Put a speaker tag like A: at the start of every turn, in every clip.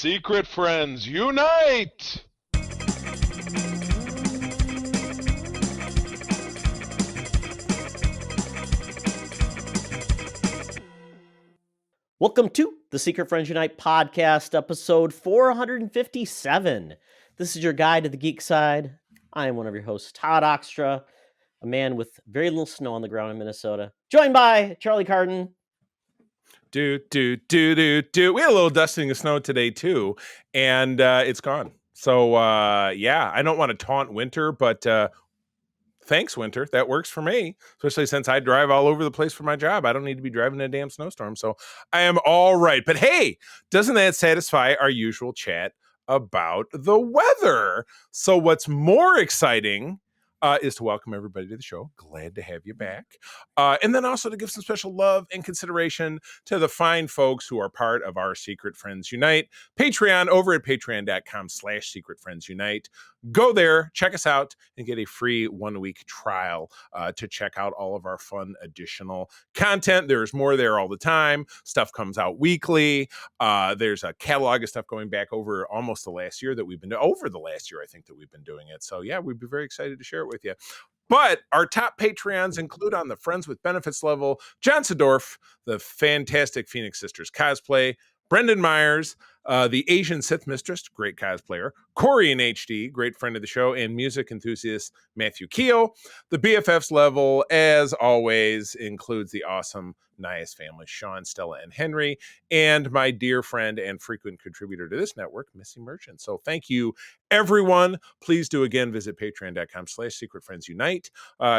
A: Secret friends, unite!
B: Welcome to the Secret Friends Unite podcast, episode 457. This is your guide to the geek side. I am one of your hosts, Todd Oxtra, a man with very little snow on the ground in Minnesota, joined by Charlie Carden.
C: We had a little dusting of snow today too, and it's gone. So yeah, I don't want to taunt winter, but thanks, winter. That works for me, especially since I drive all over the place for my job. I don't need to be driving in a damn snowstorm, so I am all right. But hey, doesn't that satisfy our usual chat about the weather? So what's more exciting is to welcome everybody to the show. Glad to have you back. And then also to give some special love and consideration to the fine folks who are part of our Secret Friends Unite Patreon over at patreon.com/Secret Friends Unite. Go there, check us out, and get a free 1-week trial to check out all of our fun additional content. There's more there all the time. Stuff comes out weekly. There's a catalog of stuff going back over almost the last year that we've been over the last year, I think, that we've been doing it. So yeah, we'd be very excited to share it with you. But our top Patreons include on the Friends with Benefits level, John Sedorf, the fantastic Phoenix Sisters cosplay, Brendan Myers, the Asian Sith Mistress, great cosplayer, Corey in HD, great friend of the show, and music enthusiast Matthew Keogh. The BFFs level, as always, includes the awesome Nias family, Sean, Stella, and Henry, and my dear friend and frequent contributor to this network, Missy Merchant. So thank you, everyone. Please do again visit patreon.com/Secret Friends Unite.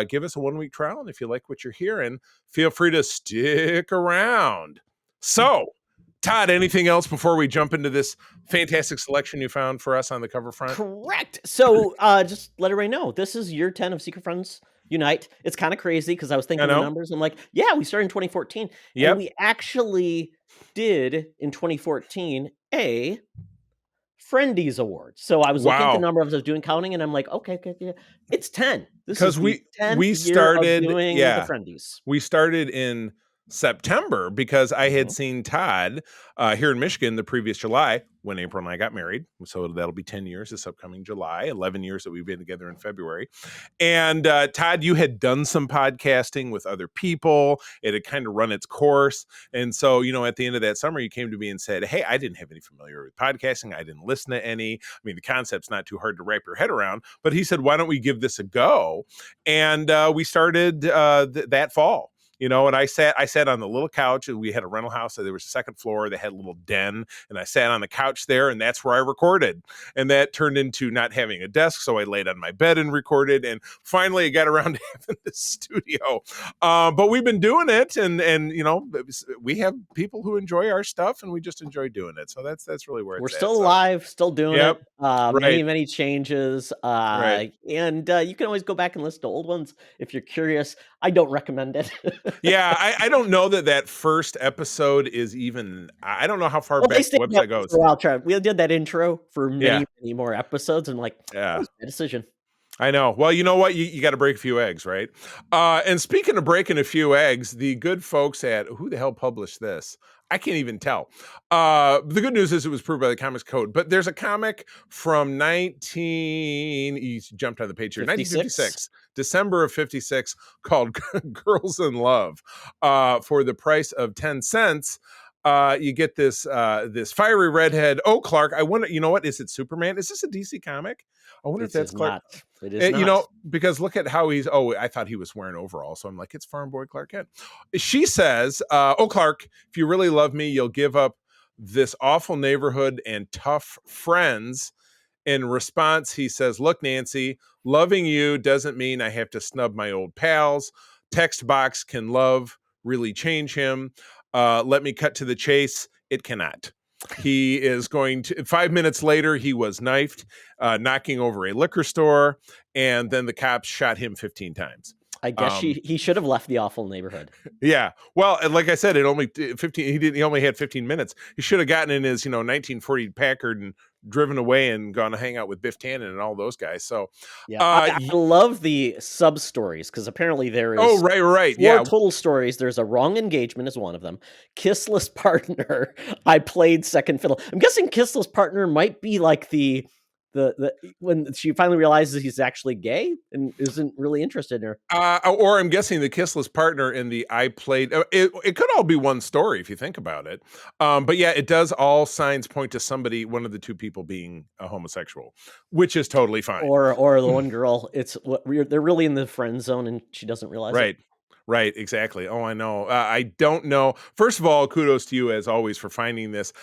C: Give us a 1-week trial, and if you like what you're hearing, feel free to stick around. So, Todd, anything else before we jump into this fantastic selection you found for us on the cover front?
B: Correct. So just let everybody know, this is year 10 of Secret Friends Unite. It's kind of crazy because I was thinking the numbers. I'm like, yeah, we started in 2014. Yep. And we actually did in 2014 a Friendy's Award. So I was looking at the number, I was doing counting, and I'm like, okay, yeah, it's 10. Because we started doing the Friendy's.
C: We started in September because I had seen Todd here in Michigan the previous July when April and I got married. So that'll be 10 years this upcoming July, 11 years that we've been together in February. And Todd, you had done some podcasting with other people. It had kind of run its course. And so, at the end of that summer, you came to me and said, hey, I didn't have any familiarity with podcasting. I didn't listen to any. I mean, the concept's not too hard to wrap your head around. But he said, why don't we give this a go? And we started that fall. And I sat on the little couch, and we had a rental house. So there was a second floor that had a little den, and I sat on the couch there, and that's where I recorded. And that turned into not having a desk. So I laid on my bed and recorded. And finally I got around to having this studio. But we've been doing it, and we have people who enjoy our stuff, and we just enjoy doing it. So that's really where
B: we're still alive, still doing it. Many changes.
C: Right.
B: And you can always go back and listen to old ones if you're curious. I don't recommend it.
C: Yeah, I don't know that first episode is even. I don't know how far back the website goes.
B: We did that intro for many more episodes, and that was my decision.
C: I know. Well, you know what? You got to break a few eggs, right? And speaking of breaking a few eggs, the good folks at who the hell published this? I can't even tell. The good news is it was approved by the Comics Code, but there's a comic from you jumped on the page here, 1956, December of 56, called Girls in Love. For the price of 10 cents, you get this fiery redhead. Oh, Clark, I wonder, you know what? Is it Superman? Is this a DC comic? I wonder if that's Clark.
B: It is not.
C: Because look at how I thought he was wearing overalls. So I'm like, it's Farm Boy Clark Kent. She says, oh, Clark, if you really love me, you'll give up this awful neighborhood and tough friends. In response, he says, look, Nancy, loving you doesn't mean I have to snub my old pals. Text box, can love really change him? Let me cut to the chase. It cannot. He is going to, 5 minutes later, he was knifed, knocking over a liquor store, and then the cops shot him 15 times.
B: I guess he should have left the awful neighborhood.
C: Yeah. Well, like I said, he only had 15 minutes. He should have gotten in his, 1940 Packard and driven away and gone to hang out with Biff Tannen and all those guys. So
B: yeah, I love the sub stories because apparently there is
C: right,
B: 4 total stories. There's a wrong engagement is one of them. Kissless partner. I played second fiddle. I'm guessing kissless partner might be like the when she finally realizes he's actually gay and isn't really interested in her.
C: Or I'm guessing the kissless partner in the I played. It could all be one story if you think about it. But yeah, it does. All signs point to one of the two people being a homosexual, which is totally fine.
B: Or the one girl, they're really in the friend zone and she doesn't realize it.
C: Right, exactly. Oh, I know. I don't know. First of all, kudos to you as always for finding this.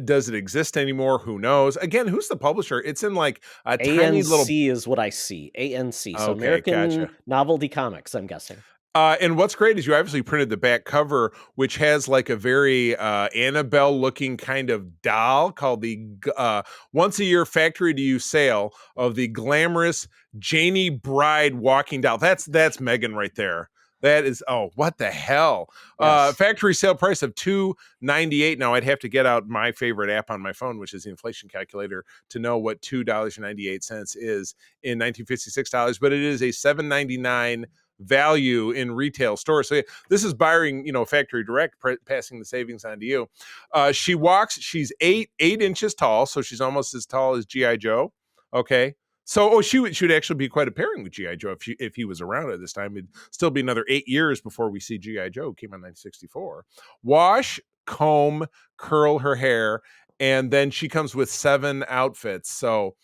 C: Does it exist anymore? Who knows? Again, who's the publisher? It's in like a tiny little.
B: ANC is what I see. ANC, so American Novelty Comics, I'm guessing.
C: And what's great is you obviously printed the back cover, which has like a very Annabelle-looking kind of doll called the once a year factory to use sale of the glamorous Janie Bride walking doll. That's Megan right there. That is, what the hell? Yes. Factory sale price of $2.98. Now, I'd have to get out my favorite app on my phone, which is the inflation calculator, to know what $2.98 is in $1956, but it is a $7.99 value in retail stores. So this is buying, factory direct, passing the savings on to you. She's 8 inches tall, so she's almost as tall as G.I. Joe. Okay. So, she would actually be quite a pairing with G.I. Joe if he was around at this time. It'd still be another 8 years before we see G.I. Joe. Came out in 1964. Wash, comb, curl her hair, and then she comes with 7 outfits. So,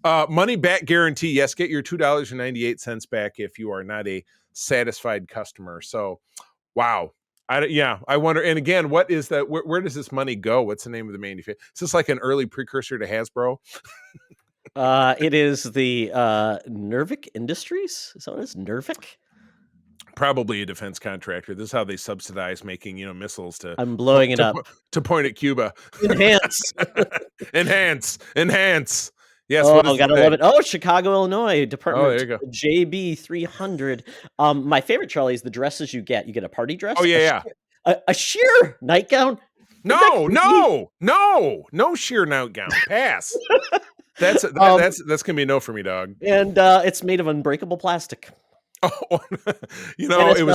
C: money back guarantee. Yes, get your $2.98 back if you are not a satisfied customer. So, wow. I wonder. And again, what is that? Where does this money go? What's the name of the manufacturer? Is this like an early precursor to Hasbro?
B: It is the Nervik Industries. Is that what it is? Nervik?
C: Probably a defense contractor. This is how they subsidize making, missiles to.
B: I'm blowing it up
C: to point at Cuba.
B: Enhance.
C: Enhance. Yes.
B: Gotta love it. Oh, Chicago, Illinois Department.
C: Oh, there you go.
B: JB 300. My favorite, Charlie, is the dresses you get. You get a party dress.
C: Oh yeah,
B: a sheer nightgown.
C: No sheer nightgown. Pass. That's gonna be a no for me, dog.
B: And it's made of unbreakable plastic.
C: Oh, it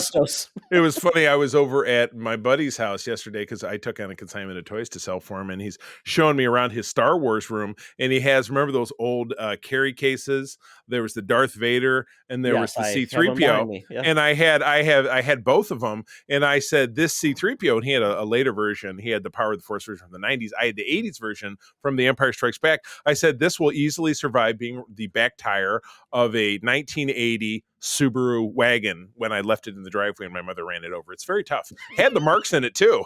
C: was funny. I was over at my buddy's house yesterday because I took on a consignment of toys to sell for him, and he's showing me around his Star Wars room. And he has, remember those old carry cases? There was the Darth Vader, and there was the C-3PO. Yeah. And I had both of them. And I said, this C-3PO, and he had a later version. He had the Power of the Force version from the 90s. I had the 80s version from The Empire Strikes Back. I said, this will easily survive being the back tire of a 1980 Subaru wagon when I left it in the driveway and my mother ran it over. It's very tough. Had the marks in it too.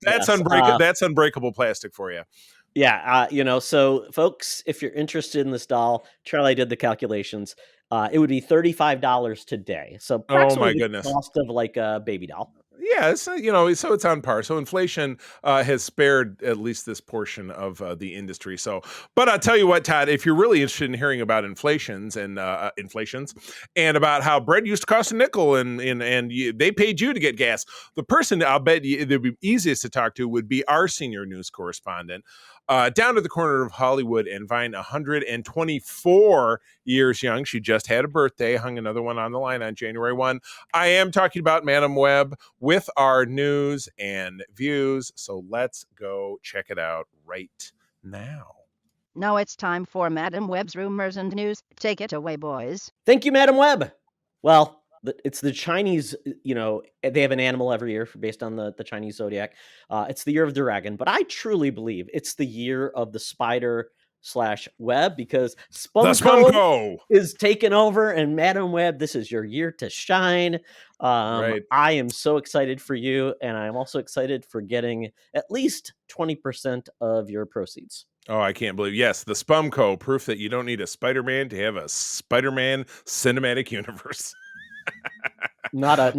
C: That's unbreakable plastic for you.
B: Yeah, so folks, if you're interested in this doll, Charlie did the calculations. It would be $35 today. So approximately the cost of like a baby doll.
C: Yeah, so it's on par. So inflation has spared at least this portion of the industry. So, but I'll tell you what, Todd, if you're really interested in hearing about inflations and about how bread used to cost a nickel and they paid you to get gas, the person I'll bet you it'd be easiest to talk to would be our senior news correspondent. Down to the corner of Hollywood and Vine, 124 years young. She just had a birthday, hung another one on the line on January 1. I am talking about Madam Webb with our news and views. So let's go check it out right now.
D: Now it's time for Madam Webb's rumors and news. Take it away, boys.
B: Thank you, Madam Webb. Well, it's the Chinese, they have an animal every year based on the Chinese zodiac. It's the year of the dragon, but I truly believe it's the year of the spider/web because Spumco is taking over. And Madam Webb, this is your year to shine. Right. I am so excited for you, and I'm also excited for getting at least 20% of your proceeds.
C: Oh, I can't believe. Yes, the Spumco, proof that you don't need a Spider-Man to have a Spider-Man cinematic universe.
B: Not a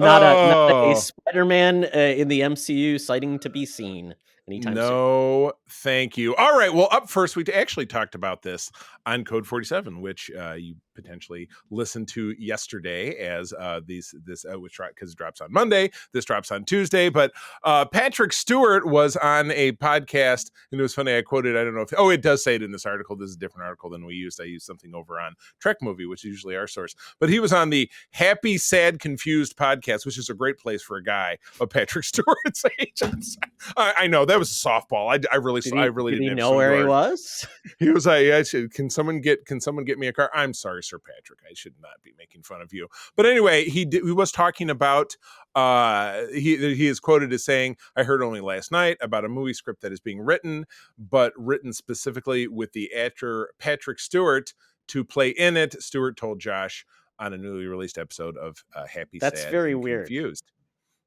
B: Spider-Man in the MCU sighting to be seen anytime soon.
C: No, thank you. All right. Well, up first, we actually talked about this on Code 47, which you potentially listen to yesterday, as this which because it drops on Monday. This drops on Tuesday. But Patrick Stewart was on a podcast, and it was funny. I quoted, I don't know if it does say it in this article. This is a different article than we used. I used something over on Trek Movie, which is usually our source. But he was on the Happy, Sad, Confused podcast, which is a great place for a guy of Patrick Stewart's age. I know that was a softball. I really
B: did he
C: didn't
B: know where he was?
C: He was like, yeah, can someone get me a car? I'm sorry, Sir Patrick. I should not be making fun of you. But anyway, he was talking about he is quoted as saying, I heard only last night about a movie script that is being written, but written specifically with the actor Patrick Stewart to play in it. Stewart told Josh on a newly released episode of Happy,
B: That's
C: Sad,
B: very
C: and
B: weird.
C: Confused.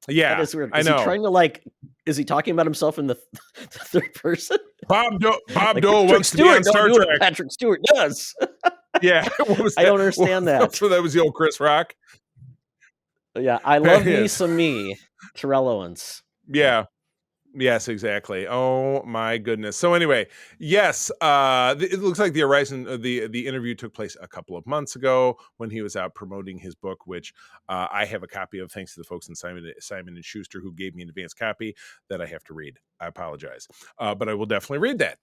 C: Yeah,
B: that is weird.
C: I know.
B: He trying to is he talking about himself in the third person?
C: Bob Dole wants to be on Star Trek.
B: Patrick Stewart does.
C: Yeah,
B: I don't understand that.
C: So that was the old Chris Rock.
B: Yeah, I love me some me, Terrell Owens.
C: Yeah. Yes, exactly. Oh my goodness. So anyway, yes, it looks like the interview took place a couple of months ago when he was out promoting his book, which I have a copy of, thanks to the folks in Simon and Schuster who gave me an advance copy that I have to read. I apologize, but I will definitely read that.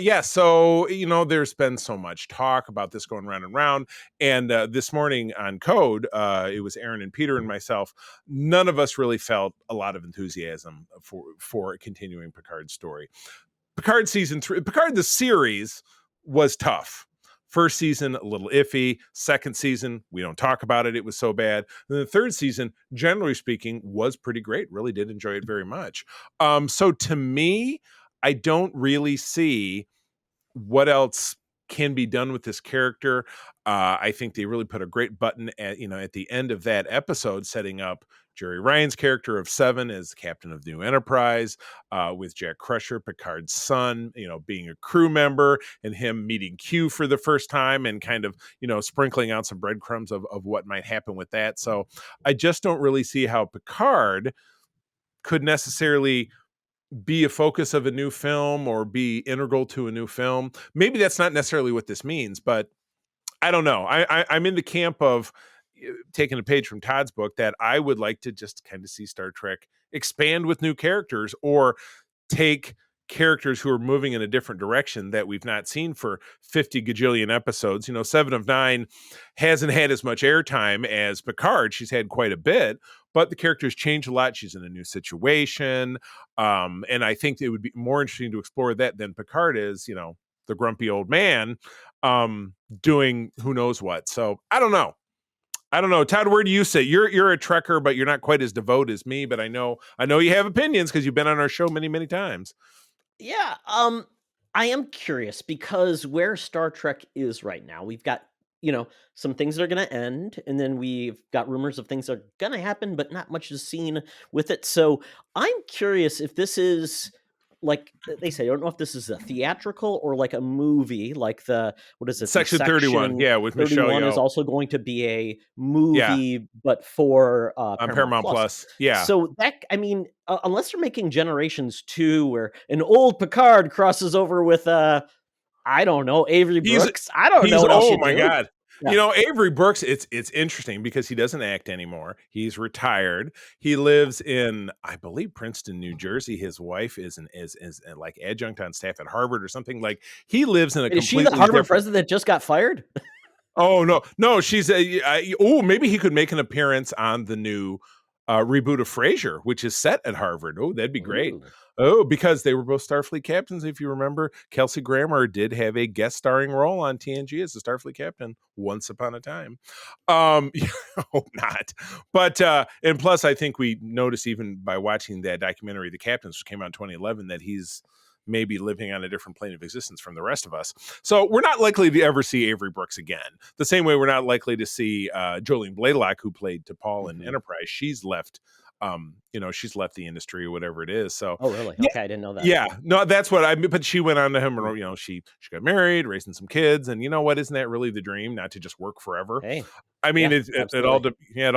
C: Yeah, so there's been so much talk about this going round and round, and this morning on Code, it was Aaron and Peter and myself. None of us really felt a lot of enthusiasm for continuing Picard's story. Picard season 3, Picard the series was tough. First season, a little iffy. Second season, we don't talk about it. It was so bad. And the third season, generally speaking, was pretty great. Really did enjoy it very much. So to me, I don't really see what else can be done with this character. I think they really put a great button at the end of that episode, setting up Jerry Ryan's character of Seven as captain of the New Enterprise, with Jack Crusher, Picard's son, being a crew member, and him meeting Q for the first time, and kind of, sprinkling out some breadcrumbs of what might happen with that. So I just don't really see how Picard could necessarily be a focus of a new film or be integral to a new film. Maybe that's not necessarily what this means, but I don't know. I'm in the camp of taking a page from Todd's book that I would like to just kind of see Star Trek expand with new characters, or take characters who are moving in a different direction that we've not seen for 50 gajillion episodes. 7 of 9 hasn't had as much airtime as Picard. She's had quite a bit, but the character's changed a lot. She's in a new situation. And I think it would be more interesting to explore that than Picard is, the grumpy old man, doing who knows what. So I don't know. Todd, where do you sit? You're a Trekker, but you're not quite as devout as me, but I know you have opinions because you've been on our show many, many times.
B: Yeah. I am curious because where Star Trek is right now, we've got, some things that are going to end, and then we've got rumors of things that are going to happen, but not much is seen with it. So I'm curious if this is, like they say, I don't know if this is a theatrical or like a movie, like what is it?
C: Section 31. Yeah, with 31 Michelle Yeoh.
B: Is also going to be a movie, but for
C: Paramount Plus. Yeah.
B: So that, unless they're making Generations 2, where an old Picard crosses over with I don't know, Avery Brooks. I don't know.
C: Oh my God.
B: Yeah.
C: Avery Brooks, it's interesting because he doesn't act anymore. He's retired. He lives in, I believe, Princeton, New Jersey. His wife is like adjunct on staff at Harvard or something. Like, he lives in a completely
B: Is she the Harvard president that just got fired?
C: Oh, no, she's maybe he could make an appearance on the new reboot of Frasier, which is set at Harvard. Oh, that'd be great.
B: Ooh.
C: Oh, because they were both Starfleet captains. If you remember, Kelsey Grammer did have a guest starring role on TNG as a Starfleet captain once upon a time. Hope not. But, and plus, I think we noticed even by watching that documentary, The Captains, which came out in 2011, that he's maybe living on a different plane of existence from the rest of us. So we're not likely to ever see Avery Brooks again. The same way we're not likely to see Jolene Blalock, who played T'Pol in Enterprise. She's left she's left the industry or whatever it is. So,
B: oh really?
C: Yeah,
B: okay, I didn't know that.
C: Yeah, no, that's what but she went on to him, she got married, raising some kids, and what, isn't that really the dream? Not to just work forever.
B: Hey,
C: it all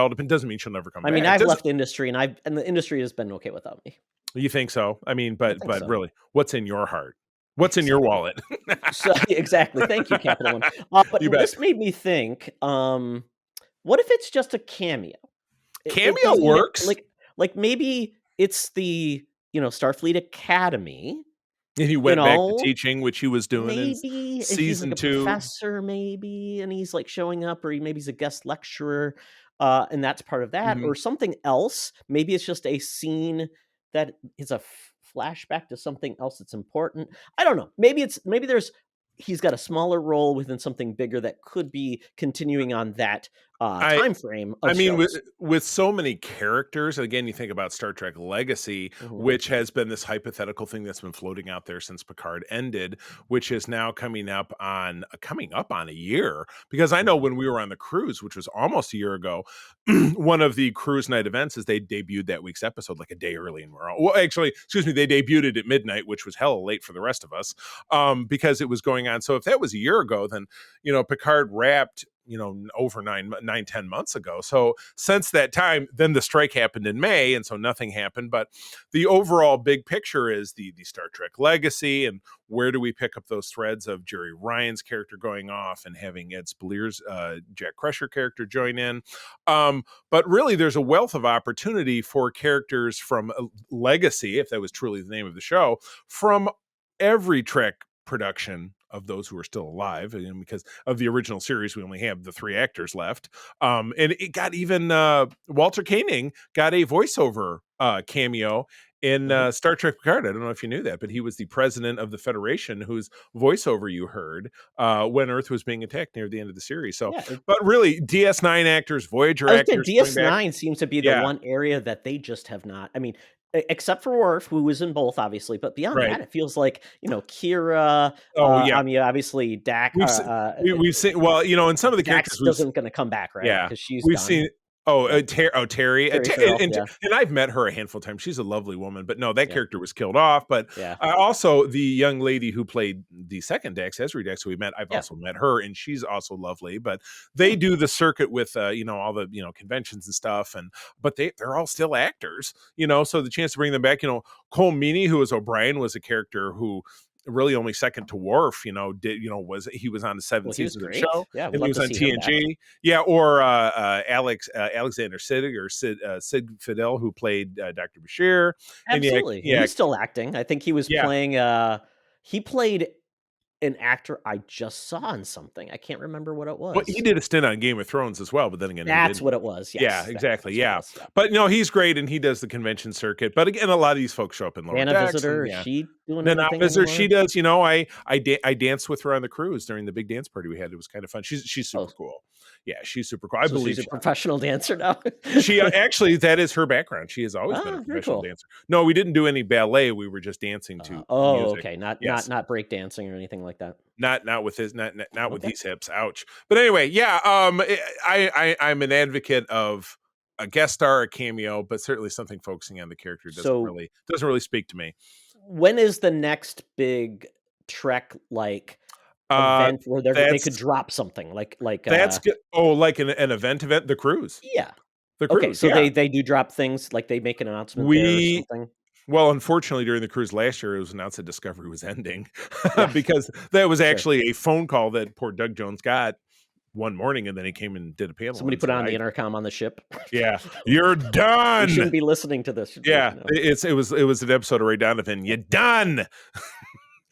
C: depends. Doesn't mean she'll never come back.
B: I've left the industry, and the industry has been okay without me.
C: You think so? But
B: so.
C: Really, what's in your heart? What's in your wallet?
B: So exactly. Thank you, Capital One. But
C: You bet.
B: this made me think, what if it's just a cameo? It
C: Cameo
B: doesn't even,
C: works.
B: like maybe it's the, Starfleet Academy.
C: And he went back to teaching, which he was doing in
B: Maybe he's like
C: season
B: a
C: 2.
B: professor, maybe, and he's like showing up, or maybe he's a guest lecturer, and that's part of that, or something else. Maybe it's just a scene that is a flashback to something else that's important. I don't know. Maybe he's got a smaller role within something bigger that could be continuing on that time frame of shows.
C: with so many characters, again, you think about Star Trek Legacy, which has been this hypothetical thing that's been floating out there since Picard ended, which is now coming up on a year. Because I know when we were on the cruise, which was almost a year ago, one of the cruise night events is they debuted that week's episode like a day early, and they debuted it at midnight, which was hella late for the rest of us, because it was going on. So if that was a year ago, then Picard wrapped over 9-10 months ago. So since that time, then the strike happened in May, and so nothing happened. But the overall big picture is the Star Trek Legacy, and where do we pick up those threads of Jerry Ryan's character going off and having Ed Speleer's Jack Crusher character join in. But really, there's a wealth of opportunity for characters from Legacy, if that was truly the name of the show, from every Trek production of those who are still alive, and because of the original series, we only have the 3 actors left. And it got even Walter Koenig got a voiceover cameo in Star Trek Picard. I don't know if you knew that, but he was the president of the Federation whose voiceover you heard when Earth was being attacked near the end of the series. So, but really, DS9 actors, Voyager actors.
B: DS9 seems to be the one area that they just have not. I mean, except for Worf, who was in both, obviously, but beyond that, it feels like Kira. I mean, obviously, Dak.
C: We've seen. Well, and some of the
B: Dax
C: characters
B: isn't going to come back, right?
C: Yeah,
B: because she's
C: we've
B: done.
C: seen. Terry. And I've met her a handful of times. She's a lovely woman, but no, that character was killed off. But also the young lady who played the second Dax, Ezri Dax, who we met, I've also met her, and she's also lovely. But they do the circuit with all the conventions and stuff, but they're all still actors, so the chance to bring them back, Cole Meany, who was O'Brien, was a character who really only second to Worf, he was on the 7th season of the show, and he was on TNG, or Alexander Siddig or Sid Fidel, who played Dr. Bashir.
B: Absolutely, and he's still acting. I think he was playing. He played an actor I just saw in something. I can't remember what it was.
C: Well, he did a stint on Game of Thrones as well, but then again,
B: that's what it was. Yes,
C: yeah, exactly. Yeah. But he's great, and he does the convention circuit. But again, a lot of these folks show up in lower decks.
B: Visitor, is she doing
C: Nana
B: anything
C: Visitor,
B: anymore?
C: she does. I danced with her on the cruise during the big dance party we had. It was kind of fun. She's super cool. Yeah, she's super cool. I believe
B: she's a professional dancer now.
C: She actually, that is her background. She has always been a professional dancer. No, we didn't do any ballet. We were just dancing to music.
B: Okay, not break dancing or anything like that.
C: Not with his not with these hips. Ouch. But anyway, I'm an advocate of a guest star, a cameo, but certainly something focusing on the character doesn't really speak to me.
B: When is the next big Trek event where they could drop something like
C: that's good. Like an event, the cruise.
B: Yeah,
C: the cruise.
B: Okay, so they do drop things, like they make an announcement there or something.
C: Well, unfortunately, during the cruise last year, it was announced that Discovery was ending because that was actually a phone call that poor Doug Jones got one morning, and then he came and did a panel.
B: Somebody put on the intercom on the ship.
C: Yeah, you're done.
B: You shouldn't be listening to this.
C: Yeah, it was an episode of Ray Donovan. You're done.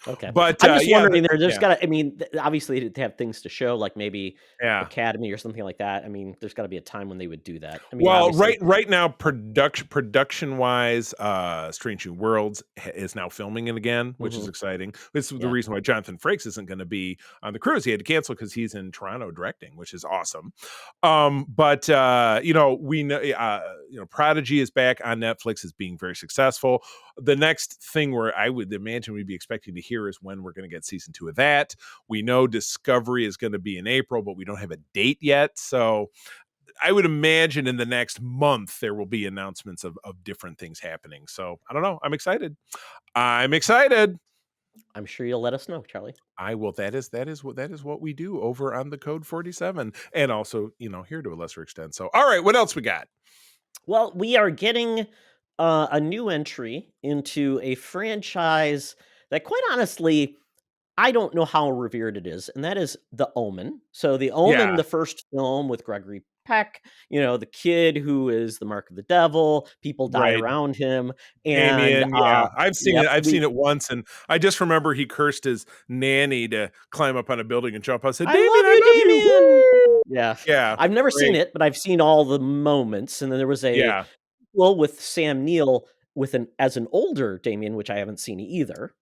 B: Okay, but I'm just wondering. There's got to. I mean, obviously, to have things to show, like maybe Academy or something like that. I mean, there's got to be a time when they would do that. I mean,
C: well, right now, production wise, Strange New Worlds is now filming it again, which is exciting. This is the reason why Jonathan Frakes isn't going to be on the cruise. He had to cancel because he's in Toronto directing, which is awesome. But we know, Prodigy is back on Netflix, is being very successful. The next thing where I would imagine we'd be expecting to hear is when we're going to get season 2 of that. We know Discovery is going to be in April, but we don't have a date yet. So I would imagine in the next month there will be announcements of different things happening. So I don't know. I'm excited.
B: I'm sure you'll let us know, Charlie.
C: I will. That is what we do over on the Code 47, and also here to a lesser extent. So all right, what else we got?
B: Well, we are getting a new entry into a franchise that quite honestly, I don't know how revered it is, and that is The Omen. So The Omen,
C: Yeah.
B: the first film with Gregory Peck, the kid who is the mark of the devil, people die
C: Right.
B: around him, and
C: Damien, yeah. I've seen it.
B: yep,
C: I've seen it once, and I just remember he cursed his nanny to climb up on a building and jump. I said,
B: I
C: Damien,
B: love
C: I
B: you,
C: love you.
B: Damien.
C: Woo!
B: Yeah.
C: Yeah.
B: I've never seen
C: Great.
B: it, but I've seen all the moments, and then there was a
C: Yeah.
B: with Sam Neill as an older Damien, which I haven't seen either.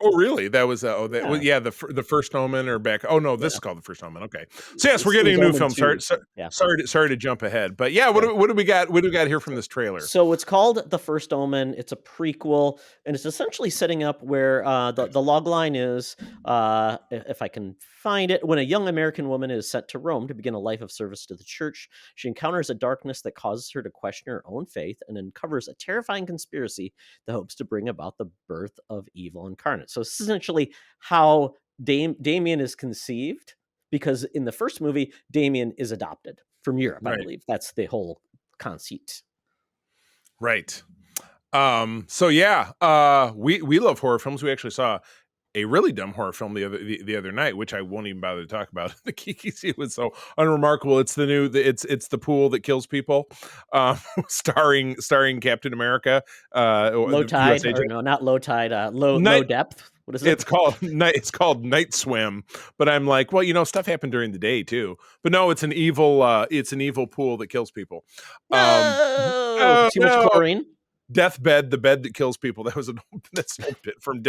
C: Oh, really? That was that was
B: Yeah.
C: the first Omen or back. Oh no, this
B: Yeah.
C: is called the first Omen. Okay, so yes, we're
B: It
C: getting
B: was
C: a new
B: Omen
C: film. Sorry,
B: 2. Yeah.
C: sorry to jump ahead, but yeah,
B: Yeah.
C: what do we got? What do we got here from this trailer?
B: So it's called The First Omen. It's a prequel, and it's essentially setting up where the log line is, if I can find it, when a young American woman is sent to Rome to begin a life of service to the church, she encounters a darkness that causes her to question her own faith and uncovers a terrifying conspiracy that hopes to bring about the birth of evil incarnate. So it's essentially how Damien is conceived, because in the first movie, Damien is adopted from Europe, I
C: Right.
B: believe. That's the whole conceit.
C: Right. So yeah, we love horror films. We actually saw a really dumb horror film the other night, which I won't even bother to talk about. The Kiki, it was so unremarkable. It's the new it's the pool that kills people, starring Captain America,
B: Low
C: the
B: tide,
C: US
B: or
C: agent.
B: no, not low tide, low
C: Night,
B: depth. What is it?
C: it's called Night Swim, but I'm like, well, stuff happened during the day too. But no, it's an evil pool that kills people.
B: No!
C: Oh
B: Too much
C: no.
B: chlorine?
C: Deathbed, the bed that kills people. That's an old bit from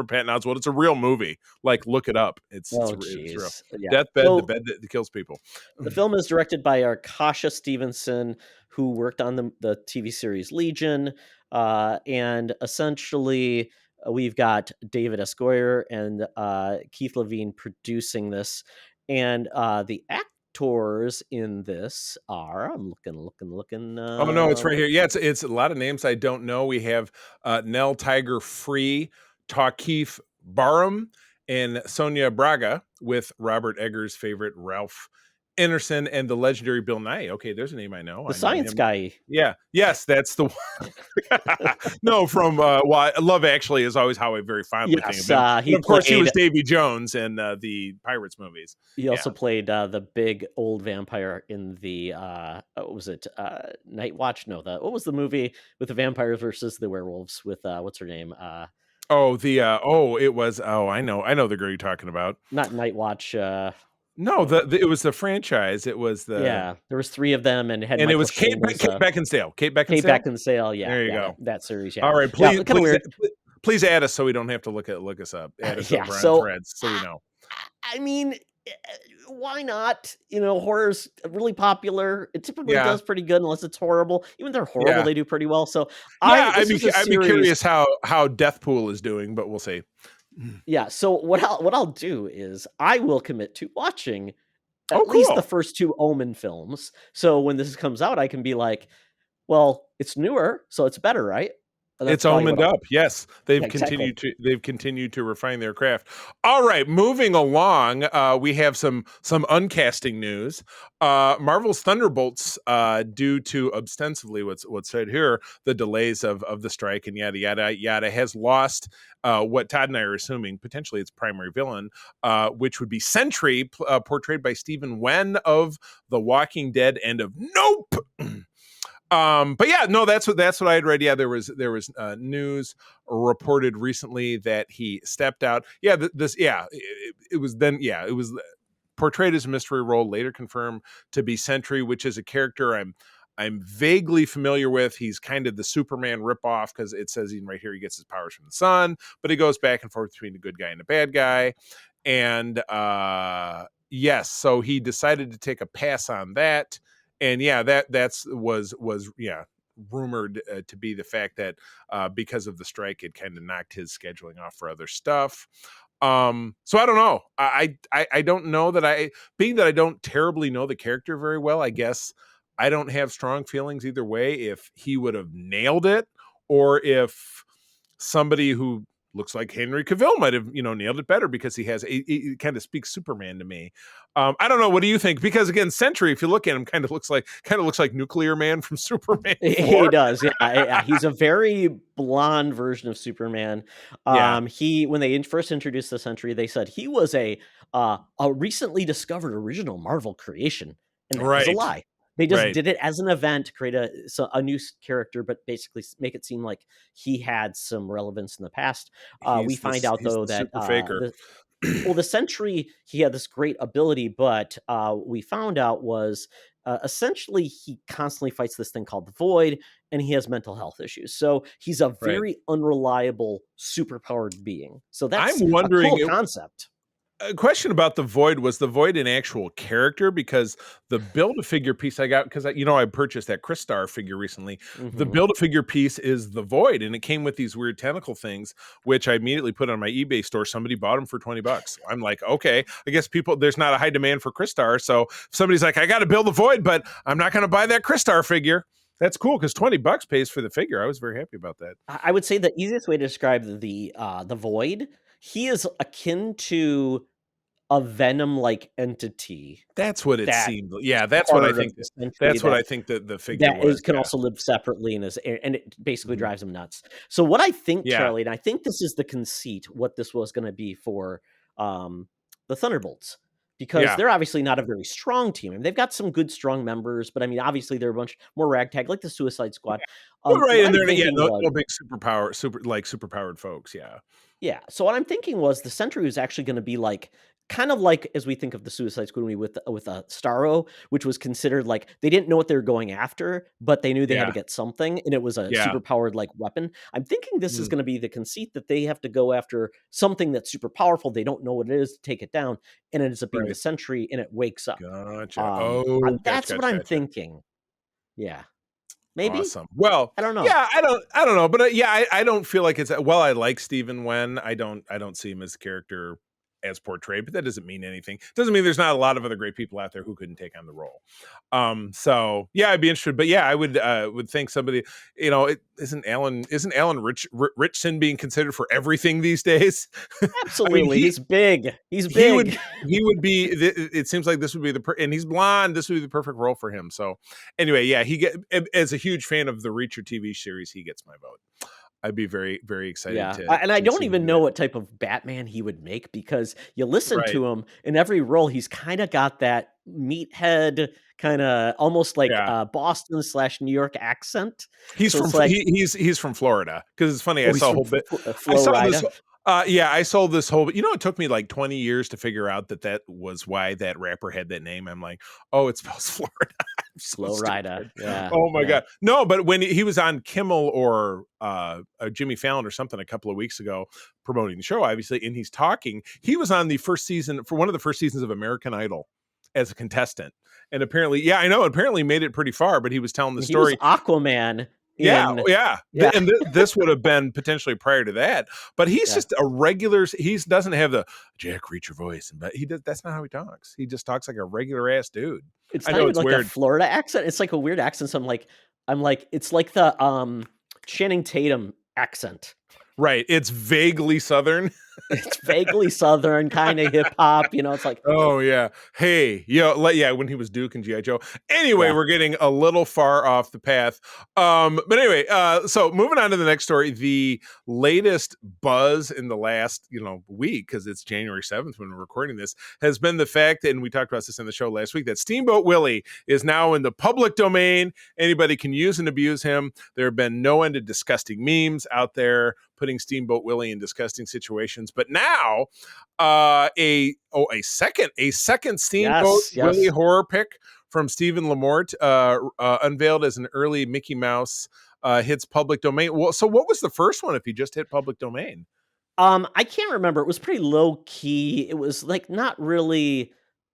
C: Patton Oswalt. It's a real movie. Like, look it up. It's real.
B: Jeez. Yeah.
C: Deathbed, the
B: So
C: bed that kills people.
B: the film is directed by Arkasha Stevenson, who worked on the TV series Legion, and essentially we've got David S. Goyer and Keith Levine producing this, and the actors in this are, I'm looking.
C: Oh no, it's right here. Yeah, it's a lot of names I don't know. We have Nell Tiger Free, Takif Barum, and Sonia Braga, with Robert Eggers' favorite Ralph Ineson and the legendary Bill Nye. Okay, there's a name I know.
B: The
C: I know
B: science
C: him.
B: guy.
C: Yeah. Yes, that's the one. No, from Love Actually is always how I very fondly think of him. And of course, he was Davy Jones in the Pirates movies.
B: He also played the big old vampire in the what was it? Night Watch? No, what was the movie with the vampires versus the werewolves with what's her name?
C: It was I know the girl you're talking about.
B: Not Night Watch.
C: No, it was the franchise. It was
B: there was 3 of them, and
C: it was Kate Beckinsale. Kate
B: Beckinsale. Yeah,
C: there you go.
B: That series. Yeah.
C: All right, please add us so we don't have to look us up. Add us over on Threads so we know.
B: I mean, why not? Horror's really popular. It typically does pretty good, unless it's horrible. Even if they're horrible, they do pretty well. So
C: I'd be curious how Deathpool is doing, but we'll see.
B: Yeah. So what I'll do is I will commit to watching at least the first 2 Omen films. So when this comes out, I can be like, well, it's newer, so it's better, right?
C: It's omened up. Yes, they've continued to refine their craft. All right, moving along, we have some uncasting news. Marvel's Thunderbolts, due to ostensibly what's said here, the delays of the strike and yada yada yada, has lost what Todd and I are assuming potentially its primary villain, which would be Sentry, portrayed by Stephen Wen of The Walking Dead and of Nope. But yeah, no, that's what I had read. Yeah, there was news reported recently that he stepped out. Yeah, it was portrayed as a mystery role, later confirmed to be Sentry, which is a character I'm vaguely familiar with. He's kind of the Superman ripoff, because it says even right here he gets his powers from the sun, but he goes back and forth between the good guy and the bad guy. And yes, so he decided to take a pass on that. And yeah, that was rumored to be the fact that because of the strike, it kind of knocked his scheduling off for other stuff. So I don't know. I don't know that being that I don't terribly know the character very well, I guess I don't have strong feelings either way if he would have nailed it, or if somebody who looks like Henry Cavill might have, nailed it better because he kind of speaks Superman to me. I don't know. What do you think? Because again, Sentry, if you look at him, kind of looks like Nuclear Man from Superman 4.
B: He does, yeah. He's a very blonde version of Superman. When they first introduced the Sentry, they said he was a recently discovered original Marvel creation, and that was a lie. They just did it as an event to create a new character, but basically make it seem like he had some relevance in the past. We find out though that the Sentry, he had this great ability, but we found out was essentially he constantly fights this thing called the Void, and he has mental health issues. So he's a very unreliable, superpowered being. So that's a cool concept.
C: A question about the Void. Was the Void an actual character? Because the Build-A-Figure piece I got, because I purchased that Crystar figure recently. The Build-A-Figure piece is the Void, and it came with these weird tentacle things, which I immediately put on my eBay store. Somebody bought them for $20. I'm like, okay, I guess there's not a high demand for Crystar, so if somebody's like, I got to build the Void, but I'm not going to buy that Crystar figure. That's cool because $20 pays for the figure. I was very happy about that.
B: I would say the easiest way to describe the Void, he is akin to a Venom-like entity.
C: That's what it seemed. Yeah, that's what I think. That's what I think that the figure
B: can also live separately and it basically drives him nuts. So what I think, Charlie, and I think this is the conceit, what this was going to be for the Thunderbolts, because they're obviously not a very strong team. I mean, they've got some good, strong members, but I mean, obviously they're a bunch more ragtag, like the Suicide Squad.
C: And they're no big superpowered folks.
B: Yeah. So what I'm thinking was the Sentry was actually going to be kind of like as we think of the Suicide Squad with Starro, which was considered like they didn't know what they were going after, but they knew they had to get something, and it was a superpowered weapon. I'm thinking this is going to be the conceit that they have to go after something that's super powerful. They don't know what it is to take it down, and it ends up being the Sentry, and it wakes up.
C: Gotcha.
B: That's what I'm thinking. Yeah. Maybe.
C: Awesome. Well,
B: I don't know.
C: Yeah, I don't know, but I don't feel like it's. Well, I like Stephen Wen. I don't see him as a character as portrayed, but that doesn't mean anything. Doesn't mean there's not a lot of other great people out there who couldn't take on the role. So yeah, I'd be interested, but yeah, I would think somebody, isn't Alan Richson being considered for everything these days?
B: Absolutely. I mean, he's big. He
C: would be, it seems like this would be and he's blonde. This would be the perfect role for him. So anyway, yeah, as a huge fan of the Reacher TV series, he gets my vote. I'd be very, very excited.
B: And I don't even know what type of Batman he would make, because you listen to him in every role. He's kind of got that meathead, kind of almost like Boston / New York accent.
C: He's from Florida, because it's funny. I saw a whole bit. I saw this whole. It took me like 20 years to figure out that was why that rapper had that name. I'm like, oh, it spells Florida.
B: Florida. Yeah.
C: Oh my God. No, but when he was on Kimmel or Jimmy Fallon or something a couple of weeks ago promoting the show, obviously, and he's talking. He was on the first season for one of the first seasons of American Idol as a contestant, and apparently, apparently made it pretty far. But he was telling the story.
B: He was Aquaman.
C: And this would have been potentially prior to that, but he's just a regular. He doesn't have the Jack Reacher voice, but that's not how he talks. He just talks like a regular ass dude.
B: It's not even like weird. A Florida accent. It's like a weird accent. So I'm like, it's like the Channing Tatum accent.
C: Right. It's vaguely Southern.
B: It's vaguely Southern, kind of hip hop. It's like,
C: oh yeah, hey, when he was Duke and G.I. Joe. Anyway, we're getting a little far off the path. But anyway, so moving on to the next story, the latest buzz in the last week, because it's January 7th when we're recording this, has been the fact, and we talked about this in the show last week, that Steamboat Willie is now in the public domain. Anybody can use and abuse him. There have been no end of disgusting memes out there putting Steamboat Willie in disgusting situations. But now, a second Steamboat Willie horror pick from Stephen Lamort, unveiled as an early Mickey Mouse, hits public domain. Well, so what was the first one if he just hit public domain?
B: I can't remember. It was pretty low key. It was like not really.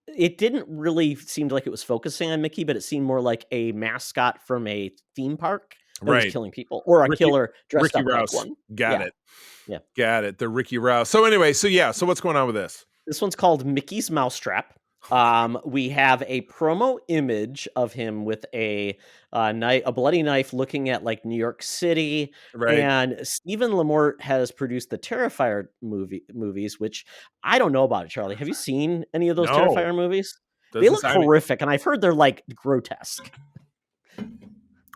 B: It didn't really seem like it was focusing on Mickey, but it seemed more like a mascot from a theme park. Right, killing people, or a killer dressed
C: Ricky
B: up
C: Rouse.
B: like one.
C: Got it. The Ricky Rouse. So anyway, so what's going on with this?
B: This one's called Mickey's Mousetrap. We have a promo image of him with a bloody knife looking at like New York City.
C: Right.
B: And Stephen Lamort has produced the Terrifier movies, which I don't know about it, Charlie. Have you seen any of those
C: No.
B: Terrifier movies? They
C: Doesn't
B: look
C: sound-
B: horrific, and I've heard they're like grotesque.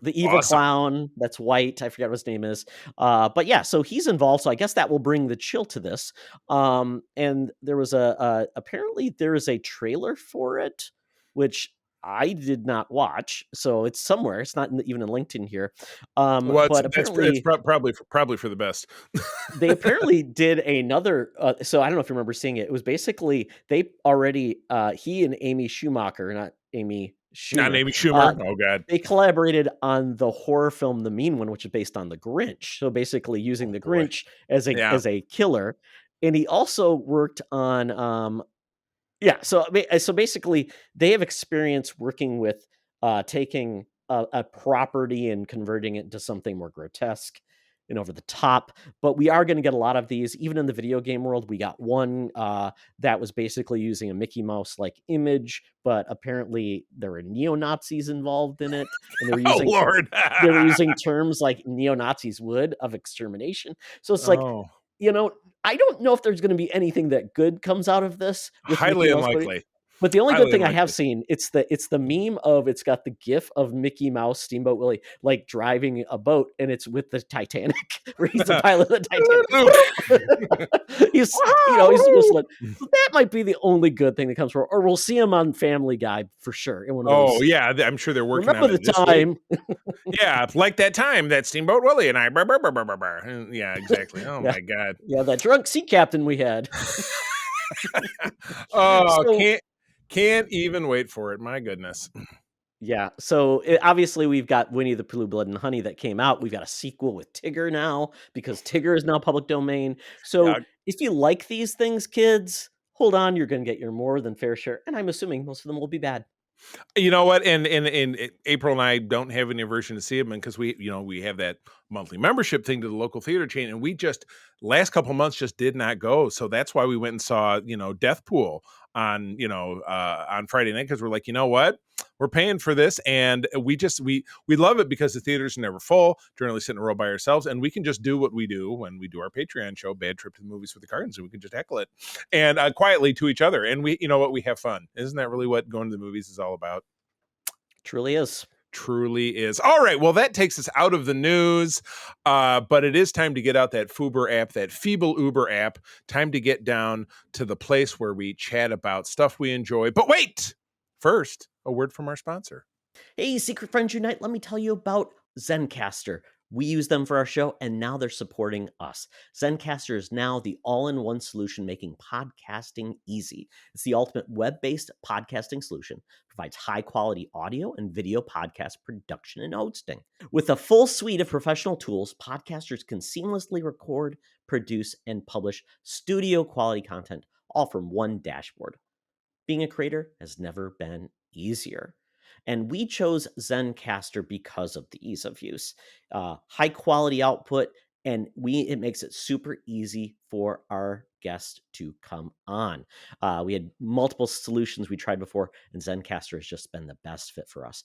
B: The evil
C: Awesome.
B: clown that's white, I forget what his name is. But yeah, so he's involved. So I guess that will bring the chill to this. And there was apparently there is a trailer for it, which I did not watch. So it's somewhere. It's not even in LinkedIn here.
C: Well,
B: but apparently
C: it's probably for the best.
B: they apparently did another. So I don't know if you remember seeing it. It was basically they already he and Amy Schumacher, not Amy Schumer.
C: Not Amy Schumer. Oh God.
B: They collaborated on the horror film The Mean One, which is based on The Grinch. So basically using the Grinch as a killer. And he also worked on so basically they have experience working with taking a property and converting it into something more grotesque and over the top. But we are going to get a lot of these, even in the video game world. We got one that was basically using a Mickey Mouse like image, but apparently there were neo-Nazis involved in it, and they were using they were using terms like neo-Nazis would of extermination. So it's like, I don't know if there's going to be anything that good comes out of this.
C: Highly unlikely.
B: But the only good thing I have seen, it's the meme of, it's got the GIF of Mickey Mouse, Steamboat Willie, like driving a boat, and it's with the Titanic, where he's the pilot of the Titanic. he's whistling. So that might be the only good thing that comes from, or we'll see him on Family Guy for sure. In one of those.
C: Yeah, I'm sure they're working.
B: Remember
C: on
B: the time?
C: Yeah, like that time that Steamboat Willie and I. Yeah, exactly. Oh my God.
B: Yeah, that drunk sea captain we had.
C: Can't even wait for it. My goodness.
B: Yeah. So obviously we've got Winnie the Pooh, Blood and Honey that came out. We've got a sequel with Tigger now because Tigger is now public domain. So if you like these things, kids, hold on. You're going to get your more than fair share. And I'm assuming most of them will be bad.
C: You know what? And April and I don't have any aversion to see them because we have that monthly membership thing to the local theater chain, and we just last couple of months just did not go. So that's why we went and saw Death Pool on Friday night, because we're like, you know what? We're paying for this, and we love it because the theaters are never full, generally sit in a row by ourselves, and we can just do what we do when we do our Patreon show, Bad Trip to the Movies with the Cartons, and we can just heckle it and quietly to each other, and we have fun. Isn't that really what going to the movies is all about?
B: Truly is.
C: All right, well, that takes us out of the news, but it is time to get out that Fuber app, that feeble Uber app. Time to get down to the place where we chat about stuff we enjoy. But wait, first, a word from our sponsor.
B: Hey, Secret Friends Unite, let me tell you about Zencastr. We use them for our show, and now they're supporting us. Zencastr is now the all-in-one solution making podcasting easy. It's the ultimate web-based podcasting solution. Provides high-quality audio and video podcast production and hosting. With a full suite of professional tools, podcasters can seamlessly record, produce, and publish studio-quality content, all from one dashboard. Being a creator has never been easier. And we chose Zencastr because of the ease of use, high quality output, and it makes it super easy for our guests to come on. We had multiple solutions we tried before, and Zencastr has just been the best fit for us.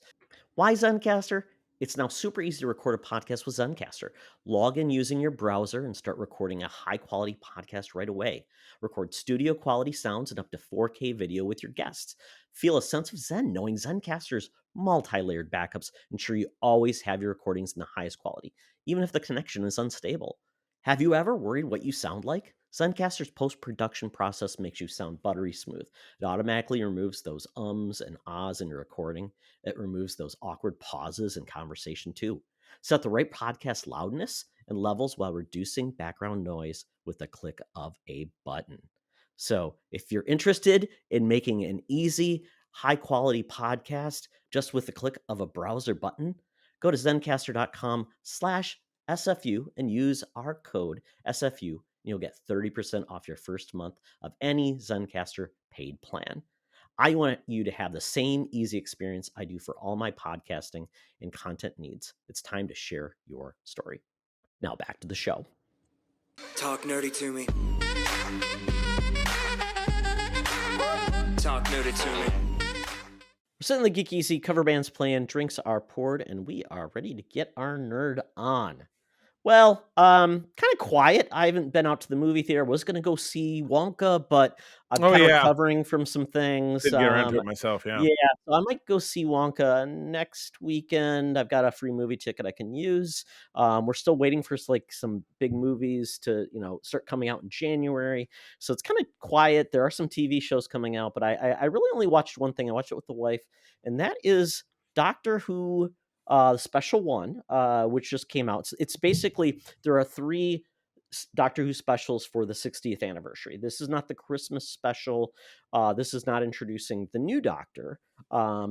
B: Why Zencastr? It's now super easy to record a podcast with Zencastr. Log in using your browser and start recording a high-quality podcast right away. Record studio-quality sounds and up to 4K video with your guests. Feel a sense of zen knowing Zencastr's multi-layered backups ensure you always have your recordings in the highest quality, even if the connection is unstable. Have you ever worried what you sound like? Zencastr's post-production process makes you sound buttery smooth. It automatically removes those ums and ahs in your recording. It removes those awkward pauses in conversation too. Set the right podcast loudness and levels while reducing background noise with the click of a button. So if you're interested in making an easy, high-quality podcast just with the click of a browser button, go to zencastr.com/SFU and use our code SFU. You'll get 30% off your first month of any Zencastr paid plan. I want you to have the same easy experience I do for all my podcasting and content needs. It's time to share your story. Now back to the show.
E: Talk nerdy to me. talk nudity to me.
B: We're sitting in the Geek Easy, cover bands playing, drinks are poured, and we are ready to get our nerd on. Well, kind of quiet. I haven't been out to the movie theater. Was going to go see Wonka, but I'm kind of recovering from some things.
C: Didn't get around to it myself, yeah.
B: Yeah, so I might go see Wonka next weekend. I've got a free movie ticket I can use. We're still waiting for like some big movies to, start coming out in January. So it's kind of quiet. There are some TV shows coming out, but I really only watched one thing. I watched it with the wife, and that is Doctor Who. The special one, which just came out. It's basically, there are 3 Doctor Who specials for the 60th anniversary. This is not the Christmas special. This is not introducing the new Doctor.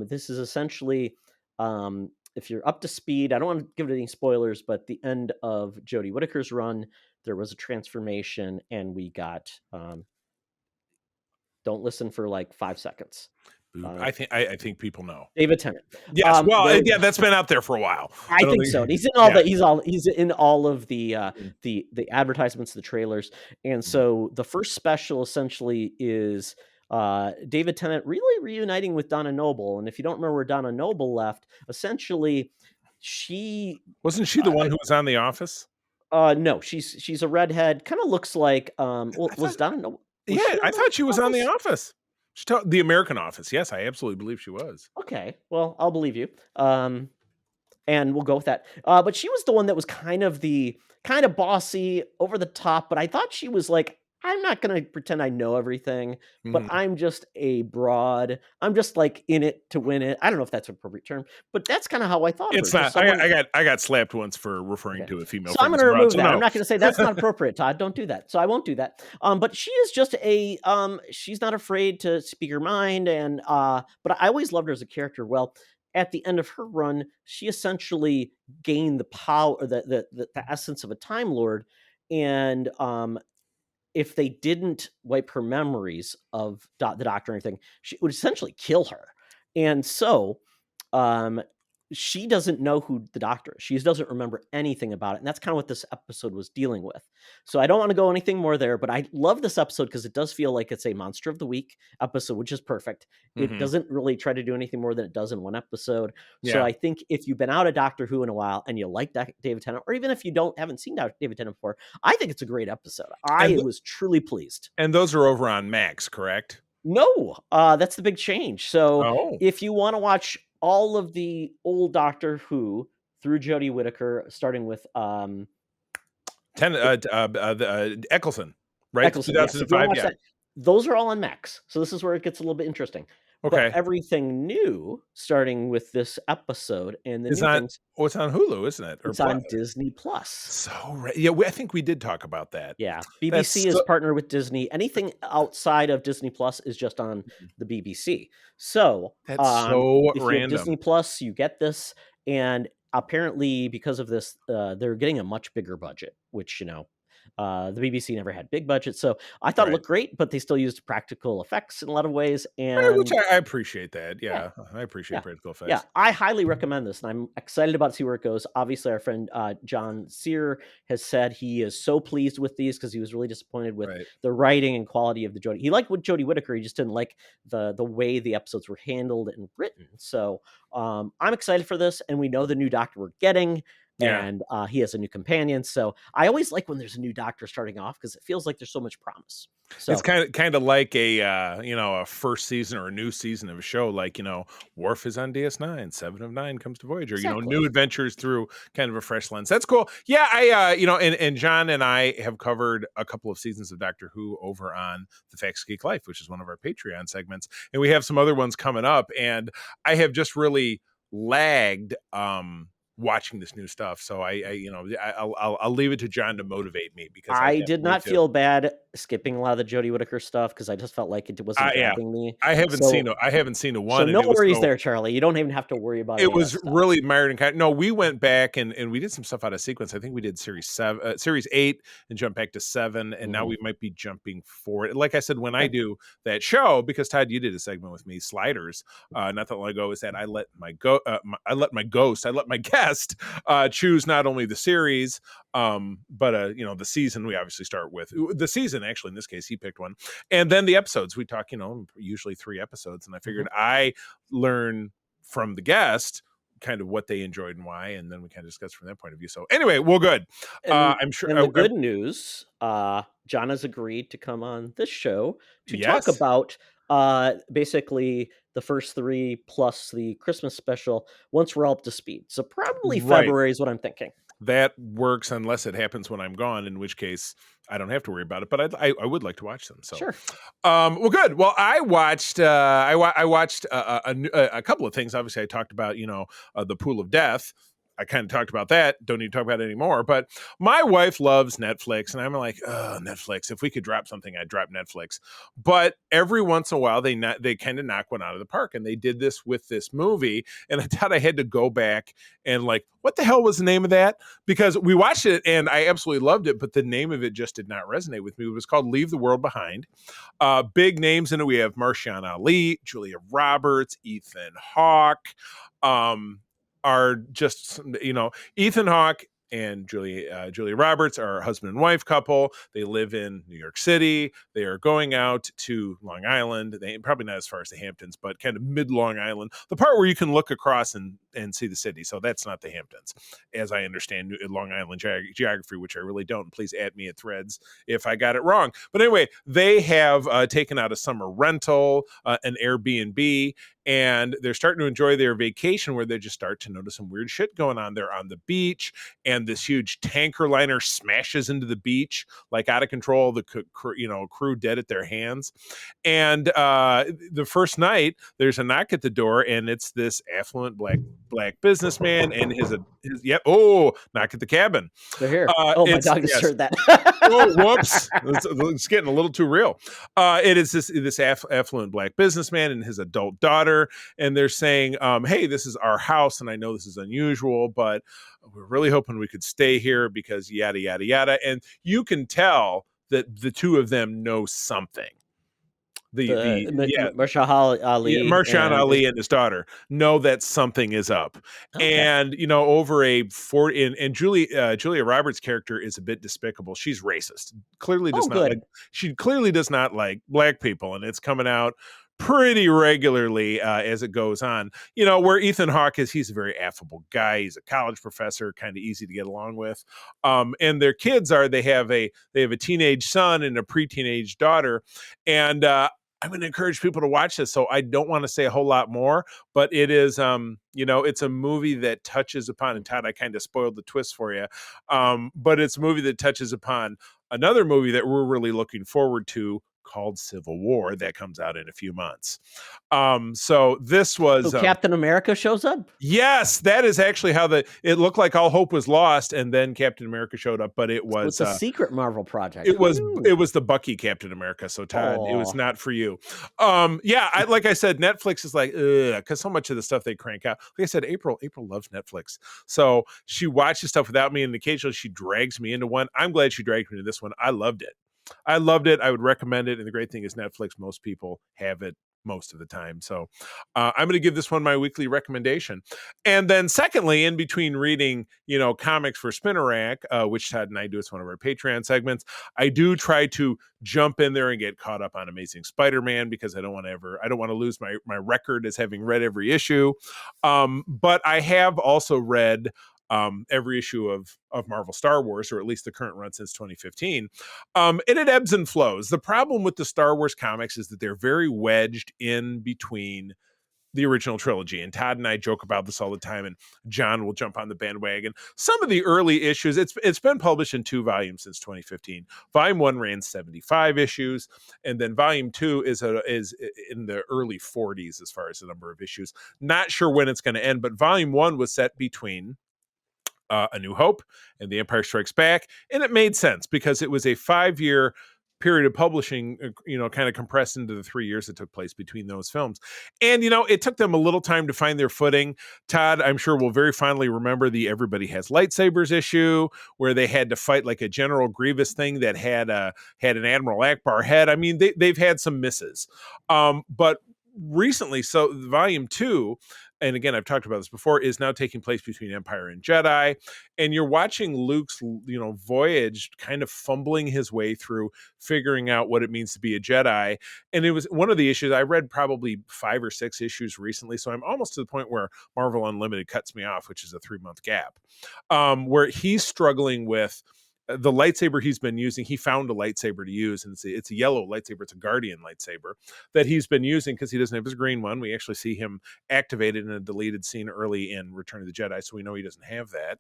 B: This is essentially, if you're up to speed, I don't want to give it any spoilers, but the end of Jodie Whittaker's run, there was a transformation, and we got, don't listen for like 5 seconds.
C: I think people know
B: David Tennant.
C: Yes, that's been out there for a while.
B: I think so. He's in all he's in all of the advertisements, the trailers, and so the first special essentially is David Tennant really reuniting with Donna Noble. And if you don't remember where Donna Noble left, essentially wasn't
C: she the one who was on The Office?
B: No, she's a redhead. Kind of looks like was Donna Noble?
C: I thought she was on The Office. The American Office. Yes, I absolutely believe she was.
B: Okay, well, I'll believe you. And we'll go with that. But she was the one that was kind of bossy, over the top. But I thought she was like, I'm not going to pretend I know everything, but I'm just a broad. I'm just like in it to win it. I don't know if that's an appropriate term, but that's kind of how I thought.
C: It's not. I got slapped once for referring to a female.
B: So I'm going to remove that. I'm not going to say that's not appropriate, Todd. Don't do that. So I won't do that. But she is just she's not afraid to speak her mind, and but I always loved her as a character. Well, at the end of her run, she essentially gained the power, the essence of a Time Lord, and if they didn't wipe her memories of the Doctor or anything, she would essentially kill her. And so she doesn't know who the Doctor is. She doesn't remember anything about it. And that's kind of what this episode was dealing with. So I don't want to go anything more there, but I love this episode because it does feel like it's a Monster of the Week episode, which is perfect. It doesn't really try to do anything more than it does in one episode. Yeah. So I think if you've been out of Doctor Who in a while and you like David Tennant, or even if you haven't seen David Tennant before, I think it's a great episode. I was truly pleased.
C: And those are over on Max, correct?
B: No, that's the big change. So if you want to watch all of the old Doctor Who through Jodie Whittaker, starting with
C: Eccleston, right?
B: Eccleston, 2005. Yes. Those are all on Max. So this is where it gets a little bit interesting.
C: Okay.
B: But everything new, starting with this episode, and the
C: it's on Hulu, isn't it?
B: Or it's on Disney Plus.
C: So I think we did talk about that.
B: Yeah, BBC is partnered with Disney. Anything outside of Disney Plus is just on the BBC. So
C: that's so
B: if
C: random.
B: You have Disney Plus, you get this, and apparently because of this, they're getting a much bigger budget, which the BBC never had big budgets, so I thought it looked great, but they still used practical effects in a lot of ways, and
C: which I appreciate that. Yeah, I appreciate practical effects.
B: Yeah, I highly recommend this, and I'm excited about to see where it goes. Obviously, our friend John Sear has said he is so pleased with these because he was really disappointed with the writing and quality of the Jodie. He liked with Jodie Whittaker, he just didn't like the way the episodes were handled and written. So I'm excited for this, and we know the new Doctor we're getting. And he has a new companion, so I always like when there's a new Doctor starting off because it feels like there's so much promise. So
C: it's kind of like a first season or a new season of a show, like Worf is on DS9, 7 of 9 comes to Voyager.
B: Exactly.
C: New adventures through kind of a fresh lens. That's cool. Yeah, and John and I have covered a couple of seasons of Doctor Who over on the Facts Geek Life, which is one of our Patreon segments, and we have some other ones coming up. And I have just really lagged. Watching this new stuff, so I'll leave it to John to motivate me because
B: I did not feel bad skipping a lot of the Jodie Whittaker stuff because I just felt like it wasn't grabbing me.
C: I haven't seen a one.
B: So no worries there, Charlie. You don't even have to worry about it.
C: It was really mired in kind. No, we went back and we did some stuff out of sequence. I think we did series 8, and jumped back to 7, and now we might be jumping forward. Like I said, when I do that show, because Todd, you did a segment with me, Sliders, not that long ago, is that I let my guest guest choose not only the series, but the season. We obviously start with the season. Actually, in this case, he picked one, and then the episodes. We talk, usually 3 episodes, and I figured I learn from the guest kind of what they enjoyed and why, and then we kind of discuss from that point of view. So anyway, well, good. I'm sure.
B: And the good news, John has agreed to come on this show to talk about basically the first 3 plus the Christmas special once we're all up to speed. So probably February is what I'm thinking.
C: That works unless it happens when I'm gone, in which case I don't have to worry about it. But I would like to watch them. So
B: sure.
C: Well, good. Well, I watched a couple of things. Obviously, I talked about the Pool of Death. I kind of talked about that. Don't need to talk about it anymore. But my wife loves Netflix, and I'm like, oh, Netflix. If we could drop something, I'd drop Netflix. But every once in a while, they kind of knock one out of the park, and they did this with this movie. And I thought I had to go back and what the hell was the name of that? Because we watched it, and I absolutely loved it, but the name of it just did not resonate with me. It was called Leave the World Behind. Big names in it. We have Marshawn Ali, Julia Roberts, Ethan Hawke. Are just, Ethan Hawke and Julia Roberts are a husband and wife couple. They live in New York City. They are going out to Long Island. They probably not as far as the Hamptons, but kind of mid Long Island, the part where you can look across and see the city. So that's not the Hamptons, as I understand Long Island geography, which I really don't. Please add me at Threads if I got it wrong. But anyway, they have taken out a summer rental, an Airbnb, and they're starting to enjoy their vacation, where they just start to notice some weird shit going on. They're on the beach, and this huge tanker liner smashes into the beach, out of control. The crew dead at their hands. And the first night, there's a knock at the door, and it's this affluent black businessman and his knock at the cabin.
B: They're here. My dog just heard that.
C: Oh, whoops. It's getting a little too real. It is this affluent black businessman and his adult daughter, and they're saying, hey, this is our house, and I know this is unusual, but we're really hoping we could stay here because yada, yada, yada. And you can tell that the two of them know something.
B: Marshawn Ali
C: and his daughter know that something is up. Okay. And over and Julia Roberts' character is a bit despicable. She's racist. She clearly does not like black people, and it's coming out pretty regularly as it goes on. Where Ethan Hawke he's a very affable guy. He's a college professor, kind of easy to get along with. And their kids they have a teenage son and a pre-teenage daughter. And I'm going to encourage people to watch this. So I don't want to say a whole lot more, but it is, it's a movie that touches upon, and Todd, I kind of spoiled the twist for you. But it's a movie that touches upon another movie that we're really looking forward to, called Civil War, that comes out in a few months. So this was
B: Captain America shows up.
C: Yes, that is actually how it looked like all hope was lost, and then Captain America showed up. But it was
B: a secret Marvel project.
C: It was the Bucky Captain America. So Todd, It was not for you. Like I said, Netflix is because so much of the stuff they crank out. Like I said, April loves Netflix, so she watches stuff without me, and occasionally she drags me into one. I'm glad she dragged me to this one. I loved it. I would recommend it. And the great thing is Netflix, most people have it most of the time. So I'm going to give this one my weekly recommendation. And then secondly, in between reading, comics for Spinner Rack, which Todd and I do, it's one of our Patreon segments, I do try to jump in there and get caught up on Amazing Spider-Man, because I don't want to lose my record as having read every issue. But I have also read every issue of Marvel Star Wars, or at least the current run since 2015. And it ebbs and flows. The problem with the Star Wars comics is that they're very wedged in between the original trilogy. And Todd and I joke about this all the time, and John will jump on the bandwagon. Some of the early issues, it's been published in 2 volumes since 2015. Volume 1 ran 75 issues, and then Volume 2 is in the early 40s as far as the number of issues. Not sure when it's going to end, but Volume 1 was set between A New Hope and The Empire Strikes Back, and it made sense because it was a 5-year period of publishing, kind of compressed into the 3 years that took place between those films. And, it took them a little time to find their footing. Todd, I'm sure, will very fondly remember the Everybody Has Lightsabers issue, where they had to fight like a General Grievous thing that had an Admiral Akbar head. I mean, they've had some misses. But recently, so Volume 2, and again, I've talked about this before, is now taking place between Empire and Jedi. And you're watching Luke's, voyage, kind of fumbling his way through figuring out what it means to be a Jedi. And it was one of the issues I read probably 5 or 6 issues recently. So I'm almost to the point where Marvel Unlimited cuts me off, which is a 3-month gap, where he's struggling with the lightsaber he's been using. He found a lightsaber to use, and it's a yellow lightsaber. It's a Guardian lightsaber that he's been using because he doesn't have his green one. We actually see him activated in a deleted scene early in Return of the Jedi, so we know he doesn't have that.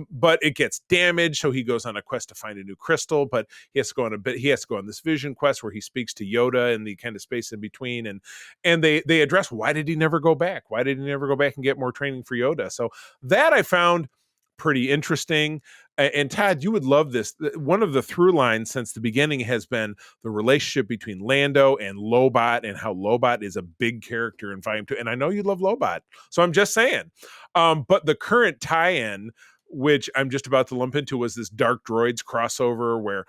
C: But it gets damaged, so he goes on a quest to find a new crystal. But he has to go on this vision quest where he speaks to Yoda in the kind of space in between, and they address why did he never go back? Why did he never go back and get more training for Yoda? So that I found pretty interesting. And Todd, you would love this. One of the through lines since the beginning has been the relationship between Lando and Lobot, and how Lobot is a big character in Volume 2. And I know you love Lobot, so I'm just saying. But the current tie-in, which I'm just about to lump into, was this Dark Droids crossover where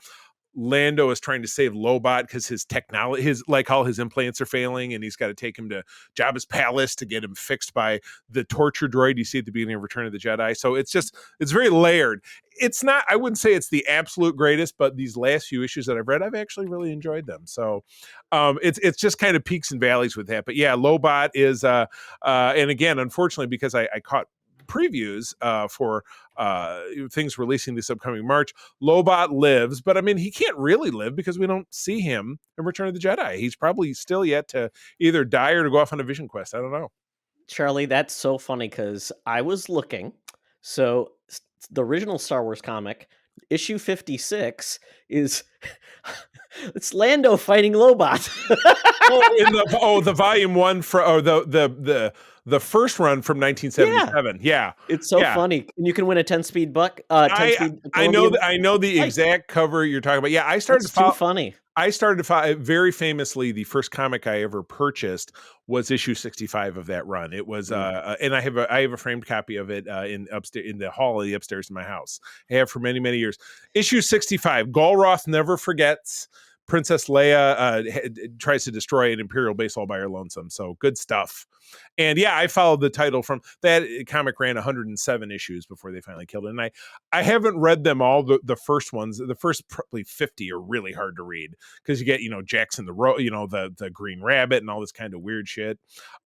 C: Lando is trying to save Lobot because his technology, all his implants are failing, and he's got to take him to Jabba's palace to get him fixed by the torture droid you see at the beginning of Return of the Jedi. So it's very layered. It's not, I wouldn't say it's the absolute greatest, but these last few issues that I've read, I've actually really enjoyed them. So it's just kind of peaks and valleys with that. But yeah, Lobot is, and again, unfortunately, because I caught previews for things releasing this upcoming March, Lobot lives, but I mean, he can't really live because we don't see him in Return of the Jedi. He's probably still yet to either die or to go off on a vision quest. I don't know.
B: Charlie, that's so funny because I was looking. So the original Star Wars comic, issue 56, is it's Lando fighting Lobot.
C: The volume 1 for the first run from 1977. Yeah.
B: It's so funny. And you can win a 10-speed buck.
C: I know the exact cover you're talking about. Yeah, I started to follow.
B: Too funny.
C: I started to follow, very famously, the first comic I ever purchased was issue 65 of that run. It was and I have a framed copy of it in the hall upstairs in my house. I have for many, many years. Issue 65, Golroth never forgets. Princess Leia tries to destroy an Imperial base all by her lonesome. So good stuff. And yeah, I followed the title from that comic. Ran 107 issues before they finally killed it. And I haven't read them all. The first ones, the first probably 50 are really hard to read because you get, Jackson the Green Rabbit and all this kind of weird shit.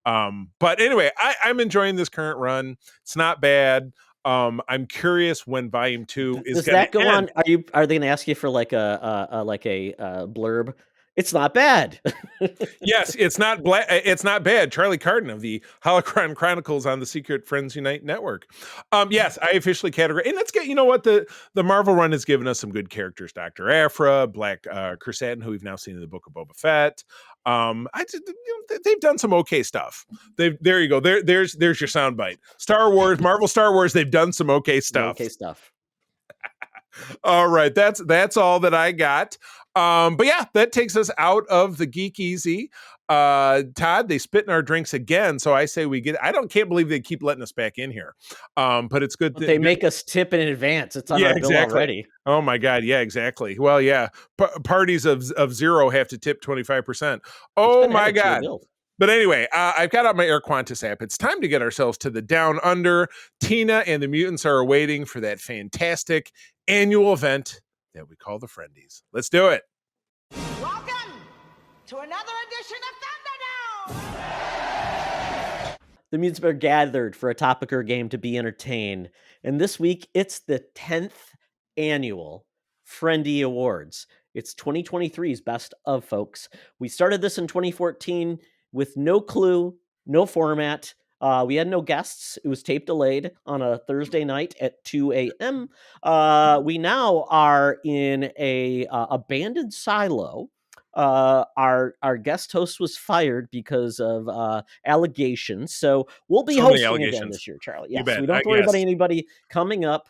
C: But anyway, I'm enjoying this current run. It's not bad. I'm curious when Volume 2 is.
B: Does that go end. On? Are they going to ask you for like a blurb? It's not bad.
C: Yes, it's not bad. Charlie Carden of the Holocron Chronicles on the Secret Friends Unite network. Yes, I officially categorize. And let's get, the Marvel run has given us some good characters. Dr. Aphra, Black Krrsantan, who we've now seen in the Book of Boba Fett. They've done some okay stuff. There you go. There's your soundbite. Marvel Star Wars, they've done some okay stuff.
B: Okay stuff.
C: All right, that's all that I got. But yeah, that takes us out of the Geek Easy. Todd, they spit in our drinks again, so I say can't believe they keep letting us back in here. But it's good.
B: They make us tip in advance. It's on our bill already.
C: Oh my God, yeah, exactly. Well, yeah, parties of 0 have to tip 25%. Oh my God. But anyway, I've got out my Air Qantas app. It's time to get ourselves to the Down Under. Tina and the mutants are waiting for that fantastic annual event that we call the Friendies. Let's do it.
E: Welcome to another edition of Thunderdome.
B: The mutants are gathered for a topic or game to be entertained. And this week, it's the 10th annual Friendy Awards. It's 2023's best of, folks. We started this in 2014 with no clue, no format. We had no guests. It was tape delayed on a Thursday night at 2 a.m. We now are in a abandoned silo. Our guest host was fired because of allegations. So we'll be hosting again this year, Charlie. Yes, we don't have to worry about anybody coming up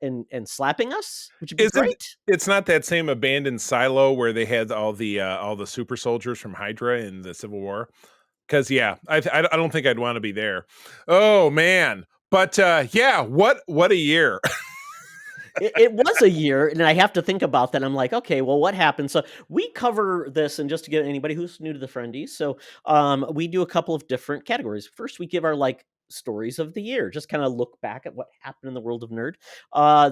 B: and slapping us, which would be great.
C: It's not that same abandoned silo where they had all the super soldiers from Hydra in the Civil War. Because I don't think I'd want to be there. Oh man! But yeah, what a year!
B: it was a year, and I have to think about that. I'm like, okay, well, what happened? So we cover this, and just to get anybody who's new to the Friendies, so we do a couple of different categories. First, we give our like stories of the year, just kind of look back at what happened in the world of nerd.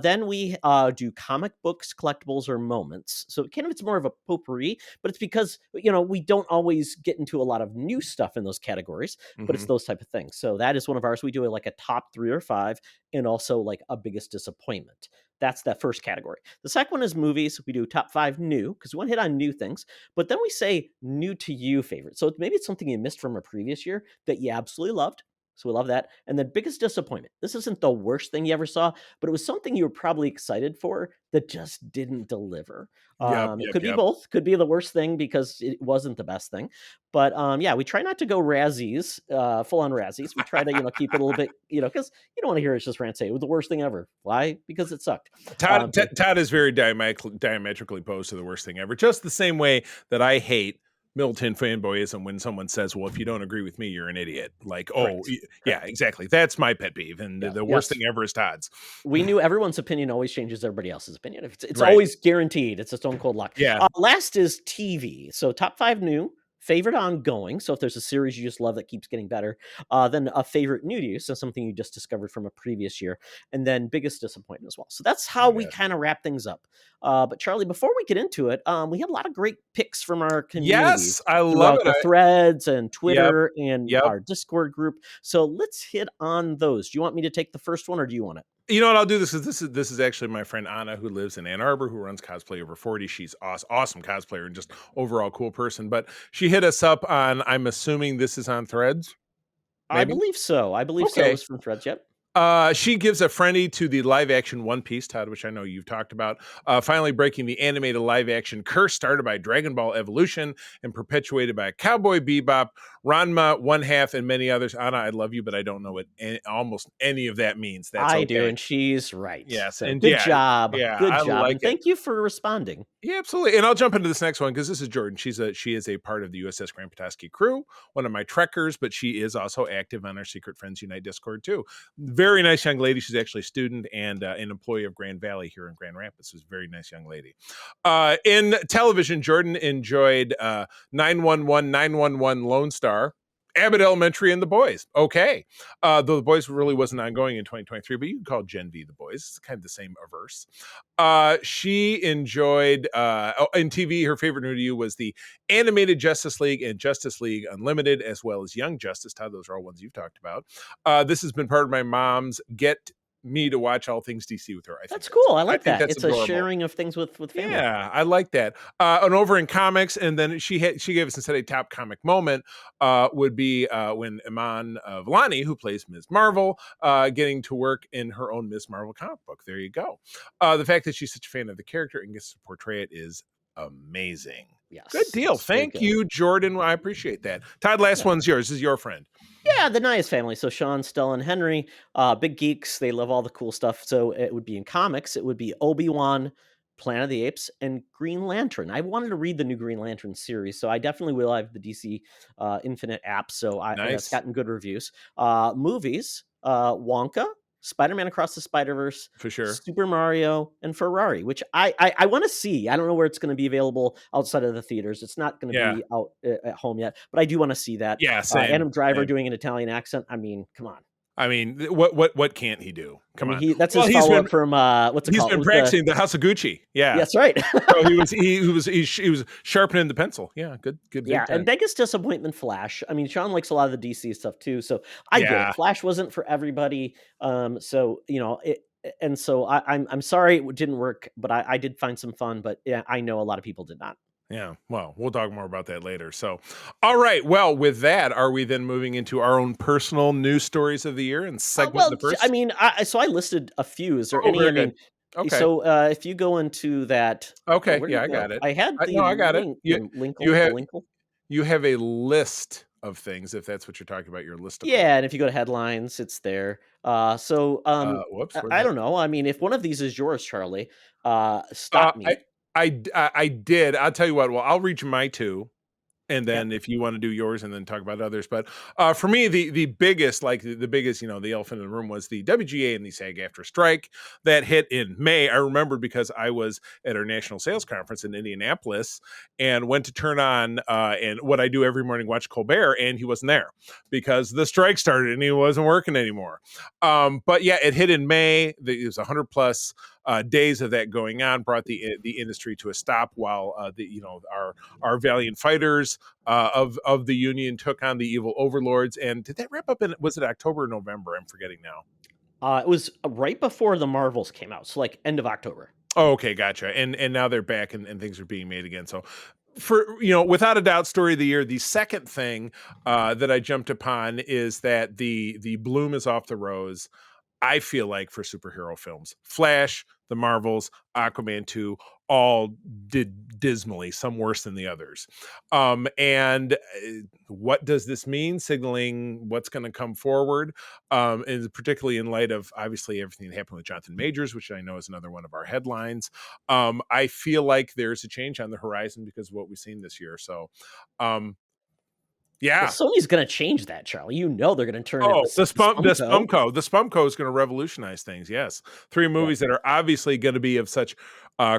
B: Then we do comic books, collectibles, or moments. So kind of it's more of a potpourri, but it's because we don't always get into a lot of new stuff in those categories, but it's those type of things. So that is one of ours. We do like a top 3 or 5, and also like a biggest disappointment. That's that first category. The second one is movies. We do top 5 new, because we want to hit on new things, but then we say new to you favorite. So maybe it's something you missed from a previous year that you absolutely loved. So we love that. And then biggest disappointment. This isn't the worst thing you ever saw, but it was something you were probably excited for that just didn't deliver. It could be both. Could be the worst thing because it wasn't the best thing. But yeah, we try not to go Razzies, full on Razzies. We try to keep it a little bit, because you don't want to hear us just rant say it was the worst thing ever. Why? Because it sucked.
C: Todd is very diametrically opposed to the worst thing ever. Just the same way that I hate militant fanboyism when someone says, well, if you don't agree with me, you're an idiot. Like, Correct. Yeah, exactly. That's my pet peeve. And the worst thing ever is Todd's.
B: We knew everyone's opinion always changes everybody else's opinion. It's right. Always guaranteed. It's a stone cold lock.
C: Yeah.
B: Last is TV. So top 5 new, favorite ongoing. So if there's a series you just love that keeps getting better, then a favorite new to you. So something you just discovered from a previous year, and then biggest disappointment as well. So that's how we kind of wrap things up. But Charlie, before we get into it, we had a lot of great picks from our community.
C: Yes, I love it.
B: The threads and Twitter and our Discord group. So let's hit on those. Do you want me to take the first one, or do you want it?
C: You know what I'll do? This is actually my friend Anna, who lives in Ann Arbor, who runs Cosplay Over 40. She's awesome cosplayer and just overall cool person. But she hit us up on, I'm assuming this is on Threads?
B: Maybe? I believe so. So. It was from Threads, yep.
C: She gives a Friendy to the live-action One Piece, Todd, which I know you've talked about. Finally breaking the animated live-action curse started by Dragon Ball Evolution and perpetuated by Cowboy Bebop, Ranma, One Half, and many others. Anna, I love you, but I don't know what almost any of that means. That's
B: I do, and she's right.
C: Yes,
B: so, and good job. Yeah, good job. Like thank you for responding.
C: Yeah, absolutely. And I'll jump into this next one because this is Jordan. She is a part of the USS Grand Petoskey crew, one of my trekkers, but she is also active on our Secret Friends Unite Discord too. Very nice young lady. She's actually a student and an employee of Grand Valley here in Grand Rapids. She's a very nice young lady. In television, Jordan enjoyed 911 Lone Star, Abbott Elementary, and The Boys. Okay. Though The Boys really wasn't ongoing in 2023, but you can call Gen V The Boys. It's kind of the same averse. She enjoyed, in TV, her favorite new to you was the animated Justice League and Justice League Unlimited, as well as Young Justice. Todd, those are all ones you've talked about. This has been part of my mom's Get Me to watch all things DC with her.
B: That's cool. I like that. It's adorable. A sharing of things with family.
C: Yeah, I like that. And over in comics, and then she gave us instead a top comic moment would be when Iman Vellani, who plays Ms. Marvel, getting to work in her own Ms. Marvel comic book. There you go. The fact that she's such a fan of the character and gets to portray it is amazing.
B: Yes.
C: Good deal. Thank you, Jordan. I appreciate that. Todd, last one's yours. This is your friend.
B: Yeah, the Nias family. So Sean, Stella, and Henry, big geeks. They love all the cool stuff. So it would be in comics. It would be Obi-Wan, Planet of the Apes, and Green Lantern. I wanted to read the new Green Lantern series, so I definitely will. I have the DC Infinite app, so it's gotten good reviews. Movies, Wonka, Spider-Man Across the Spider-Verse,
C: for sure,
B: Super Mario, and Ferrari, which I want to see. I don't know where it's going to be available outside of the theaters. It's not going to be out at home yet, but I do want to see that.
C: Yeah, same.
B: Adam Driver doing an Italian accent. I mean, come on.
C: I mean, what can't he do? Come on.
B: That's his follow-up from what's it called?
C: He's been practicing the House of Gucci. Yeah,
B: that's right.
C: So he was sharpening the pencil. Yeah, good.
B: Yeah, and biggest disappointment, Flash. I mean, Sean likes a lot of the DC stuff too, so I get it. Flash wasn't for everybody. So and so I'm sorry it didn't work, but I did find some fun. But yeah, I know a lot of people did not.
C: Yeah, well, we'll talk more about that later. So, all right. Well, with that, are we then moving into our own personal news stories of the year and segment the first?
B: I mean, so I listed a few. Is there any? I mean, okay. So if you go into that,
C: okay, I got it.
B: I had
C: I got it. You have a list of things, if that's what you're talking about. Your list.
B: And if you go to headlines, it's there. Whoops. I don't know. I mean, if one of these is yours, Charlie, stop me.
C: I did. I'll tell you what. Well, I'll reach my two. And then if you want to do yours and then talk about others. But for me, the biggest, the biggest, the elephant in the room was the WGA and the SAG-AFTRA strike that hit in May. I remember because I was at our national sales conference in Indianapolis and went to turn on and what I do every morning, watch Colbert, and he wasn't there because the strike started and he wasn't working anymore. But yeah, it hit in May. It was 100 plus days of that going on, brought the industry to a stop while our valiant fighters of the union took on the evil overlords. And did that wrap up was it October or November? I'm forgetting now.
B: It was right before the Marvels came out, so like end of October.
C: Oh, okay, gotcha. And now they're back and things are being made again. So for without a doubt, story of the year. The second thing that I jumped upon is that the bloom is off the rose. I feel like for superhero films, Flash, the Marvels, Aquaman 2, all did dismally, some worse than the others. And what does this mean? Signaling what's going to come forward, and particularly in light of obviously everything that happened with Jonathan Majors, which I know is another one of our headlines. I feel like there's a change on the horizon because of what we've seen this year. So, yeah,
B: well, Sony's going to change that, Charlie. They're going to turn
C: it.
B: The
C: Spumco is going to revolutionize things. Yes, 3 movies that are obviously going to be of such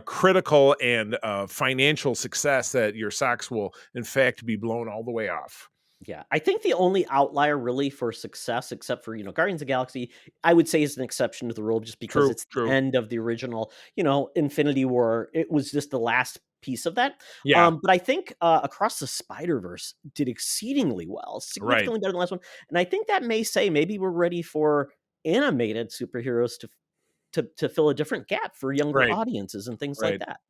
C: critical and financial success that your socks will, in fact, be blown all the way off.
B: Yeah, I think the only outlier really for success, except for Guardians of the Galaxy, I would say is an exception to the rule, just because it's the end of the original, Infinity War. It was just the last piece of that.
C: Yeah.
B: But I think Across the Spider-Verse did exceedingly well, significantly better than the last one. And I think that may say maybe we're ready for animated superheroes to fill a different gap for younger audiences and things like that.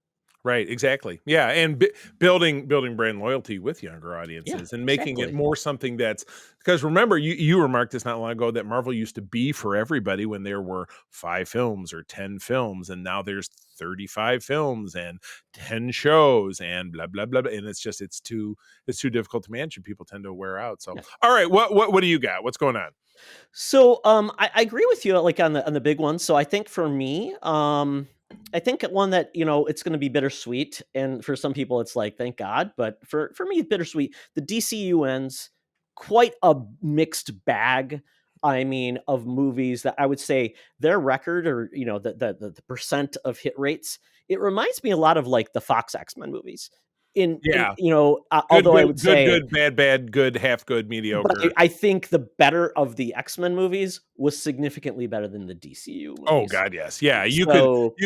C: Right, exactly. Yeah, and building brand loyalty with younger audiences and making it more something that's, because remember, you remarked this not long ago that Marvel used to be for everybody when there were 5 films or 10 films, and now there's 35 films and 10 shows and blah blah blah, and it's too difficult to manage and people tend to wear out. So, all right, what do you got? What's going on?
B: So, I agree with you, like on the big ones. So I think for me, I think one that, it's going to be bittersweet. And for some people, it's like, thank God. But for me, it's bittersweet. The DCU ends quite a mixed bag. I mean, of movies that I would say their record or, the percent of hit rates, it reminds me a lot of like the Fox X-Men movies. Although I would say
C: good, bad, good, half good, mediocre.
B: But I think the better of the X-Men movies was significantly better than the DCU movies.
C: Oh God, yes, yeah. You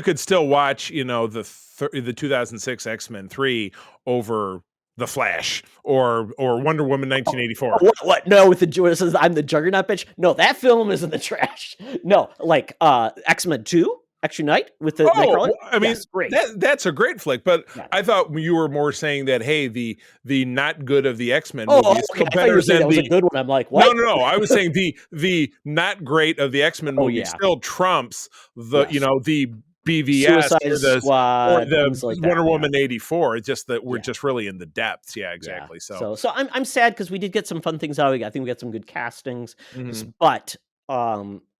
C: could still watch, the 2006 X-Men 3 over The Flash or Wonder Woman 1984.
B: What? No, with the says I'm the Juggernaut bitch. No, that film is in the trash. No, like X-Men 2. Extra Night with the Nightcrawler?
C: I mean, great. That's a great flick, but I thought you were more saying that, hey, the not good of the X-Men movie is still better than
B: that was a good one. I'm like, what?
C: No. I was saying the not great of the X-Men movie still trumps the the BVS
B: Squad,
C: or the Wonder Woman 84. It's just that we're just really in the depths. Yeah, exactly.
B: So I'm sad because we did get some fun things out of it. I think we got some good castings, but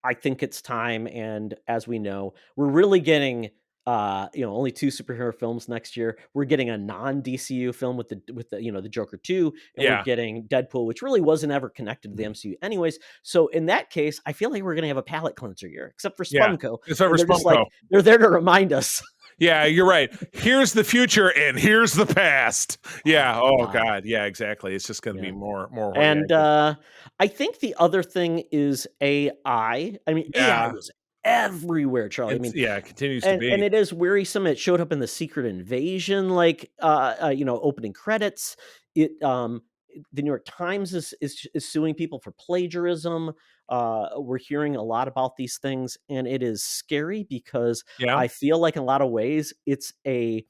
B: I think it's time, and as we know, we're really getting only 2 superhero films next year. We're getting a non-DCU film with the Joker 2, and we're getting Deadpool, which really wasn't ever connected to the MCU anyways. So in that case, I feel like we're going to have a palate cleanser year, except for Spumco.
C: Except for Spumco.
B: They're there to remind us.
C: Yeah, you're right. Here's the future and here's the past. Yeah. Oh God. Yeah, exactly. It's just going to be more.
B: And I think the other thing is AI. I mean, AI was everywhere, Charlie.
C: It continues to be,
B: and it is wearisome. It showed up in the Secret Invasion, opening credits. The New York Times is suing people for plagiarism. We're hearing a lot about these things, and it is scary because I feel like in a lot of ways it's a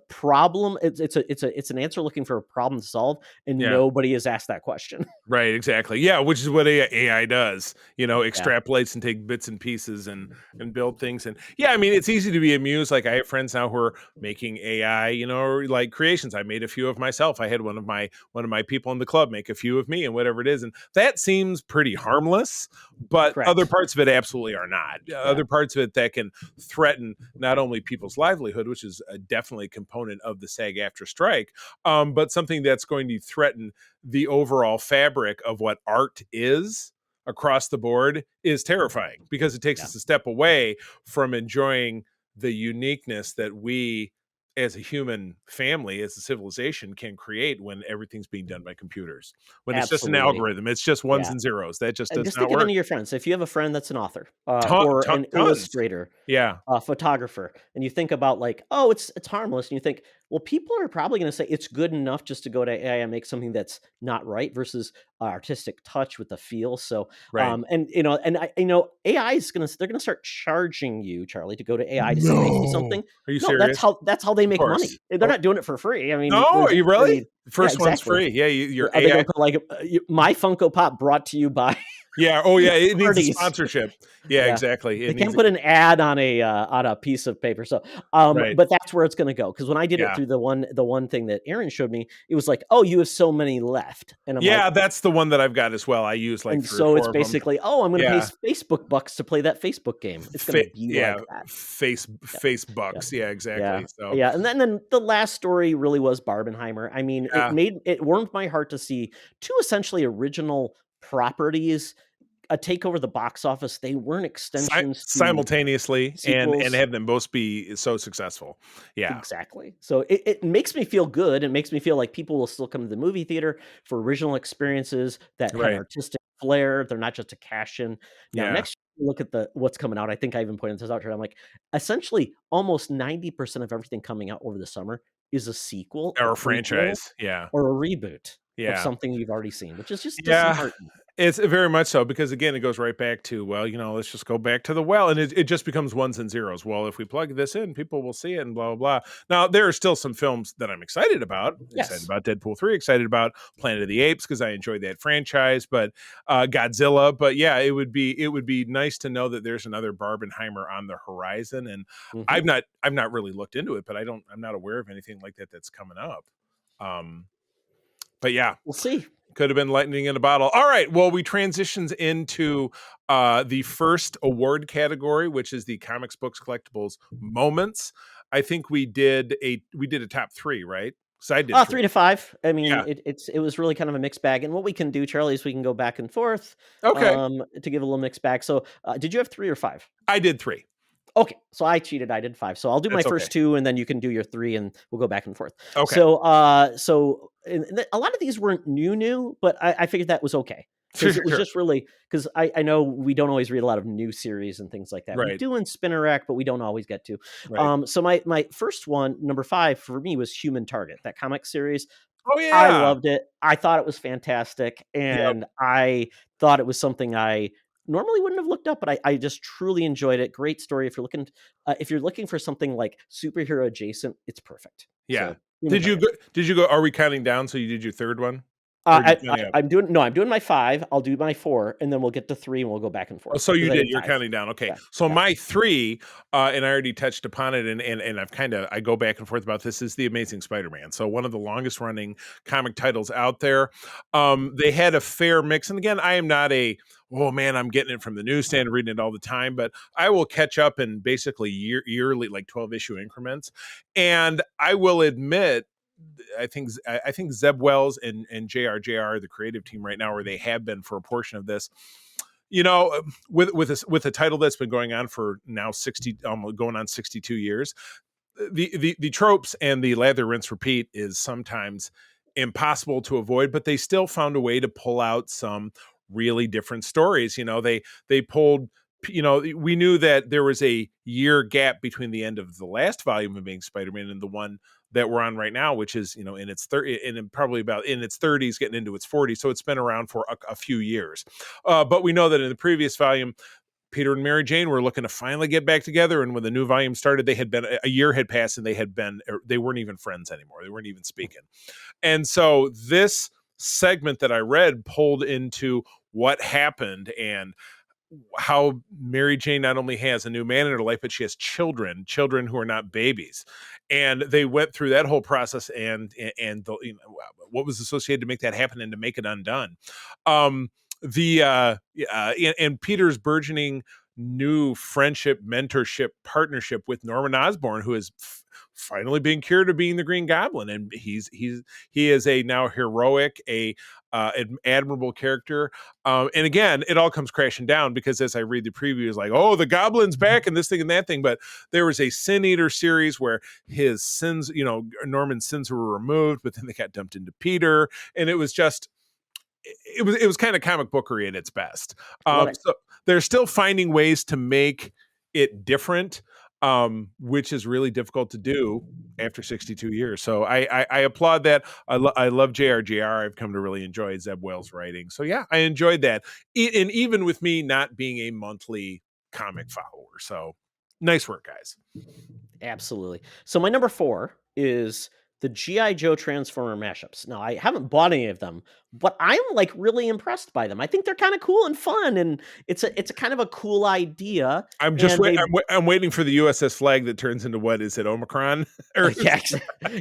B: problem. It's an answer looking for a problem to solve, and nobody has asked that question.
C: Right, exactly. Yeah, which is what AI does. Extrapolates and take bits and pieces and build things. And I mean, it's easy to be amused. Like I have friends now who are making AI, like creations. I made a few of myself. I had one of my people in the club make a few of me and whatever it is. And that seems pretty harmless, but other parts of it absolutely are not. Other parts of it that can threaten not only people's livelihood, which is definitely definitely a component of the SAG-AFTRA strike, but something that's going to threaten the overall fabric of what art is across the board is terrifying, because it takes us a step away from enjoying the uniqueness that we as a human family, as a civilization, can create when everything's being done by computers. When it's just an
B: Absolutely.
C: algorithm, it's just ones and zeros. That just
B: And
C: does
B: just
C: not
B: think of
C: work.
B: any of your friends. If you have a friend that's an author or an
C: Tons.
B: illustrator,
C: Yeah.
B: a photographer, and you think about like, oh, it's harmless, and you think, well, people are probably going to say it's good enough just to go to AI and make something that's not right versus artistic touch with the feel. So,
C: Right.
B: and AI is they're gonna start charging you, Charlie, to go to AI to say make me something.
C: Are you
B: No,
C: serious?
B: that's how they
C: Of
B: make
C: course.
B: money. They're not doing it for free. I mean,
C: No, are you really? First one's
B: exactly.
C: free. Yeah, your
B: Are they
C: AI.
B: going to put like my Funko Pop brought to you by?
C: Yeah. Oh, yeah. It needs a
B: Parties.
C: sponsorship. Yeah,
B: Yeah.
C: exactly.
B: They can't put an ad on a piece of paper. So,
C: Right.
B: but that's where it's going to go. Because when I did it
C: Yeah.
B: through the one thing that Aaron showed me, it was like, oh, you have so many left, and I'm
C: Yeah,
B: like,
C: that's the one that I've got as well. I use like
B: and
C: 3 or
B: so
C: 4
B: it's
C: of them.
B: basically, oh, I'm going to
C: Yeah.
B: pay Facebook bucks to play that Facebook game. It's going to be like that.
C: Face bucks. Yeah, exactly. So
B: Yeah, and then the last story really was Barbenheimer. I mean,
C: Yeah.
B: it warmed my heart to see two essentially original properties take over the box office. They weren't extensions to
C: simultaneously and
B: sequels.
C: have them both be so successful. Yeah.
B: Exactly. So it makes me feel good. It makes me feel like people will still come to the movie theater for original experiences that have
C: Right.
B: artistic flair. They're not just a cash in. Now,
C: Yeah.
B: next year, look at what's coming out. I think I even pointed this out here. I'm like, essentially, almost 90% of everything coming out over the summer is a sequel
C: Or a
B: prequel,
C: franchise. Yeah.
B: or a reboot of
C: Yeah.
B: something you've already seen, which is just
C: Yeah.
B: disheartening.
C: It's very much so, because again, it goes right back to, well, let's just go back to the well, and it just becomes ones and zeros. Well, if we plug this in, people will see it, and blah, blah, blah. Now, there are still some films that I'm excited about.
B: Yes.
C: Excited about Deadpool 3, excited about Planet of the Apes, because I enjoyed that franchise, but Godzilla. But yeah, it would be nice to know that there's another Barbenheimer on the horizon. And I've not really looked into it, but I'm not aware of anything like that that's coming up. But yeah,
B: we'll see.
C: Could have been lightning in a bottle. All right. Well, we transitions into the first award category, which is the comics, books, collectibles moments. I think we did a top 3, right? So I did
B: 3 to 5. I mean,
C: Yeah.
B: it was really kind of a mixed bag. And what we can do, Charlie, is we can go back and forth.
C: Okay.
B: To give a little mixed bag. So, did you have 3 or 5?
C: I did 3.
B: Okay, so I cheated. I did 5. So I'll do my first 2, and then you can do your 3, and we'll go back and forth.
C: Okay.
B: So a lot of these weren't new, but I figured that was okay. Because it was just really, because I know we don't always read a lot of new series and things like that.
C: Right.
B: We do in Spinner Rack, but we don't always get to.
C: Right.
B: So my first one, number 5 for me, was Human Target, that comic series.
C: Oh yeah,
B: I loved it. I thought it was fantastic, and I thought it was something I normally wouldn't have looked up, but I just truly enjoyed it. Great story. If you're looking for something like superhero adjacent, it's perfect.
C: Yeah.
B: So,
C: Did you go? Are we counting down? So you did your third one?
B: I'm doing my 5. I'll do my 4, and then we'll get to 3, and we'll go back and forth.
C: Oh, so you're counting down. Okay.
B: Yeah.
C: So my 3, and I already touched upon it, and I go back and forth about this, is The Amazing Spider-Man. So one of the longest running comic titles out there. They had a fair mix. And again, I am not I'm getting it from the newsstand, reading it all the time, but I will catch up in basically yearly, like 12 issue increments. And I will admit, I think Zeb Wells and JR, the creative team right now, or they have been for a portion of this, with a title that's been going on for now 62 years, the tropes and the lather, rinse, repeat is sometimes impossible to avoid, but they still found a way to pull out some really different stories. They pulled, we knew that there was a year gap between the end of the last volume of Being Spider-Man and the one that we're on right now, which is, in its 30 and probably about in its 30s, getting into its 40s. So it's been around for a few years. But we know that in the previous volume, Peter and Mary Jane were looking to finally get back together. And when the new volume started, a year had passed, and they weren't even friends anymore. They weren't even speaking. And so this segment that I read pulled into what happened and how Mary Jane not only has a new man in her life, but she has children who are not babies. And they went through that whole process and what was associated to make that happen and to make it undone. And Peter's burgeoning new friendship, mentorship, partnership with Norman Osborn, who is finally being cured of being the Green Goblin, and he is a now heroic, admirable character. And again, it all comes crashing down because as I read the preview, it's like, oh, the Goblin's back and this thing and that thing. But there was a Sin Eater series where his sins, Norman's sins were removed, but then they got dumped into Peter, and it was just. It was kind of comic bookery at its best. So they're still finding ways to make it different, which is really difficult to do after 62 years. So I applaud that. I love JRJR. I've come to really enjoy Zeb Wells' writing. So yeah, I enjoyed that. And even with me not being a monthly comic follower. So nice work, guys.
B: Absolutely. So my number 4 is the G.I. Joe Transformer mashups. Now, I haven't bought any of them, but I'm like really impressed by them. I think they're kind of cool and fun, and it's a kind of a cool idea.
C: I'm just I'm waiting for the USS Flag that turns into what is it, Omicron?
B: Yes, Unicron.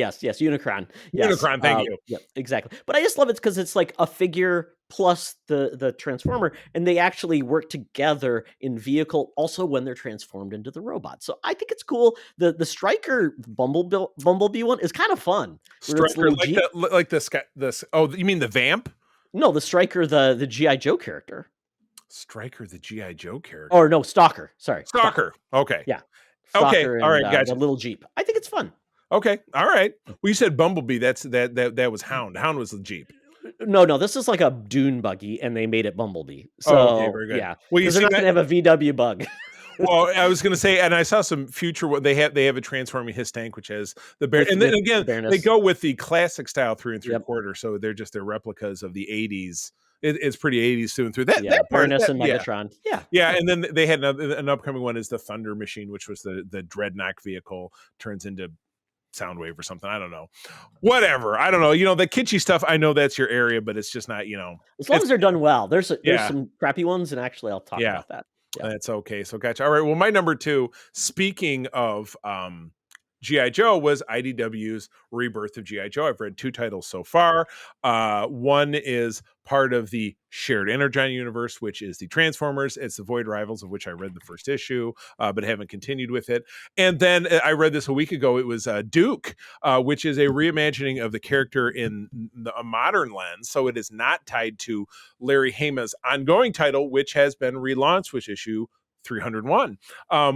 B: Yes.
C: Unicron, thank you.
B: Yeah, exactly. But I just love it because it's like a figure plus the Transformer, and they actually work together in vehicle also when they're transformed into the robot. So I think it's cool. The Stryker Bumblebee one is kind of fun.
C: Stryker, like this. Oh, you mean the Vamp?
B: No, the Stryker, the G.I. Joe character.
C: Stryker, the G.I. Joe character.
B: Or no, Stalker. Sorry.
C: Stalker. Okay.
B: Yeah.
C: Stalker all right, gotcha.
B: The little Jeep. I think it's fun.
C: Okay. All right. Well, you said Bumblebee. That was Hound. Hound was the Jeep.
B: No, this is like a dune buggy, and they made it Bumblebee. So
C: okay, very good.
B: Yeah,
C: well,
B: they're not going to have a VW bug.
C: Well, I was going to say, and I saw some future. They have a transforming his tank, which has the bear. And then again, they go with the classic style 3 3/4. So they're replicas of the 80s. It's pretty 80s through and through. That
B: Baroness and Megatron.
C: Yeah. And then they had an upcoming one is the Thunder Machine, which was the Dreadnought vehicle turns into Soundwave or something. I don't know. Whatever. I don't know. The kitschy stuff, I know that's your area, but it's just not,
B: As long as they're done well. There's some crappy ones, and actually I'll talk about that.
C: Yeah. That's okay. So gotcha. All right. Well, my number 2, speaking of G.I. Joe, was IDW's Rebirth of G.I. Joe. I've read 2 titles so far. One is part of the Shared Energon universe, which is the Transformers. It's the Void Rivals, of which I read the first issue, but haven't continued with it. And then I read this a week ago. It was Duke, which is a reimagining of the character in a modern lens. So it is not tied to Larry Hama's ongoing title, which has been relaunched with issue 301,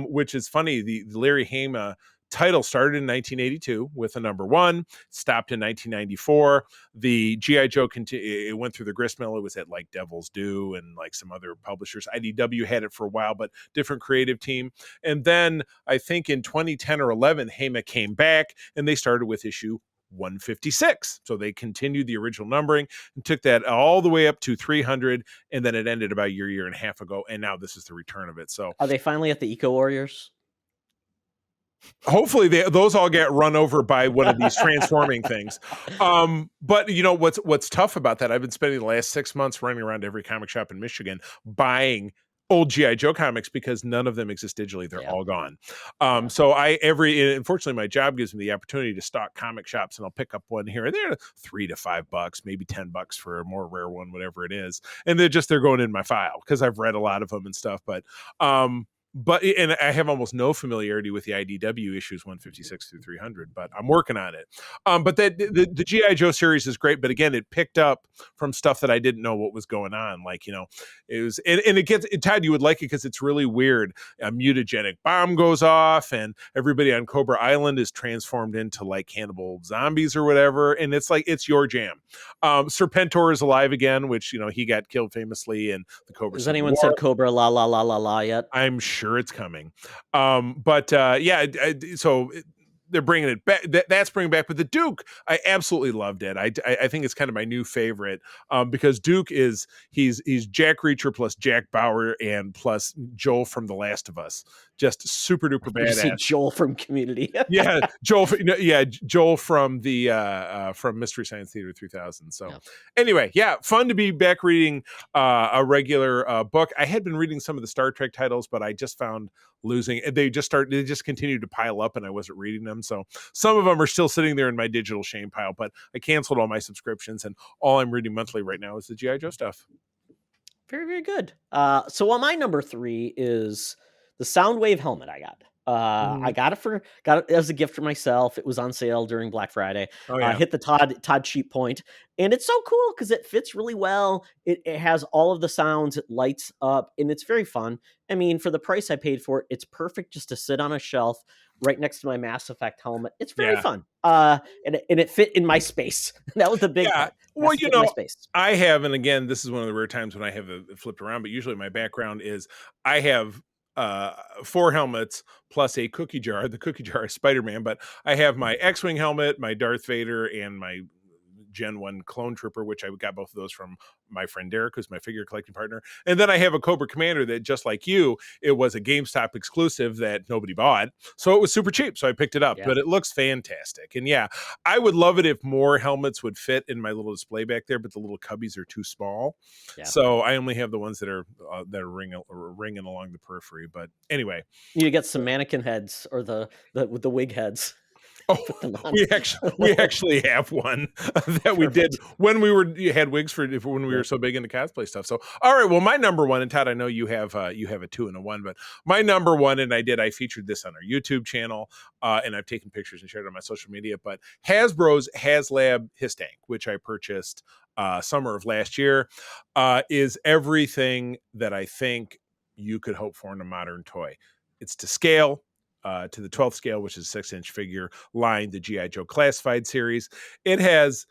C: which is funny. The Larry Hama title started in 1982 with a number 1, stopped in 1994. The G.I. Joe it went through the gristmill. It was at like Devil's Due and like some other publishers. IDW had it for a while, but different creative team. And then I think in 2010 or 11, Hama came back and they started with issue 156. So they continued the original numbering and took that all the way up to 300. And then it ended about a year and a half ago. And now this is the return of it. So
B: are they finally at the Eco Warriors?
C: Hopefully those all get run over by one of these transforming things. But what's tough about that, I've been spending the last 6 months running around every comic shop in Michigan buying old G.I. Joe comics because none of them exist digitally. They're all gone. So unfortunately my job gives me the opportunity to stock comic shops, and I'll pick up one here and there, $3 to $5, maybe $10 for a more rare one, whatever it is. And they're going in my file because I've read a lot of them and stuff. But and I have almost no familiarity with the IDW issues 156 through 300, but I'm working on it. But the G.I. Joe series is great, but again, it picked up from stuff that I didn't know what was going on. Like, it was, and it gets, Todd, you would like it because it's really weird. A mutagenic bomb goes off and everybody on Cobra Island is transformed into like cannibal zombies or whatever. And it's like, it's your jam. Serpentor is alive again, which, he got killed famously in the Cobra.
B: Has anyone said Cobra la la la la la yet?
C: I'm sure it's coming. So they're bringing it back. That's bringing back. But the Duke, I absolutely loved it. I think it's kind of my new favorite because Duke he's Jack Reacher plus Jack Bauer and plus Joel from The Last of Us. Just super duper badass.
B: Joel from Community.
C: Yeah, Joel. Yeah, Joel from the from Mystery Science Theater 3000. So anyway, fun to be back reading a regular book. I had been reading some of the Star Trek titles, but I just found losing. They just continued to pile up, and I wasn't reading them. So some of them are still sitting there in my digital shame pile. But I canceled all my subscriptions, and all I'm reading monthly right now is the G.I. Joe stuff.
B: Very, very good. So on my number 3 is the Soundwave helmet I got. I got it as a gift for myself. It was on sale during Black Friday.
C: Oh yeah.
B: Hit the Todd cheap point, and it's so cool because it fits really well. It has all of the sounds. It lights up, and it's very fun. I mean, for the price I paid for it, it's perfect just to sit on a shelf right next to my Mass Effect helmet. It's very fun. And it fit in my space. That was the big part.
C: Well,
B: my space.
C: I have, and again, this is one of the rare times when I have it flipped around, but usually my background is I have 4 helmets plus a cookie jar. The cookie jar is Spider-Man, but I have my X-Wing helmet, my Darth Vader, and my Gen 1 Clone Trooper, which I got both of those from my friend Derek, who's my figure collecting partner. And then I have a Cobra Commander that, just like you, it was a GameStop exclusive that nobody bought. So it was super cheap. So I picked it up, but it looks fantastic. And yeah, I would love it if more helmets would fit in my little display back there, but the little cubbies are too small. Yeah. So I only have the ones that are ringing along the periphery. But anyway,
B: you get some mannequin heads or the wig heads.
C: Oh, we actually have one that we did when we had wigs for when we were so big into cosplay stuff. So, all right, well, my number 1, and Todd, I know you have a 2 and a 1, but my number 1, and I featured this on our YouTube channel, and I've taken pictures and shared it on my social media. But Hasbro's HasLab Histank, which I purchased summer of last year, is everything that I think you could hope for in a modern toy. It's to scale. To the 12th scale, which is a 6-inch figure line, the G.I. Joe Classified series. It has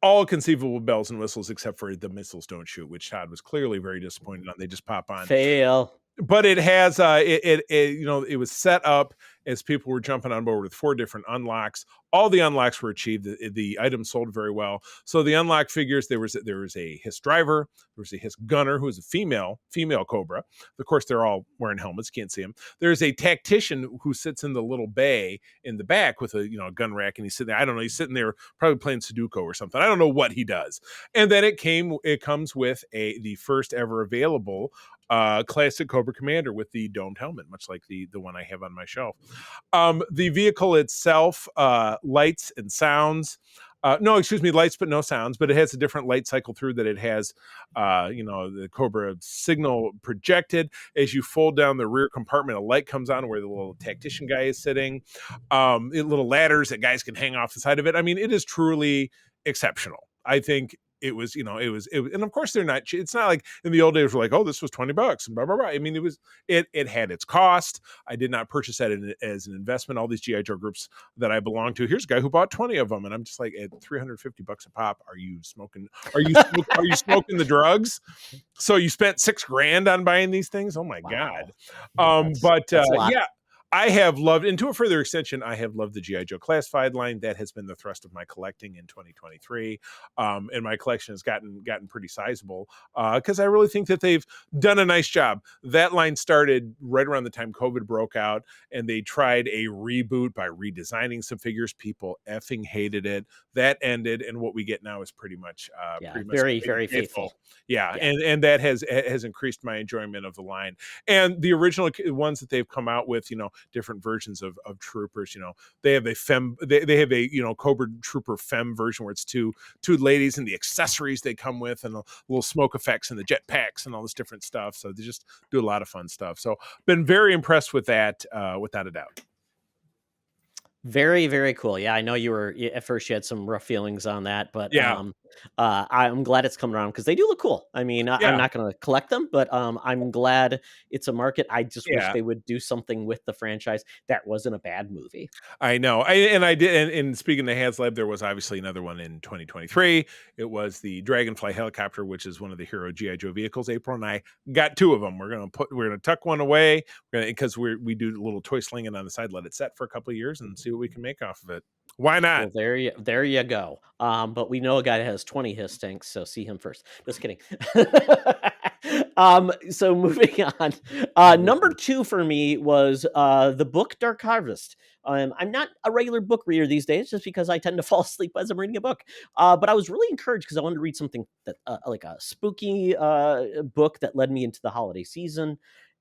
C: all conceivable bells and whistles except for the missiles don't shoot, which Todd was clearly very disappointed on. They just pop on.
B: Fail.
C: But it has it was set up as people were jumping on board with 4 different unlocks. All the unlocks were achieved. The items sold very well. So the unlock figures, there was a Hiss driver, there was a Hiss gunner who is a female Cobra. Of course, they're all wearing helmets, can't see them. There's a tactician who sits in the little bay in the back with a gun rack, and he's sitting there. I don't know, he's sitting there probably playing Sudoku or something. I don't know what he does. And then it comes with the first ever available classic Cobra Commander with the domed helmet, much like the one I have on my shelf. The vehicle itself, lights and sounds. Lights but no sounds, but it has a different light cycle through that it has, the Cobra signal projected. As you fold down the rear compartment, a light comes on where the little tactician guy is sitting. Little ladders that guys can hang off the side of it. I mean, it is truly exceptional. I think it was, and of course they're not, it's not like in the old days we're like, oh, this was $20 and blah, blah, blah. I mean, it had its cost. I did not purchase that as an investment. All these G.I. Joe groups that I belong to, here's a guy who bought 20 of them. And I'm just like, at $350 a pop, are you smoking the drugs? So you spent $6,000 on buying these things? Oh my God. Yeah. I have loved, and to a further extension, I have loved the G.I. Joe Classified line. That has been the thrust of my collecting in 2023. And my collection has gotten pretty sizable because I really think that they've done a nice job. That line started right around the time COVID broke out, and they tried a reboot by redesigning some figures. People effing hated it. That ended, and what we get now is pretty much
B: very, very faithful.
C: Yeah. And that has increased my enjoyment of the line. And the original ones that they've come out with, different versions of troopers, they have a Cobra Trooper Femme version where it's two ladies and the accessories they come with and the little smoke effects and the jet packs and all this different stuff. So they just do a lot of fun stuff. So been very impressed with that, without a doubt.
B: Very, very cool. Yeah, I know at first you had some rough feelings on that, but I'm glad it's coming around because they do look cool. I mean, I'm not going to collect them, but I'm glad it's a market. I just wish they would do something with the franchise that wasn't a bad movie.
C: I know. And speaking of HasLab, there was obviously another one in 2023. It was the Dragonfly helicopter, which is one of the hero G.I. Joe vehicles. April and I got 2 of them. We're going to tuck one away because we do a little toy slinging on the side, let it set for a couple of years and see what we can make off of it. Why not?
B: Well, there you go. But we know a guy that has 20 Hiss tanks, so see him first. Just kidding. So moving on. Number 2 for me was the book Dark Harvest. I'm not a regular book reader these days just because I tend to fall asleep as I'm reading a book. But I was really encouraged because I wanted to read something that like a spooky book that led me into the holiday season.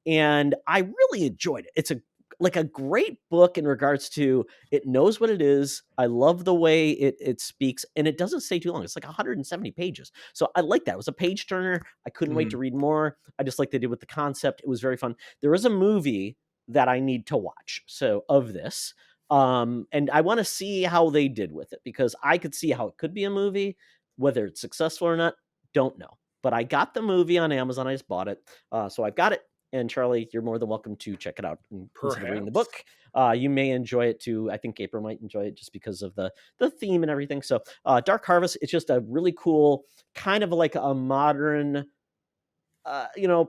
B: And I really enjoyed it. It's a like a great book in regards to it knows what it is. I love the way it speaks, and it doesn't stay too long. It's like 170 pages. So I like that. It was a page turner. I couldn't wait to read more. I just like they did with the concept. It was very fun. There is a movie that I need to watch. So of this. And I want to see how they did with it, because I could see how it could be a movie. Whether it's successful or not, don't know. But I got the movie on Amazon. I just bought it. So I've got it. And Charlie, you're more than welcome to check it out and consider reading the book. You may enjoy it too. I think April might enjoy it just because of the theme and everything. So Dark Harvest, it's just a really cool, kind of like a modern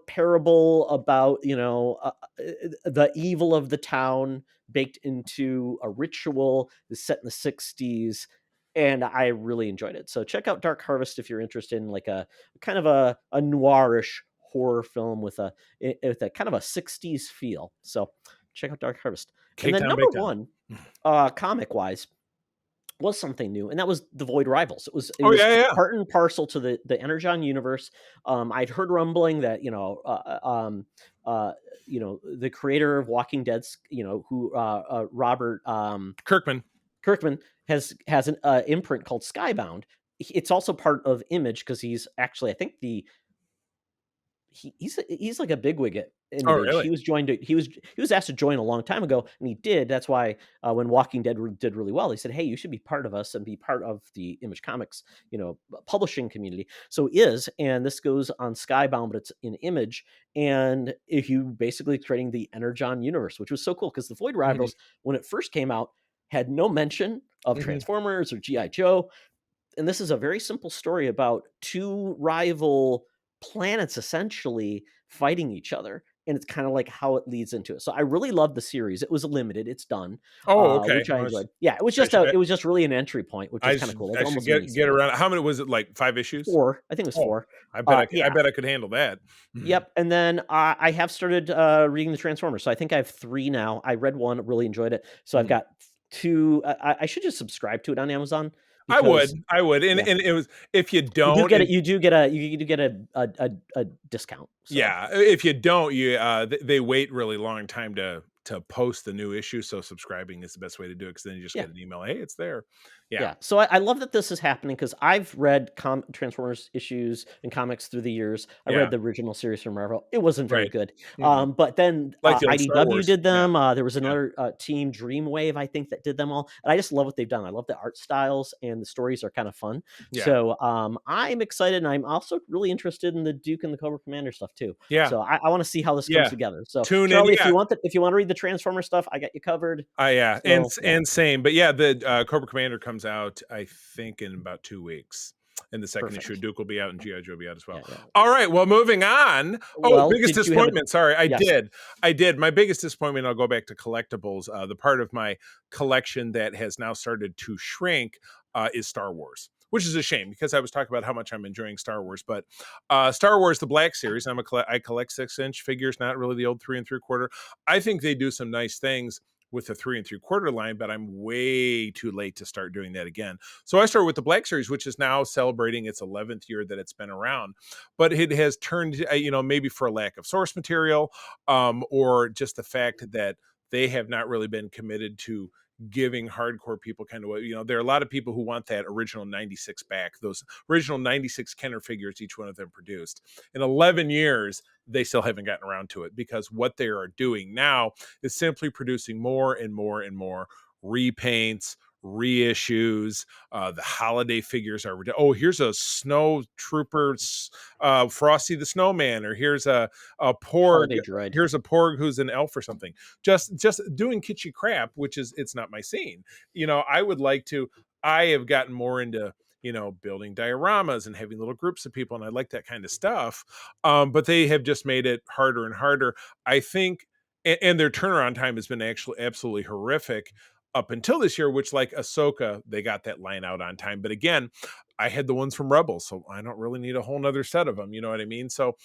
B: parable about, the evil of the town baked into a ritual that's set in the 60s. And I really enjoyed it. So check out Dark Harvest if you're interested in like a kind of a noirish horror film with a kind of a 60s feel. So check out Dark Harvest. And then number one, comic wise, was something new, and that was the Void Rivals. It was part and parcel to the Energon universe. I'd heard rumbling that the creator of Walking Dead, who Robert
C: Kirkman
B: has an imprint called Skybound. It's also part of Image, because he's actually, I think he's like a bigwig at Image.
C: Oh, really?
B: He was asked to join a long time ago, and he did. That's why when Walking Dead did really well, he said, "Hey, you should be part of us and be part of the Image Comics, publishing community." So he is, and this goes on Skybound, but it's in Image, and if you basically creating the Energon universe, which was so cool, because the Void Rivals, when it first came out, had no mention of Transformers or G.I. Joe, and this is a very simple story about two rival planets essentially fighting each other, and it's kind of like how it leads into it. So I really loved the series. It was limited. It's done.
C: Okay.
B: Which I enjoyed. Yeah, it was just really an entry point, which was kind of cool.
C: I should get around. How many was it? Like 5 issues?
B: 4. I think it was 4.
C: I bet I could handle that.
B: Yep. And then I have started reading the Transformers. So I think I have 3 now. I read 1, really enjoyed it. So I've got 2. I should just subscribe to it on Amazon.
C: I would, and it was, if you don't,
B: you do get a discount. So.
C: Yeah, if you don't, they wait really long time to post the new issue. So subscribing is the best way to do it, because then you just get an email, hey, it's there. Yeah.
B: So I love that this is happening, because I've read Transformers issues and comics through the years. I read the original series from Marvel. It wasn't very good. But then IDW did them. There was another team, Dreamwave, I think, that did them all. And I just love what they've done. I love the art styles, and the stories are kind of fun. Yeah. So I'm excited, and I'm also really interested in the Duke and the Cobra Commander stuff too. Yeah. So I want to see how this comes together. So Charlie, if you want to read the Transformer stuff, I got you covered.
C: And same. But the Cobra Commander comes out, I think, in about 2 weeks. And the second issue, Duke will be out, and G.I. Joe will be out as well. Yeah. All right, well, moving on. Biggest disappointment. Sorry, I did. My biggest disappointment, I'll go back to collectibles. The part of my collection that has now started to shrink is Star Wars, which is a shame, because I was talking about how much I'm enjoying Star Wars. But Star Wars, the Black Series, I collect 6-inch figures, not really the old 3 3/4. I think they do some nice things with the 3 3/4 line, but I'm way too late to start doing that again. So I started with the Black Series, which is now celebrating its 11th year that it's been around. But it has turned, maybe for a lack of source material, or just the fact that they have not really been committed to giving hardcore people kind of there are a lot of people who want that original 96 back, those original 96 Kenner figures each one of them produced. In 11 years, they still haven't gotten around to it, because what they are doing now is simply producing more and more and more repaints, reissues. The holiday figures are, here's a snow trooper, Frosty the Snowman, or here's a Porg, here's a Porg who's an elf or something. Just doing kitschy crap, which is, it's not my scene. I have gotten more into building dioramas and having little groups of people, and I like that kind of stuff. But they have just made it harder and harder, I think, and their turnaround time has been actually absolutely horrific up until this year, which, like Ahsoka, they got that line out on time. But again, I had the ones from Rebels, so I don't really need a whole nother set of them. You know what I mean? So,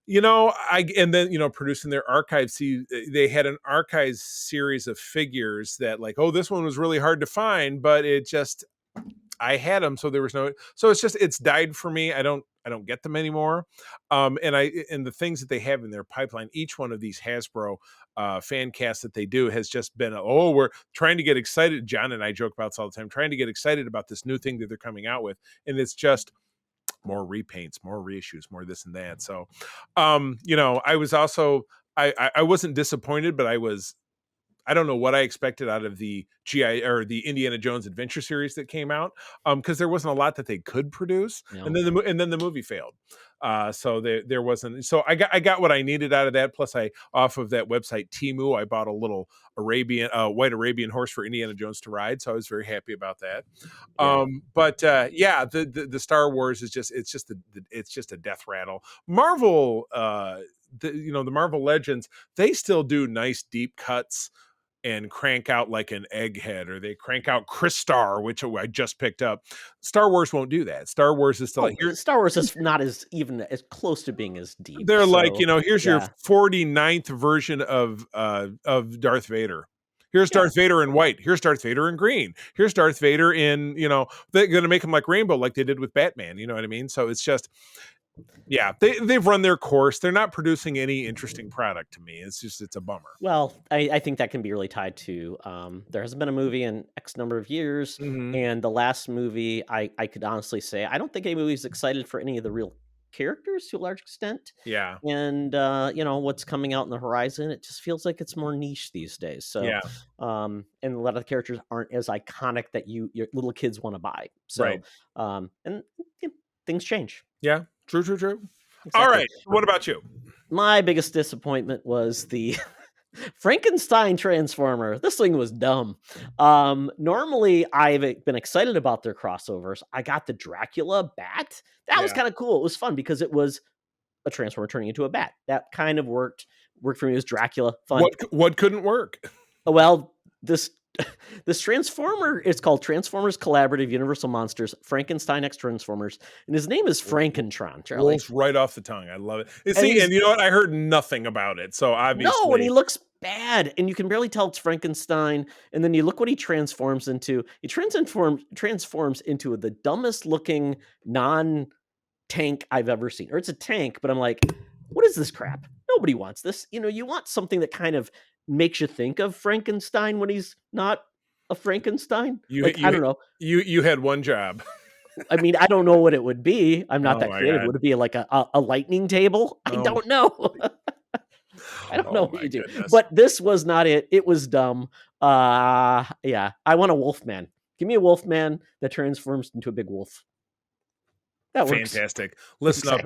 C: producing their archives. See, they had an archives series of figures that, like, this one was really hard to find, but it just, I had them, so there was no. So it's died for me. I don't get them anymore. And the things that they have in their pipeline, each one of these Hasbro fan casts that they do has just been, we're trying to get excited. John and I joke about this all the time, trying to get excited about this new thing that they're coming out with, and it's just more repaints, more reissues, more this and that. So, I was also I wasn't disappointed, but I don't know what I expected out of the GI or the Indiana Jones Adventure series that came out, because there wasn't a lot that they could produce,
B: No.
C: and then the movie failed. So there wasn't. So I got what I needed out of that. Plus, off of that website Temu, I bought a little white Arabian horse for Indiana Jones to ride. So I was very happy about that.
B: Yeah.
C: The Star Wars is just it's just a death rattle. Marvel, the Marvel Legends, they still do nice deep cuts and crank out like an Egghead, or they crank out Crystar, which I just picked up. Star Wars won't do that. Star Wars is still
B: Star Wars is not even as close to being as deep.
C: They're like, here's your 49th version of Darth Vader. Here's Darth Vader in white. Here's Darth Vader in green. Here's Darth Vader in, they're going to make him like rainbow, like they did with Batman. You know what I mean? So it's just, they've run their course. They're not producing any interesting product to me. It's a bummer.
B: Well, I think that can be really tied to there hasn't been a movie in X number of years, and the last movie, I could honestly say I don't think anybody's excited for any of the real characters to a large extent.
C: Yeah.
B: And what's coming out in the horizon, it just feels like it's more niche these days. So and a lot of the characters aren't as iconic that your little kids want to buy. So and things change.
C: Yeah. True.
B: Exactly.
C: All right. What about you?
B: My biggest disappointment was the Frankenstein Transformer. This thing was dumb. Normally, I've been excited about their crossovers. I got the Dracula bat. That was kind of cool. It was fun because it was a Transformer turning into a bat. That kind of worked for me. It was Dracula. Fun.
C: What couldn't work?
B: Well, this Transformer is called Transformers Collaborative Universal Monsters Frankenstein X Transformers, and his name is Frankentron. Charlie,
C: rolls right off the tongue. I love it. And you know what? I heard nothing about it, so obviously
B: no. And he looks bad, and you can barely tell it's Frankenstein. And then you look what he transforms into. He transforms into the dumbest looking non-tank I've ever seen. Or it's a tank, but I'm like, what is this crap? Nobody wants this. You want something that kind of makes you think of Frankenstein when he's not a Frankenstein. I don't know.
C: You had one job.
B: I mean, I don't know what it would be. I'm not that creative.
C: God.
B: Would it be like a lightning table? I don't know. I don't know what you do.
C: Goodness.
B: But this was not it. It was dumb. I want a Wolfman. Give me a Wolfman that transforms into a big wolf. That works.
C: Fantastic. Listen up.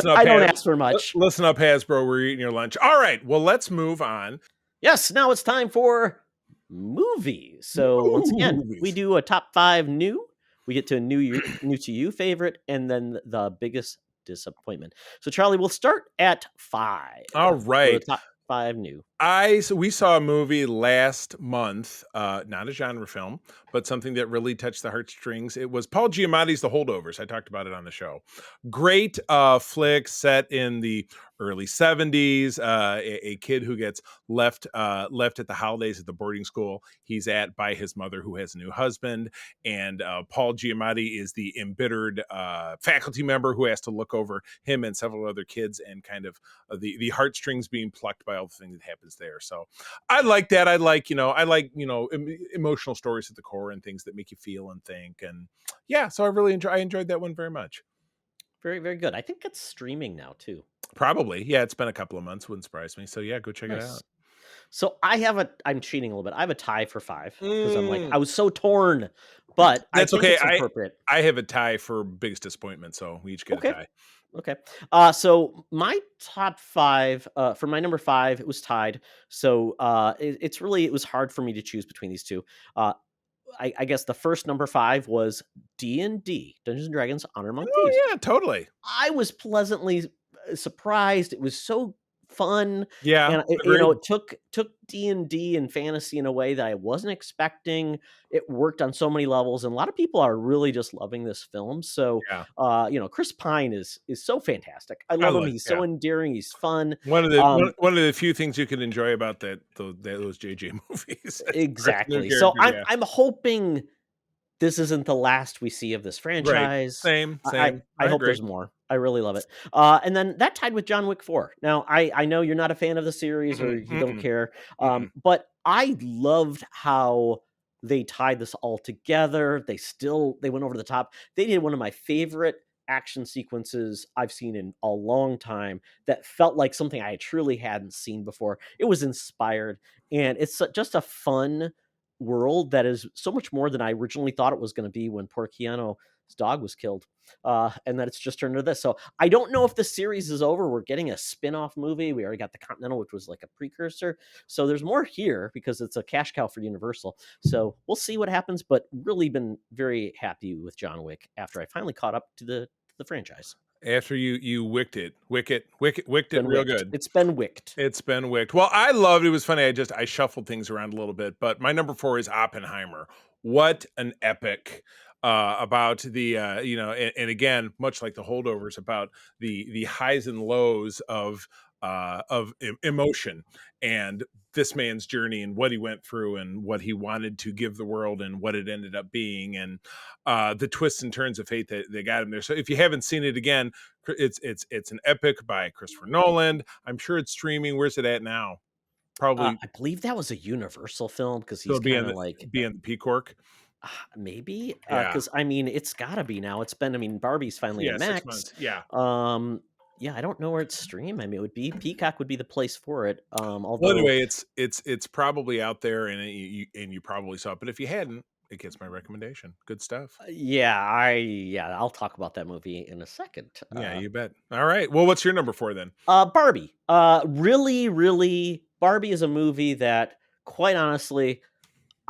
B: I don't ask for much.
C: Listen up, Hasbro. We're eating your lunch. All right. Well, let's move on.
B: Yes, now it's time for movies. So once again, we do a top 5 new. We get to a new to you favorite, and then the biggest disappointment. So Charlie, we'll start at 5.
C: All right.
B: Top 5 new.
C: We saw a movie last month, not a genre film, but something that really touched the heartstrings. It was Paul Giamatti's The Holdovers. I talked about it on the show. Great flick set in the early 70s. A kid who gets left at the holidays at the boarding school he's at by his mother, who has a new husband. And Paul Giamatti is the embittered faculty member who has to look over him and several other kids, and kind of the heartstrings being plucked by all the things that happens there. So I like that. I like emotional stories at the core and things that make you feel and think. And so I enjoyed that one very much.
B: Very, very good. I think it's streaming now too.
C: Probably. Yeah, it's been a couple of months. Wouldn't surprise me. So go check it out.
B: So I'm cheating a little bit. I have a tie for 5 because I'm like, I was so torn, but
C: that's
B: I think
C: okay.
B: It's appropriate.
C: I have a tie for biggest disappointment, so we each get a tie.
B: Okay. So my top 5 for my number 5, it was tied. So it was hard for me to choose between these two. I guess the first number 5 was D&D, Dungeons and Dragons: Honor Among Thieves.
C: Yeah, totally.
B: I was pleasantly surprised. It was so fun.
C: Yeah,
B: and it took D&D and fantasy in a way that I wasn't expecting. It worked on so many levels, and a lot of people are really just loving this film. So Chris Pine is so fantastic. I love him. He's so endearing. He's fun.
C: One of the few things you can enjoy about those JJ movies.
B: Exactly. So I'm hoping this isn't the last we see of this
C: Right.
B: franchise.
C: Same.
B: I hope
C: agree.
B: there's more. I really love it. And then that tied with John Wick 4. Now, I know you're not a fan of the series or you don't care, but I loved how they tied this all together. They went over the top. They did one of my favorite action sequences I've seen in a long time that felt like something I truly hadn't seen before. It was inspired, and it's just a fun world that is so much more than I originally thought it was going to be when poor Keanu's dog was killed. And that it's just turned into this. So I don't know if the series is over. We're getting a spin-off movie. We already got the Continental, which was like a precursor. So there's more here because it's a cash cow for Universal. So we'll see what happens, but really been very happy with John Wick after I finally caught up to the franchise.
C: After you wicked it real good.
B: It's been wicked.
C: It's been wicked. Well, I loved it. It was funny. I shuffled things around a little bit, but my number 4 is Oppenheimer. What an epic about the and again, much like the Holdovers, about the highs and lows of emotion and this man's journey and what he went through and what he wanted to give the world and what it ended up being, and the twists and turns of fate that they got him there. So if you haven't seen it, again, it's an epic by Christopher Nolan. I'm sure it's streaming. Where's it at now? Probably.
B: I believe that was a Universal film because
C: So
B: he's kind of like
C: being the Peacock.
B: Maybe
C: Yeah.
B: because I mean it's gotta be now. It's been, I mean, Barbie's finally in
C: 6
B: Max.
C: months. Yeah.
B: Yeah, I don't know where it's streamed. I mean, it would be Peacock would be the place for it. Although
C: Well, anyway, it's probably out there, and you probably saw it. But if you hadn't, it gets my recommendation. Good stuff.
B: I'll talk about that movie in a second.
C: Yeah, you bet. All right. Well, what's your number 4 then?
B: Barbie. Really, Barbie is a movie that, quite honestly,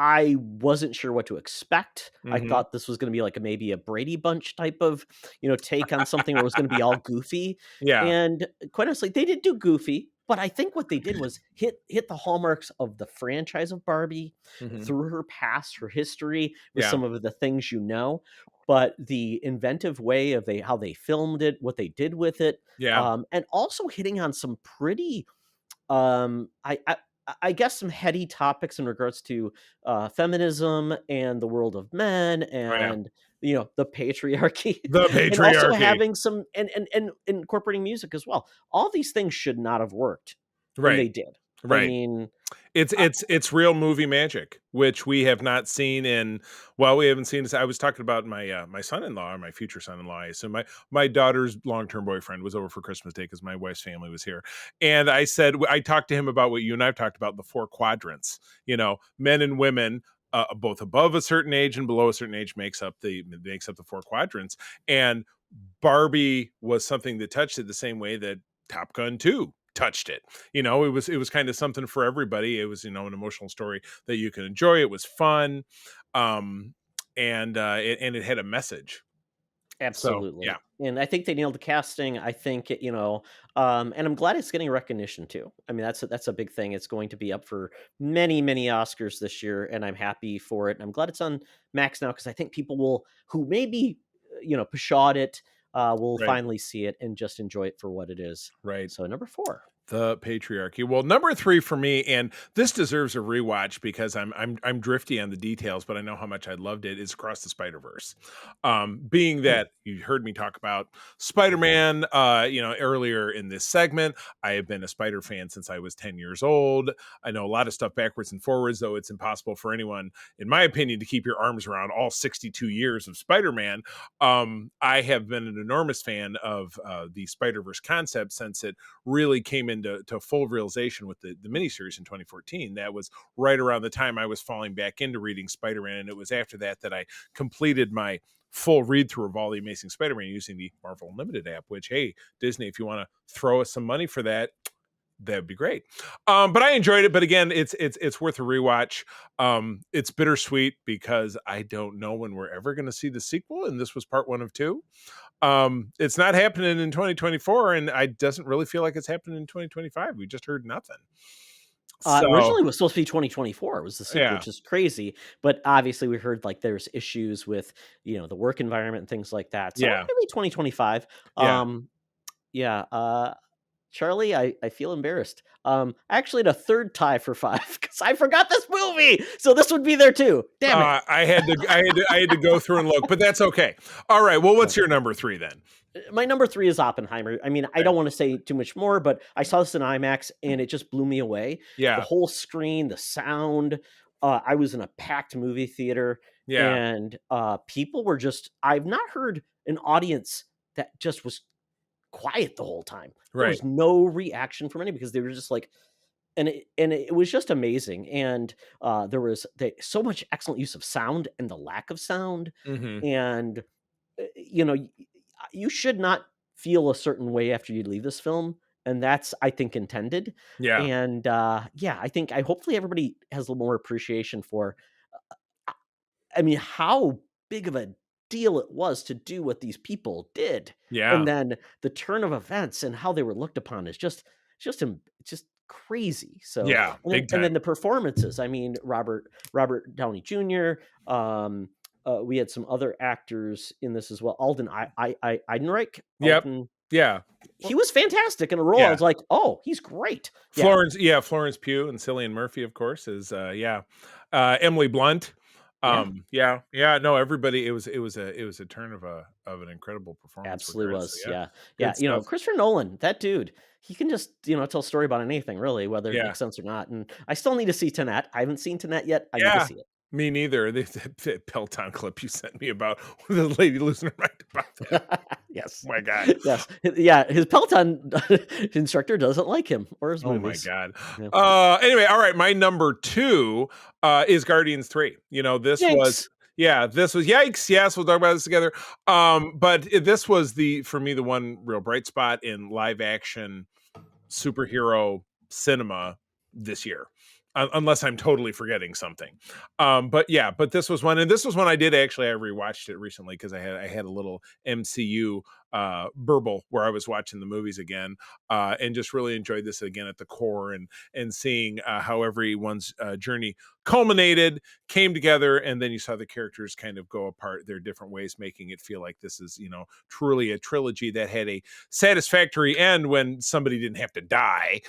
B: I wasn't sure what to expect. I thought this was going to be like maybe a Brady Bunch type of, take on something where it was going to be all goofy.
C: Yeah.
B: And quite honestly, they did do goofy, but I think what they did was hit the hallmarks of the franchise of Barbie through her past, her history, with some of the things but the inventive way of how they filmed it, what they did with it, and also hitting on some pretty, I guess, some heady topics in regards to feminism and the world of men and the patriarchy. And also having some and incorporating music as well. All these things should not have worked. Right. And they did.
C: Right.
B: I mean,
C: it's real movie magic, which we have not seen we haven't seen this. I was talking about my son-in-law, or my future son-in-law. So my daughter's long-term boyfriend was over for Christmas Day because my wife's family was here. And I talked to him about what you and I've talked about, the 4 quadrants, men and women, both above a certain age and below a certain age makes up the 4 quadrants. And Barbie was something that touched it the same way that Top Gun 2 touched it. It was kind of something for everybody. It was, an emotional story that you can enjoy. It was fun. And it had a message.
B: Absolutely.
C: So, yeah.
B: And I think they nailed the casting. I think and I'm glad it's getting recognition too. I mean, that's a big thing. It's going to be up for many, many Oscars this year, and I'm happy for it. And I'm glad it's on Max now, because I think people who maybe, pshawed it, will finally see it and just enjoy it for what it is.
C: Right.
B: So number 4.
C: The patriarchy. Well, number 3 for me, and this deserves a rewatch because I'm drifty on the details, but I know how much I loved it, is Across the Spider-Verse. Being that you heard me talk about Spider-Man, earlier in this segment, I have been a Spider fan since I was 10 years old. I know a lot of stuff backwards and forwards, though it's impossible for anyone, in my opinion, to keep your arms around all 62 years of Spider-Man. I have been an enormous fan of the Spider-Verse concept since it really came into full realization with the miniseries in 2014. That was right around the time I was falling back into reading Spider-Man, and it was after that I completed my full read through of all the Amazing Spider-Man using the Marvel Unlimited app, which, hey, Disney, if you want to throw us some money for that, that'd be great. But I enjoyed it. But again, it's worth a rewatch. It's bittersweet because I don't know when we're ever going to see the sequel, and this was part 1 of 2. It's not happening in 2024, and I doesn't really feel like it's happening in 2025. We just heard nothing.
B: Originally it was supposed to be 2024. It was the sequel, which is crazy. But obviously we heard like there's issues with, the work environment and things like that. So maybe 2025. Charlie, I feel embarrassed. I actually had a third tie for 5 because I forgot this movie. movie. So this would be there too. Damn it.
C: I had to go through and look, but that's okay. All right. Well, what's your number 3 then?
B: My number 3 is Oppenheimer. I mean, I don't want to say too much more, but I saw this in IMAX and it just blew me away.
C: Yeah.
B: The whole screen, the sound. I was in a packed movie theater, and people were just. I've not heard an audience that just was quiet the whole time. There was no reaction from any because they were just like, and it was just amazing. And there was so much excellent use of sound and the lack of sound, and you should not feel a certain way after you leave this film, and that's, I think, intended.
C: Yeah.
B: And I hopefully everybody has a little more appreciation for I mean, how big of a deal it was to do what these people did.
C: Yeah.
B: And then the turn of events and how they were looked upon is just crazy. So
C: yeah,
B: and then the performances. I mean, Robert Downey Jr. We had some other actors in this as well. Alden Ehrenreich.
C: Yep. Yeah.
B: He was fantastic in a role. I was like, oh, he's great.
C: Florence Pugh and Cillian Murphy, of course, is Emily Blunt. No, everybody. It was a turn of an incredible performance.
B: Absolutely was.
C: So,
B: yeah. Christopher Nolan, that dude, he can just tell a story about anything really, whether it makes sense or not. And I still need to see Tenet. I haven't seen Tenet yet. I need to see it.
C: Me neither. The Peloton clip you sent me about the lady losing her mind about that.
B: Yes.
C: Oh my God.
B: Yes. Yeah. His Peloton instructor doesn't like him or his movies.
C: Oh my God. Anyway, all right. My number 2 is Guardians 3. This was yikes. Yes, we'll talk about this together. But this was for me the one real bright spot in live action superhero cinema this year. Unless I'm totally forgetting something. But this was one, and this was one I rewatched it recently because I had a little MCU burble where I was watching the movies again, and just really enjoyed this again at the core, and seeing how everyone's journey culminated, came together, and then you saw the characters kind of go apart their different ways, making it feel like this is truly a trilogy that had a satisfactory end when somebody didn't have to die,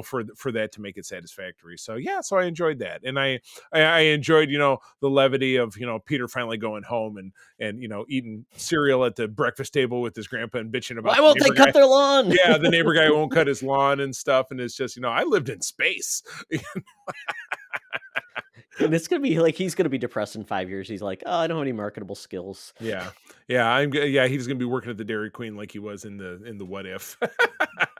C: for that to make it satisfactory. So so I enjoyed that, and I enjoyed the levity of Peter finally going home and eating cereal at the breakfast table with his grandpa and bitching about
B: why won't they cut their lawn.
C: The neighbor guy won't cut his lawn and stuff, and it's just I lived in space.
B: And it's gonna be like he's gonna be depressed in 5 years. He's like, oh, I don't have any marketable skills.
C: He's gonna be working at the Dairy Queen like he was in the What If.
B: Oh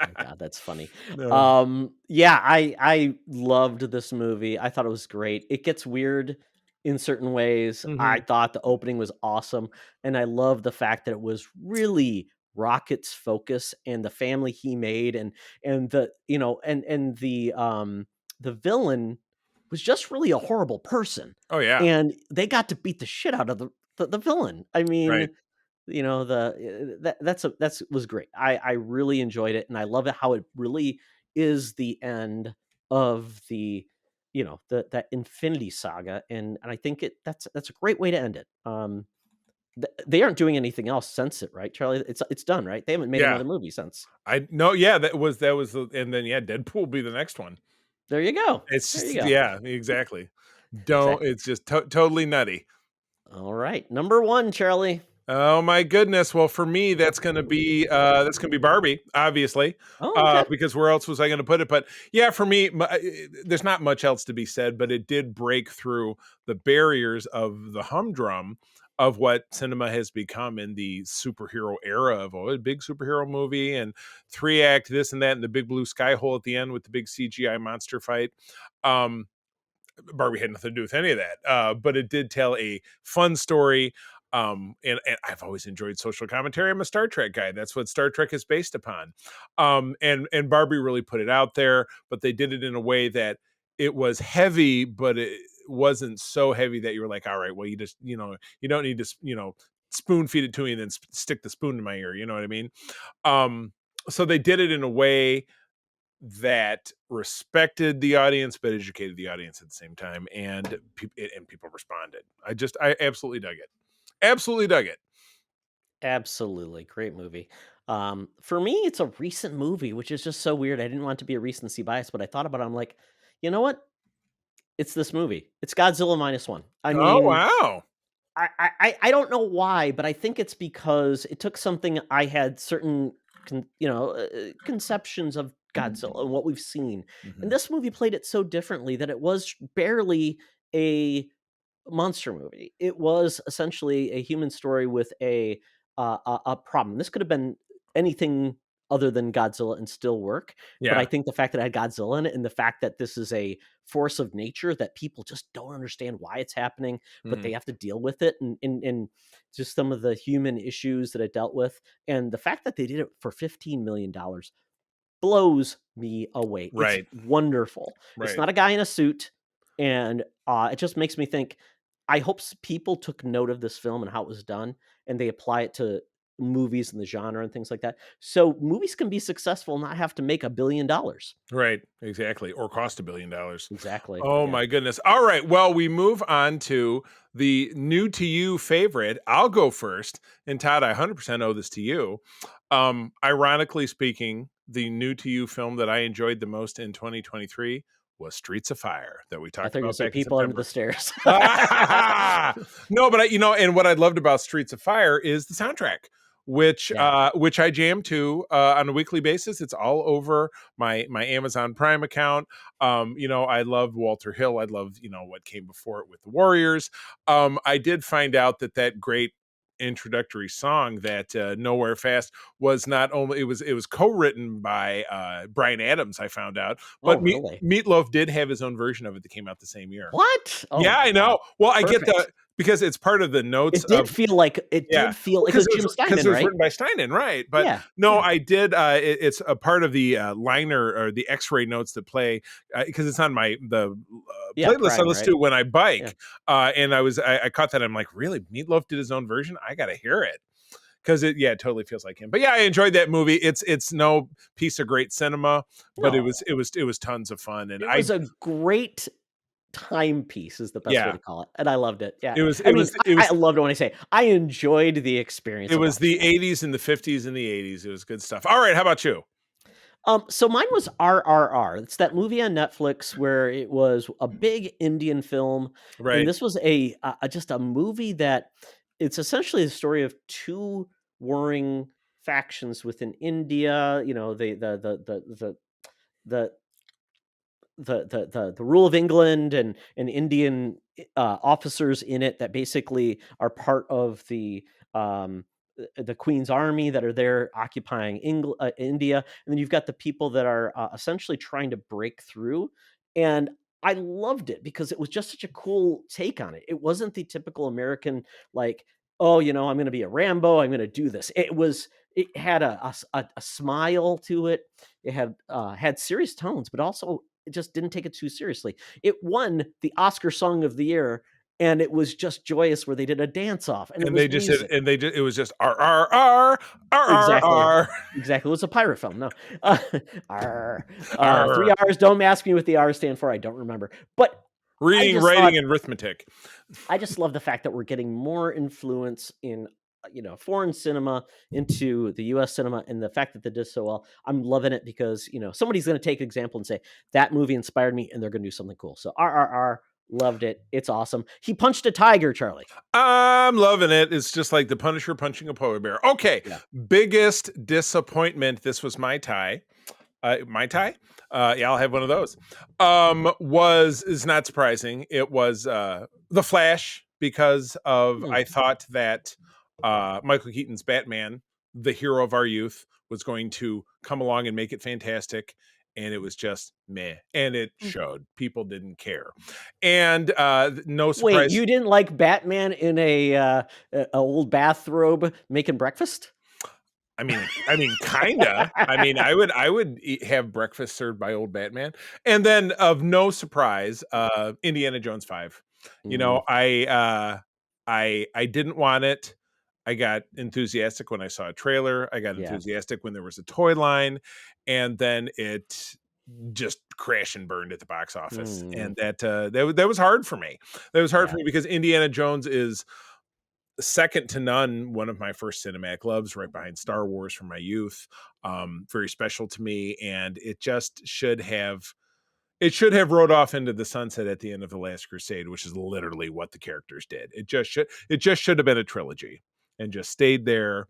B: my God, that's funny. No. I loved this movie. I thought it was great. It gets weird in certain ways. I thought the opening was awesome, and I love the fact that it was really Rocket's focus and the family he made, and the the villain was just really a horrible person.
C: Oh yeah.
B: And they got to beat the shit out of the villain. I mean, that was great. I really enjoyed it, and I love it how it really is the end of the that Infinity Saga, and I think that's a great way to end it. They aren't doing anything else since it, right, Charlie? It's done, right? They haven't made another movie since.
C: That was and then Deadpool will be the next one.
B: There you go.
C: It's just, exactly. It's just totally nutty.
B: All right, number 1, Charlie.
C: Oh my goodness! Well, for me, that's gonna be Barbie, obviously, because where else was I going to put it? But for me, there's not much else to be said. But it did break through the barriers of the humdrum of what cinema has become in the superhero era of a big superhero movie and 3-act this and that, and the big blue sky hole at the end with the big CGI monster fight. Barbie had nothing to do with any of that, but it did tell a fun story. And I've always enjoyed social commentary. I'm a Star Trek guy. That's what Star Trek is based upon. And Barbie really put it out there, but they did it in a way that it was heavy, but it wasn't so heavy that you were like, all right, well, you just, you don't need to, spoon feed it to me and then stick the spoon in my ear. You know what I mean? So they did it in a way that respected the audience, but educated the audience at the same time. And people responded. I absolutely dug it. Absolutely dug it.
B: Absolutely. Great movie. For me, it's a recent movie, which is just so weird. I didn't want to be a recency bias, but I thought about it. I'm like, you know what? It's this movie. It's Godzilla -1. I
C: Oh,
B: mean,
C: wow.
B: I don't know why, but I think it's because it took something I had certain conceptions of Godzilla and what we've seen, and this movie played it so differently that it was barely a monster movie. It was essentially a human story with a problem. This could have been anything other than Godzilla and still work. But I
C: Yeah.
B: think the fact that it had Godzilla in it and the fact that this is a force of nature that people just don't understand why it's happening, but they have to deal with it and just some of the human issues that it dealt with. And the fact that they did it for $15 million blows me away. It's
C: Right.
B: wonderful. It's
C: Right.
B: not a guy in a suit, and it just makes me think. I hope people took note of this film and how it was done, and they apply it to movies and the genre and things like that. So movies can be successful, and not have to make $1 billion.
C: Right. Exactly. Or cost $1 billion.
B: Exactly.
C: Oh,
B: Yeah.
C: my goodness. All right. Well, we move on to the new to you favorite. I'll go first. And Todd, I 100% owe this to you. Ironically speaking, the new to you film that I enjoyed the most in 2023 was Streets of Fire that we
B: I
C: talked
B: thought you were going
C: about
B: to say
C: back in
B: people under the
C: September.
B: stairs.
C: No, but and what I loved about Streets of Fire is the soundtrack, which I jam to on a weekly basis. It's all over my Amazon Prime account. I loved Walter Hill. I loved what came before it with the Warriors. I did find out that great introductory song, that Nowhere Fast, was not only it was co-written by Bryan Adams, I found out, but
B: really?
C: Meatloaf did have his own version of it that came out the same year.
B: What? Oh,
C: yeah, I know.
B: wow.
C: Well, I
B: Perfect.
C: get because it's part of the notes
B: It did
C: of
B: feel like
C: because
B: Jim
C: it
B: Steinman,
C: was
B: right?
C: written by Steinman, right? But
B: Yeah.
C: no, I did. It's a part of the liner or the X-ray notes that play because it's on the playlist I
B: Prime,
C: listen
B: right?
C: to when I bike.
B: Yeah.
C: And I caught that. I'm like, really? Meatloaf did his own version? I gotta hear it. Because it totally feels like him. But yeah, I enjoyed that movie. It's no piece of great cinema, but
B: No.
C: it was tons of fun. And
B: It was a great timepiece is the best way
C: Yeah.
B: to call it, and I loved it. Yeah.
C: It was
B: I loved it when I say I enjoyed the experience
C: it
B: of
C: was the
B: watching it.
C: 80s and the 50s and the 80s. It was good stuff. All right, how about you?
B: So mine was RRR. It's that movie on Netflix where it was a big Indian film, and
C: Right.
B: this was just a movie that it's essentially the story of two warring factions within India. You know, the the rule of England and Indian officers in it that basically are part of the Queen's army that are there occupying India, and then you've got the people that are essentially trying to break through. And I loved it because it was just such a cool take on it. It wasn't the typical American like, oh, I'm going to be a Rambo. I'm going to do this. It had a smile to it. It had serious tones, but also it just didn't take it too seriously. It won the Oscar Song of the Year, and it was just joyous where they did a dance off, and it was music.
C: It was just R R R R R R.
B: Exactly. It was a pirate film. No, R.
C: R.
B: 3 R's. Don't ask me what the R's stand for. I don't remember. But
C: Reading, writing, and arithmetic.
B: I just love the fact that we're getting more influence in foreign cinema into the U.S. cinema, and the fact that they did so well. I'm loving it because somebody's going to take an example and say that movie inspired me, and they're going to do something cool. So RRR. Loved it. It's awesome. He punched a tiger, Charlie.
C: I'm loving it. It's just like the Punisher punching a polar bear. Okay. Yeah. Biggest disappointment. This was my tie. Yeah, I'll have one of those. Is not surprising. It was The Flash because of I thought that Michael Keaton's Batman, the hero of our youth, was going to come along and make it fantastic. And it was just meh. And it showed. People didn't care. And no surprise.
B: Wait, you didn't like Batman in a old bathrobe making breakfast?
C: I mean, kinda. I would have breakfast served by old Batman. And then, of no surprise, Indiana Jones 5. I didn't want it. I got enthusiastic when I saw a trailer. I got enthusiastic when there was a toy line, and then it just crashed and burned at the box office. And that was hard for me. That was hard for me because Indiana Jones is second to none one of my first cinematic loves, right behind Star Wars from my youth. Very special to me, and it just should have. it should have rode off into the sunset at the end of The Last Crusade, which is literally what the characters did. It just should have been a trilogy and just stayed there.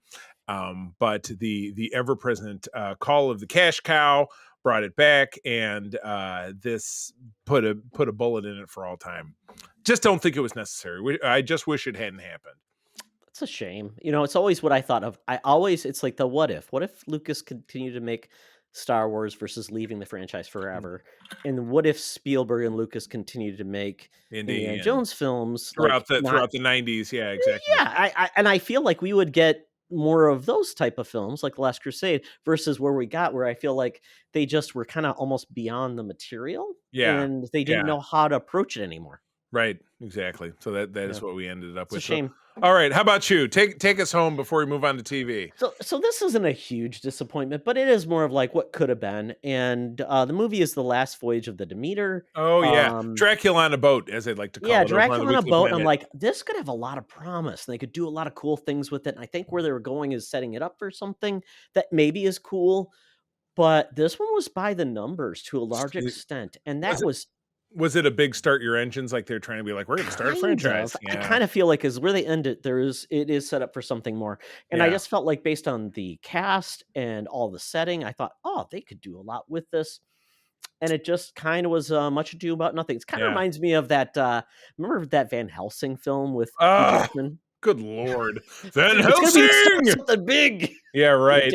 C: But the ever present call of the cash cow brought it back, and this put a bullet in it for all time. Just don't think it was necessary. I just wish it hadn't happened.
B: It's a shame. It's always what I thought of. It's like the what if. What if Lucas continued to make Star Wars versus leaving the franchise forever? And what if Spielberg and Lucas continued to make Indiana Jones films
C: throughout the 90s? Yeah, exactly.
B: Yeah, I feel like we would get more of those type of films like The Last Crusade versus where I feel like they just were kind of almost beyond the material.
C: Yeah.
B: And they didn't know how to approach it anymore.
C: Right, exactly. So that is what we ended up with.
B: It's a shame.
C: All right, how about you? Take us home before we move on to TV.
B: So this isn't a huge disappointment, but it is more of like what could have been. And the movie is The Last Voyage of the Demeter.
C: Oh yeah, Dracula on a boat, as they like to call it.
B: Yeah, Dracula on a boat. I'm like, this could have a lot of promise. They could do a lot of cool things with it. And I think where they were going is setting it up for something that maybe is cool. But this one was by the numbers to a large extent, and that
C: was it a big start your engines, like they're trying to be like, we're going to start a franchise?
B: Yeah. I kind of feel like is where they end it. It is set up for something more. And I just felt like based on the cast and all the setting, I thought, oh, they could do a lot with this. And it just kind of was Much Ado About Nothing. It kind of reminds me of that. Remember that Van Helsing film with
C: good Lord, Van Helsing,
B: something big.
C: Yeah, right.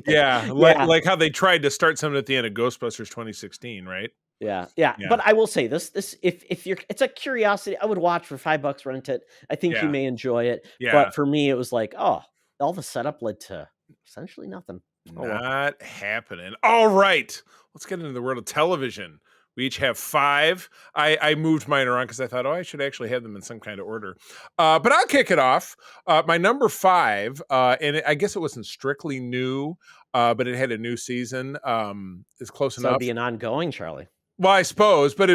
C: Yeah, like how they tried to start something at the end of Ghostbusters 2016, right?
B: Yeah. But I will say this if you're, it's a curiosity. I would watch for $5, rent it. I think you may enjoy it. Yeah. But for me, it was like, oh, all the setup led to essentially nothing.
C: Not happening. All right, let's get into the world of television. We each have 5. I moved mine around because I thought, I should actually have them in some kind of order. But I'll kick it off. My number 5, and I guess it wasn't strictly new, but it had a new season. Is close enough.
B: It'll be an ongoing, Charlie.
C: Well, I suppose, but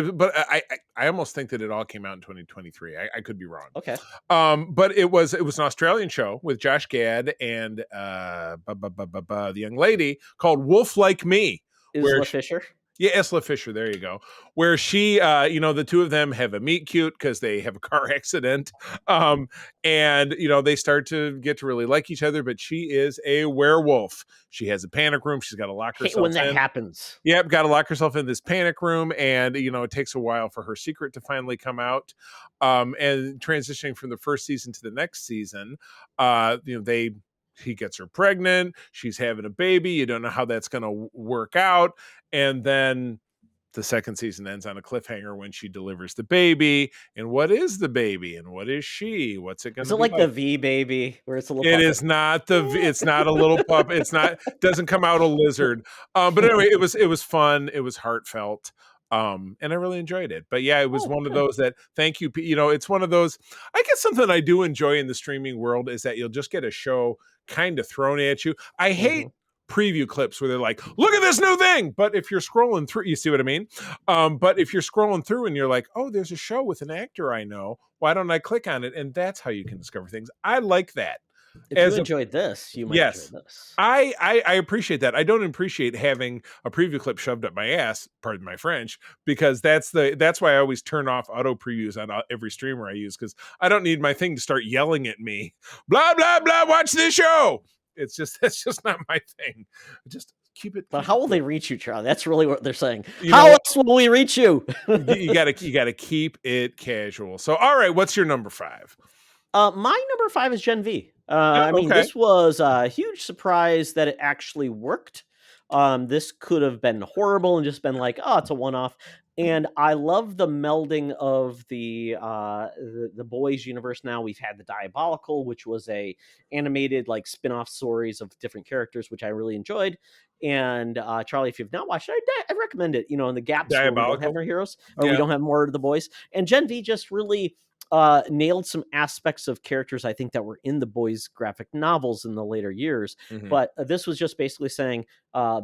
C: I almost think that it all came out in 2023. I could be wrong.
B: Okay.
C: But it was an Australian show with Josh Gad and the young lady called Wolf Like Me.
B: Isla Fisher.
C: Yeah, Isla Fisher. There you go. Where she, the two of them have a meet cute because they have a car accident, and they start to get to really like each other. But she is a werewolf. She has a panic room. She's got to lock herself in.
B: When that happens.
C: Yep, got to lock herself in this panic room, and it takes a while for her secret to finally come out. And transitioning from the first season to the next season, he gets her pregnant. She's having a baby. You don't know how that's going to work out. And then the second season ends on a cliffhanger when she delivers the baby. And what is the baby? And what is she? What's it going to be?
B: Is it like the V baby where it's a little
C: puppet? It is not it's not a little pup. It's not, doesn't come out a lizard. But anyway, it was fun. It was heartfelt. And I really enjoyed it. But yeah, it was one of those that, thank you. It's one of those, I guess something I do enjoy in the streaming world is that you'll just get a show kind of thrown at you. I hate preview clips where they're like, look at this new thing. But if you're scrolling through, you see what I mean? But if you're scrolling through and you're like, oh, there's a show with an actor I know, why don't I click on it? And that's how you can discover things. I like that.
B: If you enjoyed this, you might enjoy this.
C: I appreciate that. I don't appreciate having a preview clip shoved up my ass, pardon my French, because that's why I always turn off auto previews on every streamer I use, because I don't need my thing to start yelling at me, blah, blah, blah, watch this show. That's just not my thing. Just keep it.
B: But how will they reach you, Charlie? That's really what they're saying. How else will we reach you?
C: you gotta keep it casual. So, all right, what's your number 5?
B: My number 5 is Gen V. I mean, this was a huge surprise that it actually worked. This could have been horrible and just been like, oh, it's a one-off. And I love the melding of the boys universe. Now we've had the Diabolical, which was a animated like spin-off stories of different characters, which I really enjoyed. And Charlie, if you've not watched it, I recommend it. In the gaps where we don't have more heroes or we don't have more of the boys. And Gen V just really nailed some aspects of characters I think that were in the boys' graphic novels in the later years. But this was just basically saying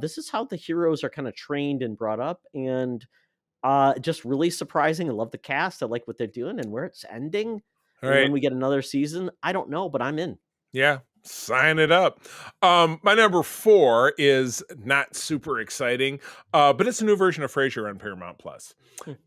B: this is how the heroes are kind of trained and brought up, and just really surprising. I love the cast. I like what they're doing and where it's ending. All right. When we get another season, I don't know, but I'm in.
C: Yeah. Sign it up. My number 4 is not super exciting, but it's a new version of Frasier on Paramount Plus.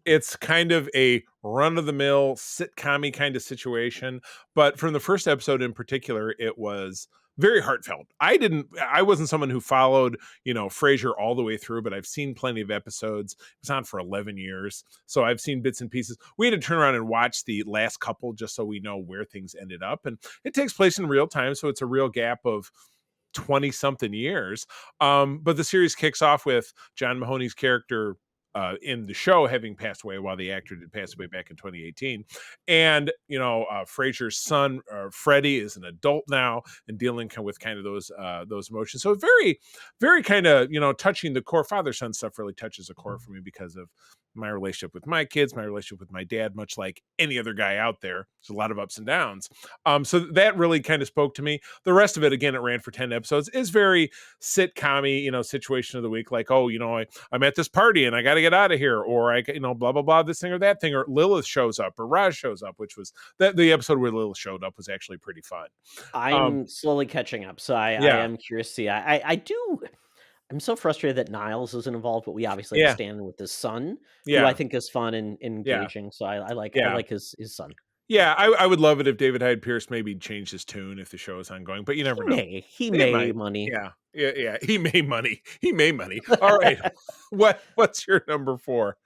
C: It's kind of a run-of-the-mill sitcom-y kind of situation, but from the first episode in particular, it was very heartfelt. I wasn't someone who followed, Frasier all the way through, but I've seen plenty of episodes. It was on for 11 years, so I've seen bits and pieces. We had to turn around and watch the last couple just so we know where things ended up, and it takes place in real time, so it's a real gap of 20 something years. But the series kicks off with John Mahoney's character in the show having passed away, while the actor did pass away back in 2018. And, Frasier's son, Freddie, is an adult now and dealing with kind of those emotions. So very, very kind of, touching the core. Father-son stuff really touches the core for me because of my relationship with my kids, my relationship with my dad, much like any other guy out there. There's a lot of ups and downs. So that really kind of spoke to me. The rest of it, again, it ran for 10 episodes, is very sitcom-y, situation of the week. Like, I'm at this party and I got to get out of here, or blah, blah, blah, this thing or that thing, or Lilith shows up or Raj shows up, which was the episode where Lilith showed up was actually pretty fun.
B: I'm slowly catching up. So I am curious to see. I'm so frustrated that Niles isn't involved, but we obviously understand with his son, who I think is fun and engaging. So I like his son.
C: Yeah, I would love it if David Hyde Pierce maybe changed his tune if the show is ongoing, but you never know.
B: He made money.
C: Yeah. He made money. All right. What's your number 4?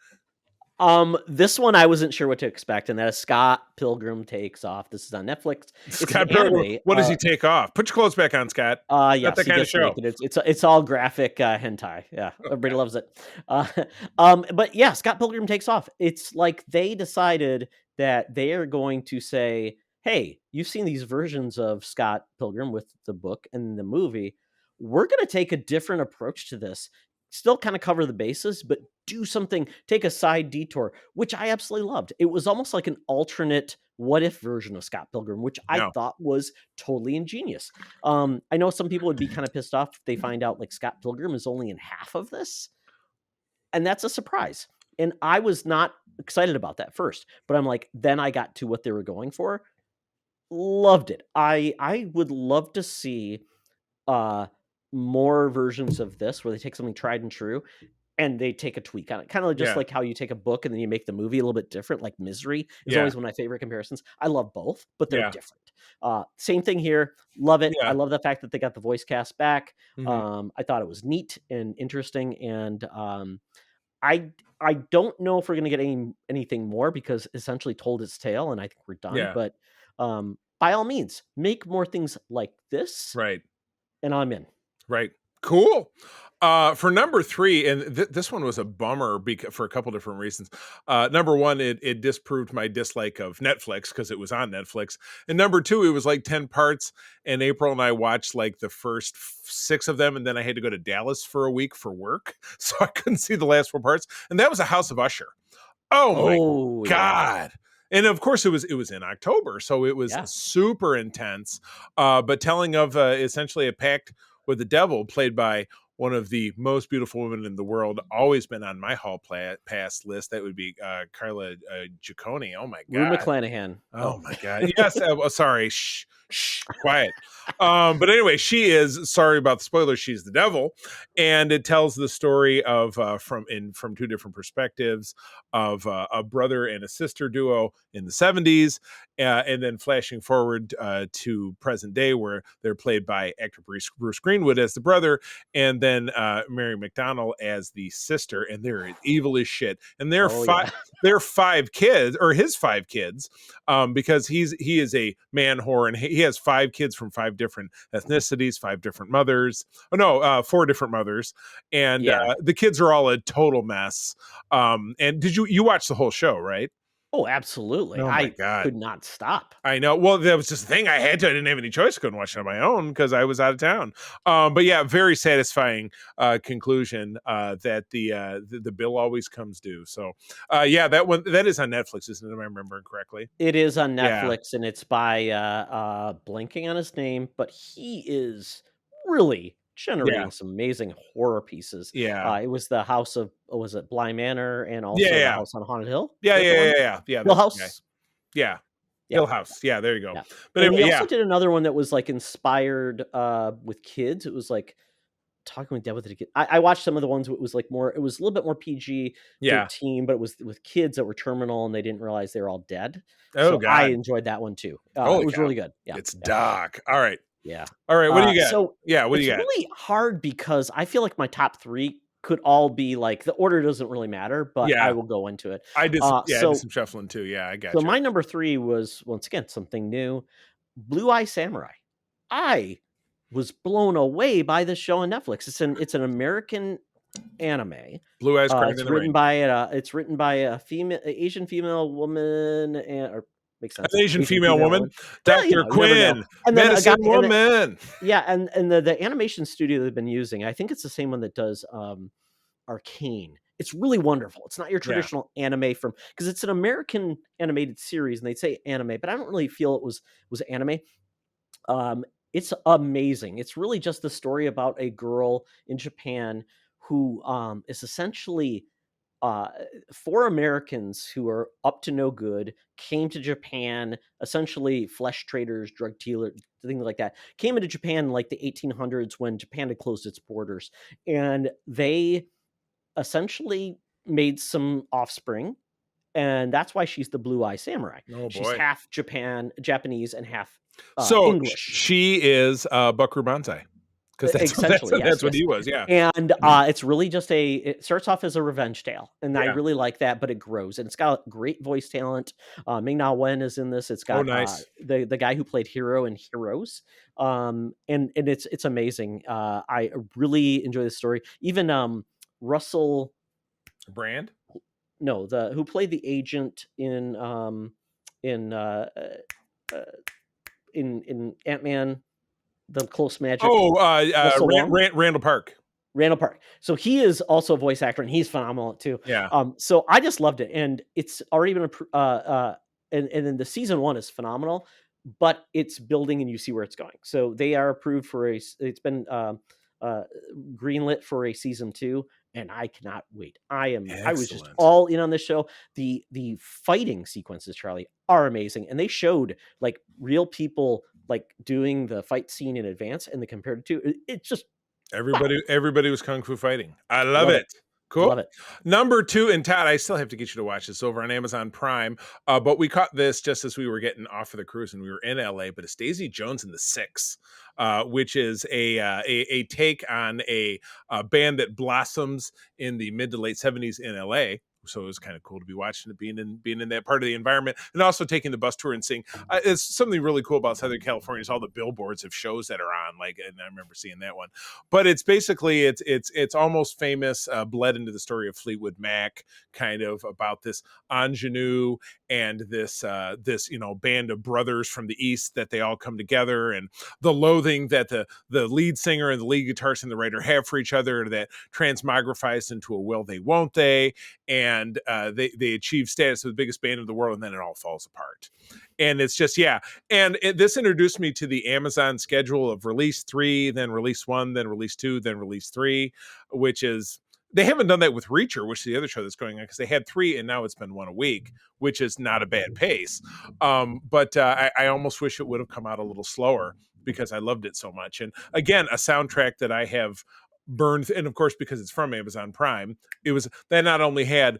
B: This one I wasn't sure what to expect, and that is Scott Pilgrim Takes Off. This is on Netflix.
C: Scott Pilgrim. What does he take off? Put your clothes back on, Scott.
B: Yes,
C: that kind of show.
B: It's all graphic hentai. Yeah, everybody loves it. But yeah, Scott Pilgrim Takes Off. It's like they decided that they are going to say, "Hey, you've seen these versions of Scott Pilgrim with the book and the movie. We're going to take a different approach to this. Still kind of cover the bases, but do something, take a side detour," which I absolutely loved. It was almost like an alternate what if version of Scott Pilgrim, which I thought was totally ingenious. I know some people would be kind of pissed off if they find out like Scott Pilgrim is only in half of this. And that's a surprise. And I was not excited about that first, but I'm like, then I got to what they were going for. Loved it. I would love to see more versions of this where they take something tried and true and they take a tweak on it, kind of just like how you take a book and then you make the movie a little bit different. Like Misery is always one of my favorite comparisons. I love both, but they're different. Same thing here. Love it. I love the fact that they got the voice cast back. I thought it was neat and interesting, and I don't know if we're going to get anything more because essentially told its tale, and I think we're done. But by all means, make more things like this.
C: Right.
B: And I'm in.
C: Right. Cool. For number 3, and this one was a bummer for a couple different reasons. Number 1, it disproved my dislike of Netflix because it was on Netflix. And number 2, it was like 10 parts, and April and I watched like the first 6 of them, and then I had to go to Dallas for a week for work, so I couldn't see the last 4 parts. And that was a House of Usher. Oh my God. And of course it was in October, so it was super intense, but telling of essentially a pact with the devil, played by one of the most beautiful women in the world, always been on my hall pass list. That would be Carla Giacone. Oh my God.
B: Rue McClanahan.
C: Oh my God. Yes. Sorry. Shh. Quiet. But anyway, she is, sorry about the spoilers, she's the devil, and it tells the story of from 2 different perspectives of a brother and a sister duo in the 70s, and then flashing forward to present day, where they're played by actor Bruce Greenwood as the brother, and then Mary McDonnell as the sister, and they're evil as shit. And they're they're 5 kids, or his 5 kids, because he is a man whore, and he has 5 kids from 5 different ethnicities, 5 different mothers. 4 different mothers, and the kids are all a total mess. And did you watch the whole show, right?
B: Oh, absolutely.
C: Oh my God.
B: Could not stop.
C: I know. Well, that was just the thing. I had to. I didn't have any choice. I couldn't watch it on my own because I was out of town. But yeah, very satisfying conclusion that the bill always comes due. So that one, that is on Netflix, isn't it? Am I remembering correctly?
B: It is on Netflix, and it's by blanking on his name, but he is really generating some amazing horror pieces. It was the House of, was it Bly Manor, and also the House on Haunted Hill?
C: Yeah.
B: Hill House.
C: Yeah. Hill House. Yeah, there you go.
B: Yeah.
C: But
B: And
C: anyway,
B: he also did another one that was like inspired with kids. It was like Talking with Dad with a Kid. I watched some of the ones. It was like more. It was a little bit more PG-13, but it was with kids that were terminal and they didn't realize they were all dead.
C: Oh
B: so
C: God,
B: I enjoyed that one too. It was really good. Yeah,
C: it's dark. All right.
B: Yeah.
C: All right. What do you got?
B: So
C: what do you got?
B: It's really hard because I feel like my top 3 could all be like the order doesn't really matter, but I will go into it.
C: I did some, I did some shuffling too. Yeah, I got you.
B: So my number 3 was once again something new, Blue Eye Samurai. I was blown away by this show on Netflix. It's an American anime.
C: Blue Eyes Crying
B: it's
C: in the
B: written
C: Rain.
B: It's written by a Asian female woman, or makes sense.
C: An Asian female woman. Dr. Quinn,
B: and then
C: medicine woman.
B: And the animation studio they've been using, I think it's the same one that does Arcane. It's really wonderful. It's not your traditional anime because it's an American animated series, and they say anime, but I don't really feel it was anime. It's amazing. It's really just the story about a girl in Japan who is essentially 4 Americans who are up to no good, came to Japan, essentially flesh traders, drug dealers, things like that, came into Japan in like the 1800s when Japan had closed its borders, and they essentially made some offspring, and that's why she's the Blue Eye Samurai. She's half Japanese, and half English.
C: She is Buckaroo Banzai. Because that's what he was, yeah.
B: And it's really just it starts off as a revenge tale, and I really like that, but it grows, and it's got great voice talent. Ming-Na Wen is in this. It's got the guy who played Hero in Heroes, and it's amazing. I really enjoy this story. Even Russell
C: Brand,
B: who played the agent in Ant-Man. The Close Magic.
C: Randall Park.
B: Randall Park. So he is also a voice actor, and he's phenomenal too.
C: Yeah.
B: So I just loved it, and it's already been and then the season 1 is phenomenal, but it's building, and you see where it's going. So they are approved for it's been greenlit for a season 2, and I cannot wait. I was just all in on this show. The fighting sequences, Charlie, are amazing, and they showed like real people like doing the fight scene in advance, and they compared it to it's just
C: everybody was kung fu fighting. I love it. Cool.
B: Love it.
C: Number 2, and Todd, I still have to get you to watch this over on Amazon Prime. But we caught this just as we were getting off of the cruise, and we were in LA. But it's Daisy Jones and the Six, which is a take on a band that blossoms in the mid to late 70s in LA. So it was kind of cool to be watching it, being in that part of the environment, and also taking the bus tour and seeing. It's something really cool about Southern California is all the billboards of shows that are on. And I remember seeing that one. But it's basically it's almost famous, bled into the story of Fleetwood Mac, kind of about this ingenue and this band of brothers from the East that they all come together, and the loathing that the lead singer and the lead guitarist and the writer have for each other that transmogrifies into a will they won't they. And they achieve status of the biggest band in the world, and then it all falls apart. And it's just, And this introduced me to the Amazon schedule of release 3, then release 1, then release 2, then release 3, which is, they haven't done that with Reacher, which is the other show that's going on, because they had 3 and now it's been 1 a week, which is not a bad pace. But I almost wish it would have come out a little slower because I loved it so much. And again, a soundtrack that I have burned, and of course because it's from Amazon Prime, they not only had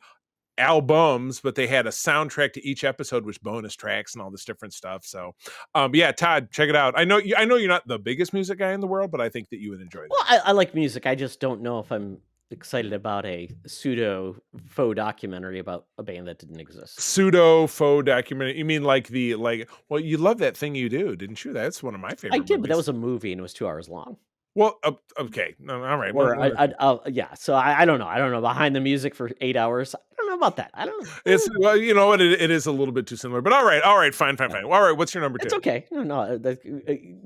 C: albums, but they had a soundtrack to each episode with bonus tracks and all this different stuff. So Todd, check it out. I know you're not the biggest music guy in the world, but I think that you would enjoy it.
B: Well, I like music. I just don't know if I'm excited about a pseudo faux documentary about a band that didn't exist.
C: Pseudo faux documentary? You mean like well, you love That Thing You Do, didn't you? That's one of my favorite
B: movies. But that was a movie and it was 2 hours long.
C: Well, okay. No, all right.
B: Yeah. So I don't know. I don't know. Behind the music for 8 hours. I don't know about that. I don't know.
C: It's, well, you know what? It is a little bit too similar, but all right. Fine. All right. What's your number 2?
B: It's okay. No, that's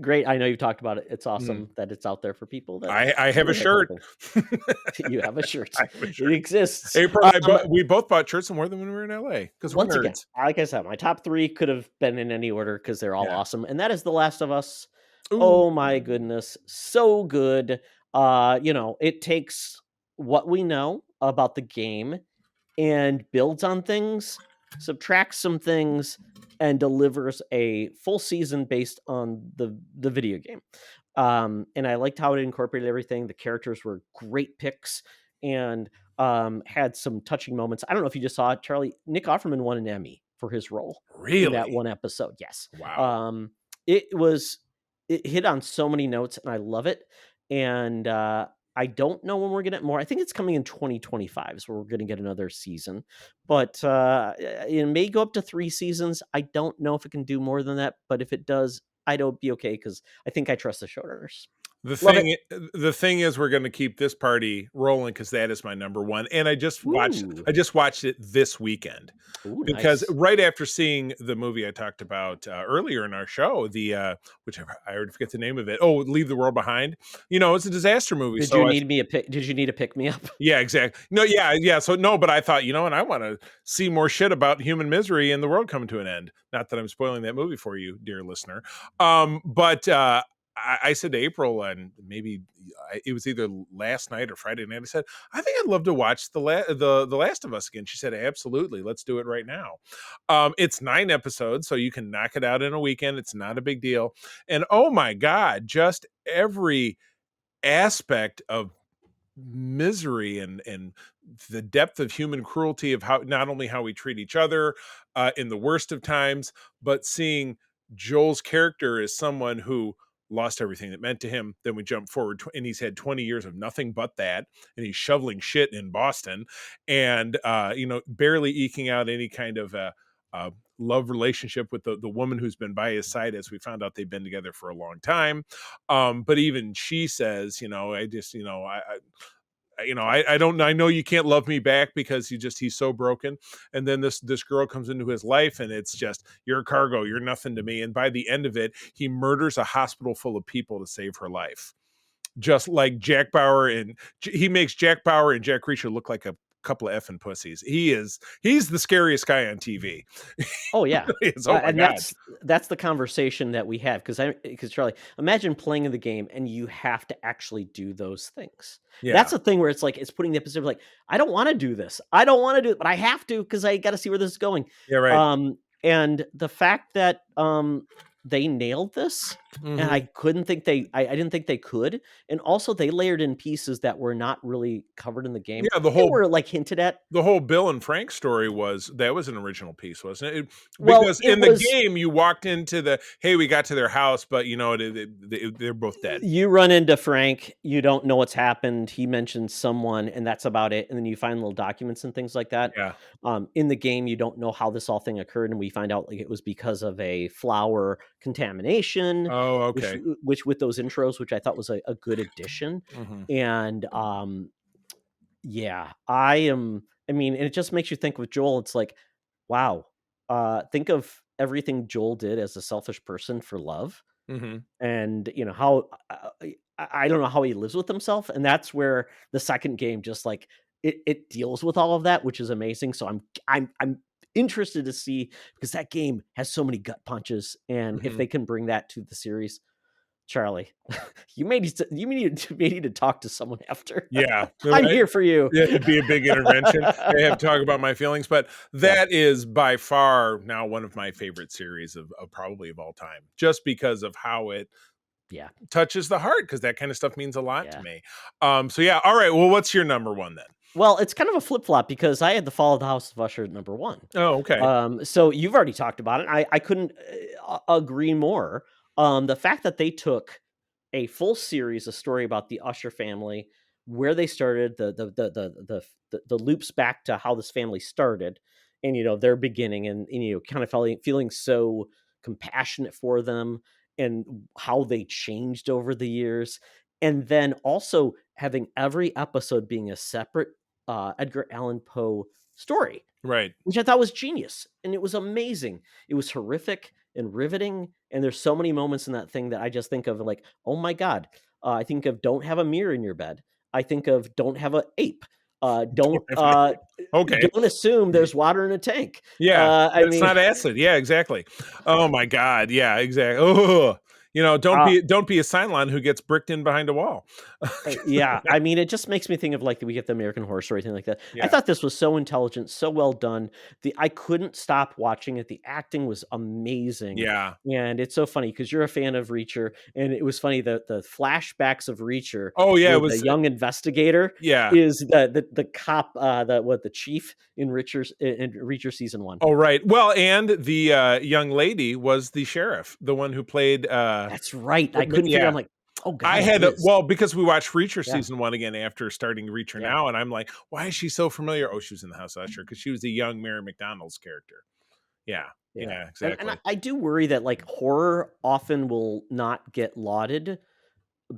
B: great. I know you've talked about it. It's awesome that it's out there for people.
C: I have a shirt.
B: You have a shirt. It exists.
C: April, we both bought shirts and wore them when we were in LA. Because
B: once again, like I said, my top 3 could have been in any order because they're all awesome. And that is The Last of Us. Ooh. Oh my goodness. So good. It takes what we know about the game and builds on things subtracts some things, and delivers a full season based on the video game. And I liked how it incorporated everything. The characters were great picks and had some touching moments. I don't know if you just saw it, Charlie. Nick Offerman won an Emmy for his role in that one episode. Yes.
C: Wow.
B: It hit on so many notes, and I love it. And I don't know when we're going to get more. I think it's coming in 2025 is where we're going to get another season. But it may go up to 3 seasons. I don't know if it can do more than that. But if it does, I'd be okay because I think I trust the showrunners.
C: The thing is, we're going to keep this party rolling because that is my number one, and I just watched it this weekend.
B: Ooh,
C: because
B: nice.
C: right after seeing the movie I talked about earlier in our show, the which I already forget the name of it. Oh, Leave the World Behind. It's a disaster movie.
B: Did you need a pick me up?
C: Yeah, exactly. No, yeah. So no, but I thought, and I want to see more shit about human misery and the world coming to an end. Not that I'm spoiling that movie for you, dear listener. But I said to April, and maybe it was either last night or Friday night, I said, I think I'd love to watch the Last of Us again. She said, absolutely, let's do it right now. It's 9 episodes, so you can knock it out in a weekend. It's not a big deal. And oh my God, just every aspect of misery and the depth of human cruelty of how not only how we treat each other in the worst of times, but seeing Joel's character as someone who lost everything that meant to him. Then we jump forward and he's had 20 years of nothing but that, and he's shoveling shit in Boston and barely eking out any kind of love relationship with the woman who's been by his side, as we found out they've been together for a long time. But even she says, I don't. I know you can't love me back because he's so broken. And then this girl comes into his life, and it's just, you're a cargo, you're nothing to me. And by the end of it, he murders a hospital full of people to save her life, just like Jack Bauer. And he makes Jack Bauer and Jack Reacher look like a couple of effing pussies. He's the scariest guy on TV.
B: Oh yeah.
C: My God.
B: That's the conversation that we have because Charlie, imagine playing in the game and you have to actually do those things. Yeah. That's the thing where it's like it's putting the episode like, I don't want to do this. I don't want to do it, but I have to because I got to see where this is going.
C: Yeah, right.
B: And the fact that they nailed this, and I didn't think they could, and also they layered in pieces that were not really covered in the game.
C: Yeah,
B: they were like hinted at.
C: The whole Bill and Frank story was an original piece, wasn't it? Because the game you walked into we got to their house, but they're both dead.
B: You run into Frank, you don't know what's happened. He mentions someone, and that's about it. And then you find little documents and things like that.
C: Yeah.
B: In the game, you don't know how this all thing occurred, and we find out like it was because of a flower contamination.
C: Oh, okay.
B: Which with those intros, which I thought was a good addition. And and it just makes you think with Joel. It's like, wow, think of everything Joel did as a selfish person for love, and how I don't know how he lives with himself, and that's where the second game just like it deals with all of that, which is amazing. So I'm interested to see, because that game has so many gut punches, and if they can bring that to the series, Charlie, you may need to talk to someone after.
C: Yeah,
B: I'm here for you.
C: Yeah, it'd be a big intervention. I have to talk about my feelings, but that is by far now one of my favorite series of probably of all time, just because of how it touches the heart, because that kind of stuff means a lot to me. All right. Well, what's your number one then?
B: Well, it's kind of a flip-flop because I had The Fall of the House of Usher at number 1.
C: Oh, okay.
B: So you've already talked about it. I couldn't agree more. The fact that they took a full series, a story about the Usher family, where they started, the loops back to how this family started, and their beginning, and kind of feeling so compassionate for them and how they changed over the years, and then also having every episode being a separate Edgar Allan Poe story,
C: right?
B: Which I thought was genius, and it was amazing. It was horrific and riveting, and there's so many moments in that thing that I just think of like, oh my God. I think of don't have a mirror in your bed. I think of don't have an ape. Don't assume there's water in a tank.
C: Yeah, it's not acid. Yeah, exactly. Oh my God. Yeah, exactly. Oh Don't be a Cylon who gets bricked in behind a wall.
B: Yeah, I mean, it just makes me think of like we get the American Horror Story thing like that.
C: Yeah.
B: I thought this was so intelligent, so well done. I couldn't stop watching it. The acting was amazing.
C: Yeah,
B: and it's so funny because you're a fan of Reacher, and it was funny that the flashbacks of Reacher.
C: Oh yeah, it was
B: the young investigator.
C: Yeah,
B: is the cop, the chief in Reacher season 1.
C: Oh right. Well, and the young lady was the sheriff, the one who played.
B: That's right. I couldn't figure. I'm like, oh god.
C: I had because we watched Reacher season 1 again after starting Reacher Now, and I'm like, why is she so familiar? Oh, she was in The House of Usher because she was the young Mary McDonald's character. Yeah, exactly.
B: And I do worry that like horror often will not get lauded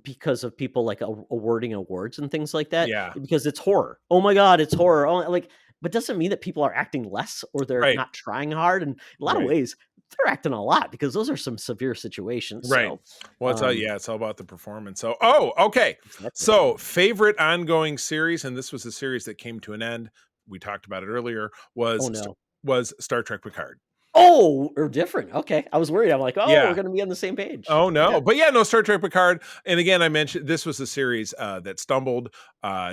B: because of people like awarding awards and things like that.
C: Yeah,
B: because it's horror. Oh my god, it's horror. Oh, but doesn't mean that people are acting less or they're not trying hard. And in a lot of ways, they're acting a lot because those are some severe situations.
C: Right.
B: So,
C: well, it's all about the performance. So, okay. So, favorite ongoing series, and this was a series that came to an end. We talked about it earlier. Was Star Trek Picard.
B: Oh, or different. Okay. I was worried. I'm like, we're going to be on the same page.
C: Oh, no. Yeah. But Star Trek Picard. And again, I mentioned this was a series that stumbled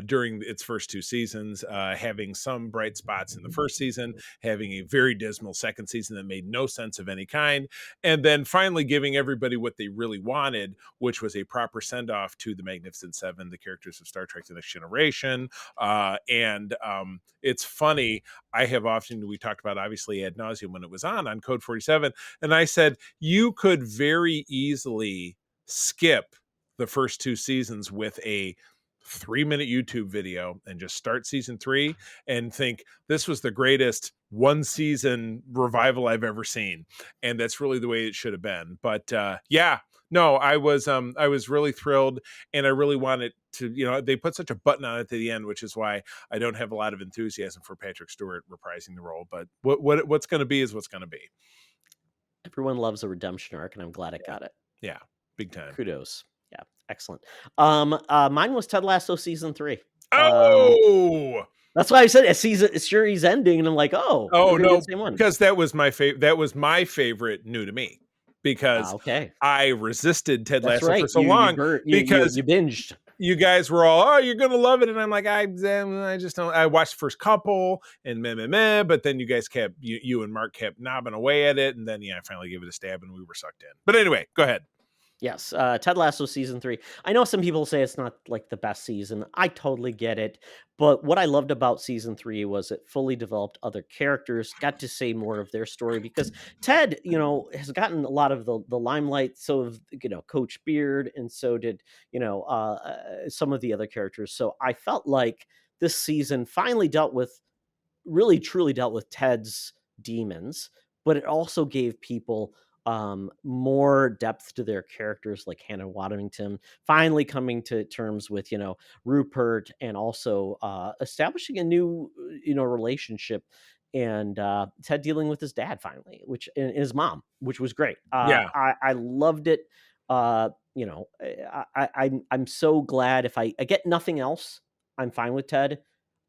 C: during its first 2 seasons, having some bright spots in the first season, having a very dismal second season that made no sense of any kind, and then finally giving everybody what they really wanted, which was a proper send-off to the Magnificent Seven, the characters of Star Trek The Next Generation. And it's funny. I have often, we talked about obviously ad nauseum when it was on Code 47. And I said, you could very easily skip the first 2 seasons with a 3-minute YouTube video and just start season 3 and think this was the greatest 1 season revival I've ever seen. And that's really the way it should have been. But I was really thrilled, and I really wanted to, they put such a button on it at the end, which is why I don't have a lot of enthusiasm for Patrick Stewart reprising the role. But what's going to be is what's going to be.
B: Everyone loves a redemption arc, and I'm glad it got it.
C: Yeah, big time.
B: Kudos. Yeah, excellent. Mine was Ted Lasso season 3.
C: Oh,
B: that's why I said series ending, and I'm like, oh no, same one.
C: Because that was my favorite. That was my favorite new to me. Because I resisted Ted Lasso for so long because
B: you binged.
C: You guys were all, you're gonna love it, and I'm like, I just don't. I watched the first couple and but then you guys kept you and Mark kept knobbing away at it, and then I finally gave it a stab, and we were sucked in. But anyway, go ahead.
B: Yes, Ted Lasso season 3. I know some people say it's not like the best season. I totally get it. But what I loved about season 3 was it fully developed other characters, got to say more of their story, because Ted, has gotten a lot of the limelight. So of Coach Beard, and so did some of the other characters. So I felt like this season finally really truly dealt with Ted's demons, but it also gave people more depth to their characters, like Hannah Waddington finally coming to terms with Rupert, and also establishing a new relationship, and Ted dealing with his dad finally, and his mom, which was great. I loved it. I'm so glad. If I get nothing else, I'm fine with Ted.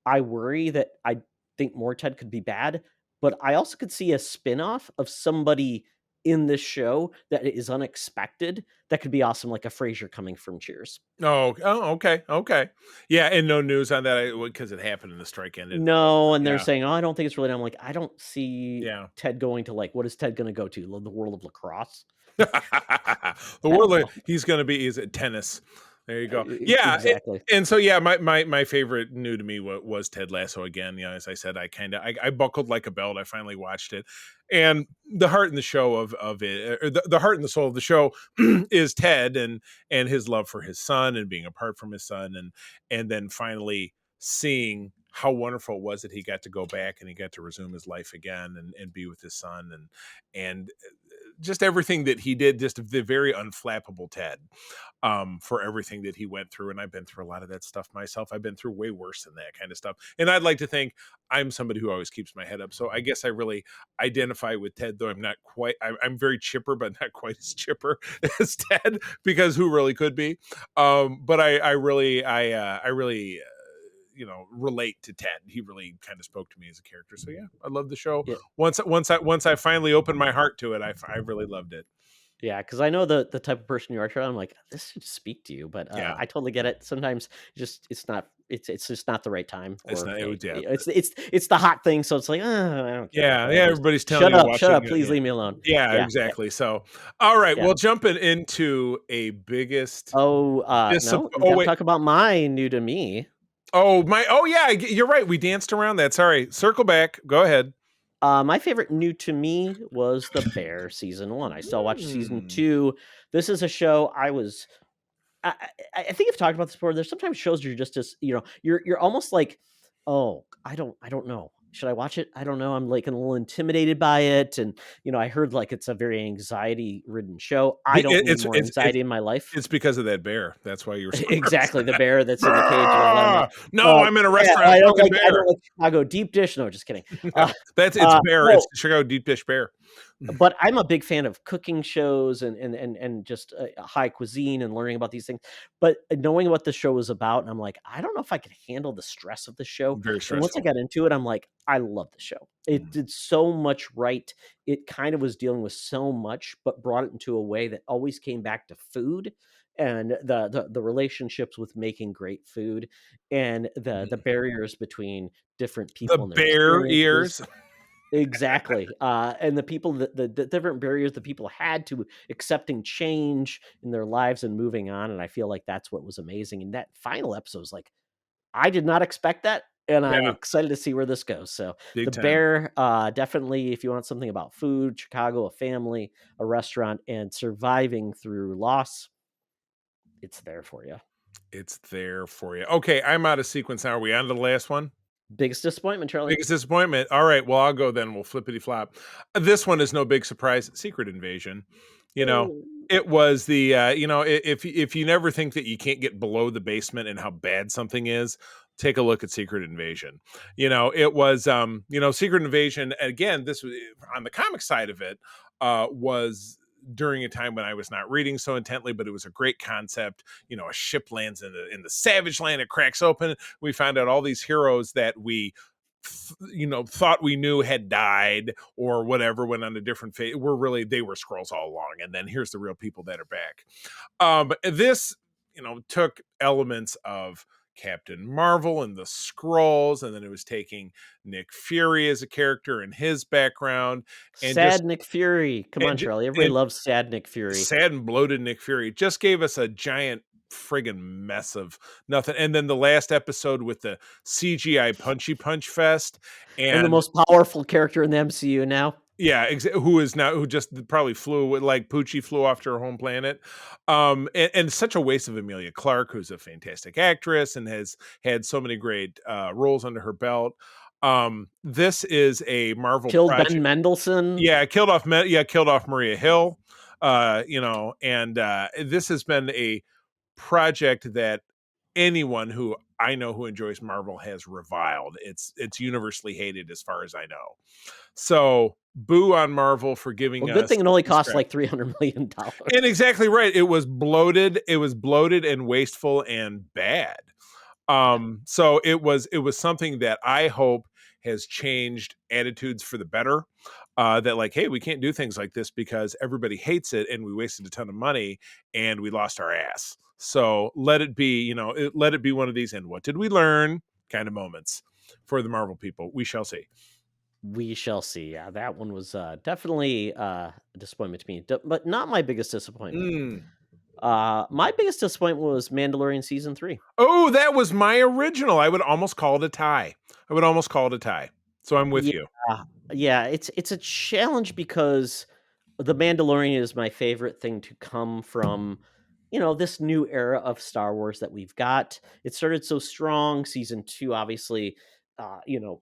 B: I worry that I think more Ted could be bad, but I also could see a spin-off of somebody in this show that is unexpected that could be awesome, like a Frasier coming from Cheers.
C: Okay. Yeah, and no news on that because it happened and the strike ended.
B: No, and they're saying, I don't think it's really. I'm like, I don't see Ted going to, like, what is Ted going to go to? The world of lacrosse?
C: He's at tennis. There you go. Yeah,
B: exactly.
C: And so my favorite new to me was Ted Lasso again. As I said, I buckled like a belt. I finally watched it, and the heart and the show of it, or the heart and the soul of the show, is Ted and his love for his son and being apart from his son, and then finally seeing how wonderful it was that he got to go back and he got to resume his life again and be with his son and just everything that he did, just the very unflappable Ted, for everything that he went through. And I've been through a lot of that stuff myself. I've been through way worse than that kind of stuff. And I'd like to think I'm somebody who always keeps my head up. So I guess I really identify with Ted, though I'm not quite, I'm very chipper, but not quite as chipper as Ted, because who really could be? But I really relate to Ted. He really kind of spoke to me as a character. So I love the show. Yeah. Once I finally opened my heart to it, I really loved it.
B: Yeah, because I know the type of person you are, Charlie. I'm like, this should speak to you, but
C: Yeah.
B: I totally get it. Sometimes it's not it's just not the right time,
C: It's
B: or
C: not. Yeah.
B: it's the hot thing, so it's like, I don't care.
C: Yeah.
B: Whatever. Just
C: Everybody's telling you
B: shut
C: watching.
B: up, please leave me alone.
C: Yeah.
B: Yeah,
C: Exactly. So, all right.
B: yeah.
C: Well, jumping into a biggest.
B: Oh, no, we
C: Oh
B: got to
C: wait.
B: talk about my new to me.
C: Oh my. Oh yeah. You're right. We danced around that. Sorry. Circle back. Go ahead.
B: My favorite new to me was The Bear season 1. I still watch season
C: Hmm.
B: 2. This is a show I think I've talked about this before. There's sometimes shows you're just as you're almost like, oh, I don't know. Should I watch it? I don't know. I'm like a little intimidated by it, and I heard like it's a very anxiety ridden show. I don't need more anxiety in my life.
C: It's because of that bear. That's why you were so
B: Exactly, the bear that's in the cage.
C: No, I'm in a restaurant.
B: I don't
C: Fucking
B: like
C: bear.
B: Chicago deep dish. No, just kidding.
C: It's bear.
B: No,
C: It's Chicago deep dish bear.
B: but I'm a big fan of cooking shows and just high cuisine and learning about these things. But knowing what the show was about, and I'm like, I don't know if I could handle the stress of the show.
C: Very
B: And once I
C: stressful.
B: got into it, I'm like, I love the show. It did so much right. It kind of was dealing with so much, but brought it into a way that always came back to food and the relationships with making great food, and the barriers between different
C: The
B: people and their
C: bear
B: experiences.
C: ears.
B: Exactly. And the people the different barriers that people had to accepting change in their lives and moving on. And I feel like that's what was amazing. And that final episode was like, I did not expect that. And I'm
C: Yeah,
B: excited to see where this goes. So
C: big
B: the
C: time.
B: bear, definitely, if you want something about food, Chicago, a family, a restaurant, and surviving through loss, it's there for you.
C: It's there for you. Okay, I'm out of sequence now. Are we on to the last one?
B: Biggest disappointment, Charlie.
C: Biggest disappointment. All right, well, I'll go then. We'll flippity flop. This one is no big surprise. Secret Invasion. It was the if you never think that you can't get below the basement and how bad something is, take a look at Secret Invasion. It was Secret Invasion. Again, this was on the comic side of it, was during a time when I was not reading so intently, but it was a great concept. A ship lands in the Savage Land, it cracks open. We found out all these heroes that we thought we knew had died or whatever, went on a different phase. They were Skrulls all along, and then here's the real people that are back. This took elements of Captain Marvel and the Skrulls, and then it was taking Nick Fury as a character and his background, and
B: sad Nick Fury. Come on,
C: and
B: Charlie. Everybody loves sad Nick Fury.
C: sad and bloated Nick Fury. It just gave us a giant friggin' mess of nothing. And then the last episode with the CGI punchy punch fest,
B: and the most powerful character in the MCU now.
C: Yeah, who just probably flew, like Poochie flew off to her home planet. And such a waste of Emilia Clarke, who's a fantastic actress and has had so many great roles under her belt. This is a Marvel
B: killed
C: project.
B: Ben Mendelsohn.
C: Yeah, killed off Maria Hill. And this has been a project that anyone who I know who enjoys Marvel has reviled. It's universally hated as far as I know. So boo on Marvel for giving us.
B: Good thing it only cost like $300 million.
C: And exactly right. It was bloated. It was bloated and wasteful and bad. So it was something that I hope has changed attitudes for the better. That like, hey, we can't do things like this because everybody hates it and we wasted a ton of money and we lost our ass. So let it be, let it be one of these. And what did we learn? Kind of moments for the Marvel people. We shall see.
B: We shall see. Yeah, that one was definitely a disappointment to me, but not my biggest disappointment. My biggest disappointment was Mandalorian season 3.
C: Oh, that was my original. I would almost call it a tie. So I'm with you.
B: Yeah, it's a challenge because The Mandalorian is my favorite thing to come from, this new era of Star Wars that we've got. It started so strong. Season 2, obviously,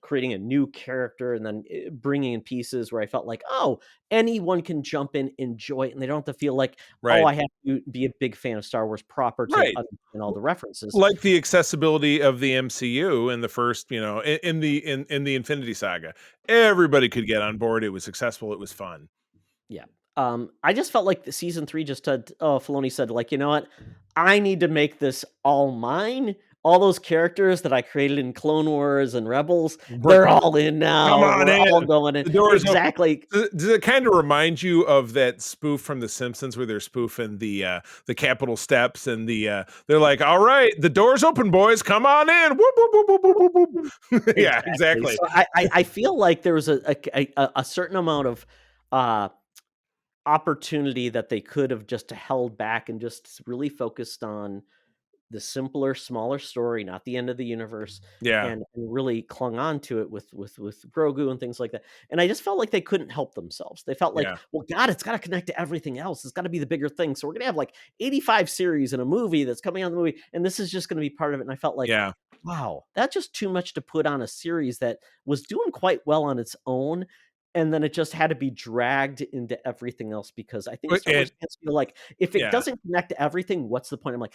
B: creating a new character and then bringing in pieces where I felt like, oh, anyone can jump in, enjoy it, and they don't have to feel like,
C: right.
B: Oh, I have to be a big fan of Star Wars proper to understand all the references.
C: Like the accessibility of the MCU in the first, in the Infinity Saga, everybody could get on board. It was successful. It was fun.
B: Yeah. I just felt like the season 3 just said, Filoni said, like, you know what? I need to make this all mine. all those characters that I created in Clone Wars and Rebels, they're all in now.
C: Come on
B: We're all
C: in.
B: going in.
C: The doors open.
B: Exactly.
C: Does it kind of remind you of that spoof from The Simpsons where they're spoofing the Capitol steps and they're like, all right, the door's open, boys, come on in. Whoop, whoop, whoop, whoop, whoop, whoop. Yeah, exactly.
B: So I feel like there was a certain amount of opportunity that they could have just held back and just really focused on the simpler, smaller story, not the end of the universe, and really clung on to it with Grogu and things like that. And I just felt like they couldn't help themselves. They felt like, well, God, it's got to connect to everything else. It's got to be the bigger thing. So we're going to have like 85 series in a movie that's coming out in the movie, and this is just going to be part of it. And I felt like, wow, that's just too much to put on a series that was doing quite well on its own. And then it just had to be dragged into everything else because I think Star Wars fans feel like if it doesn't connect to everything, what's the point? I'm like,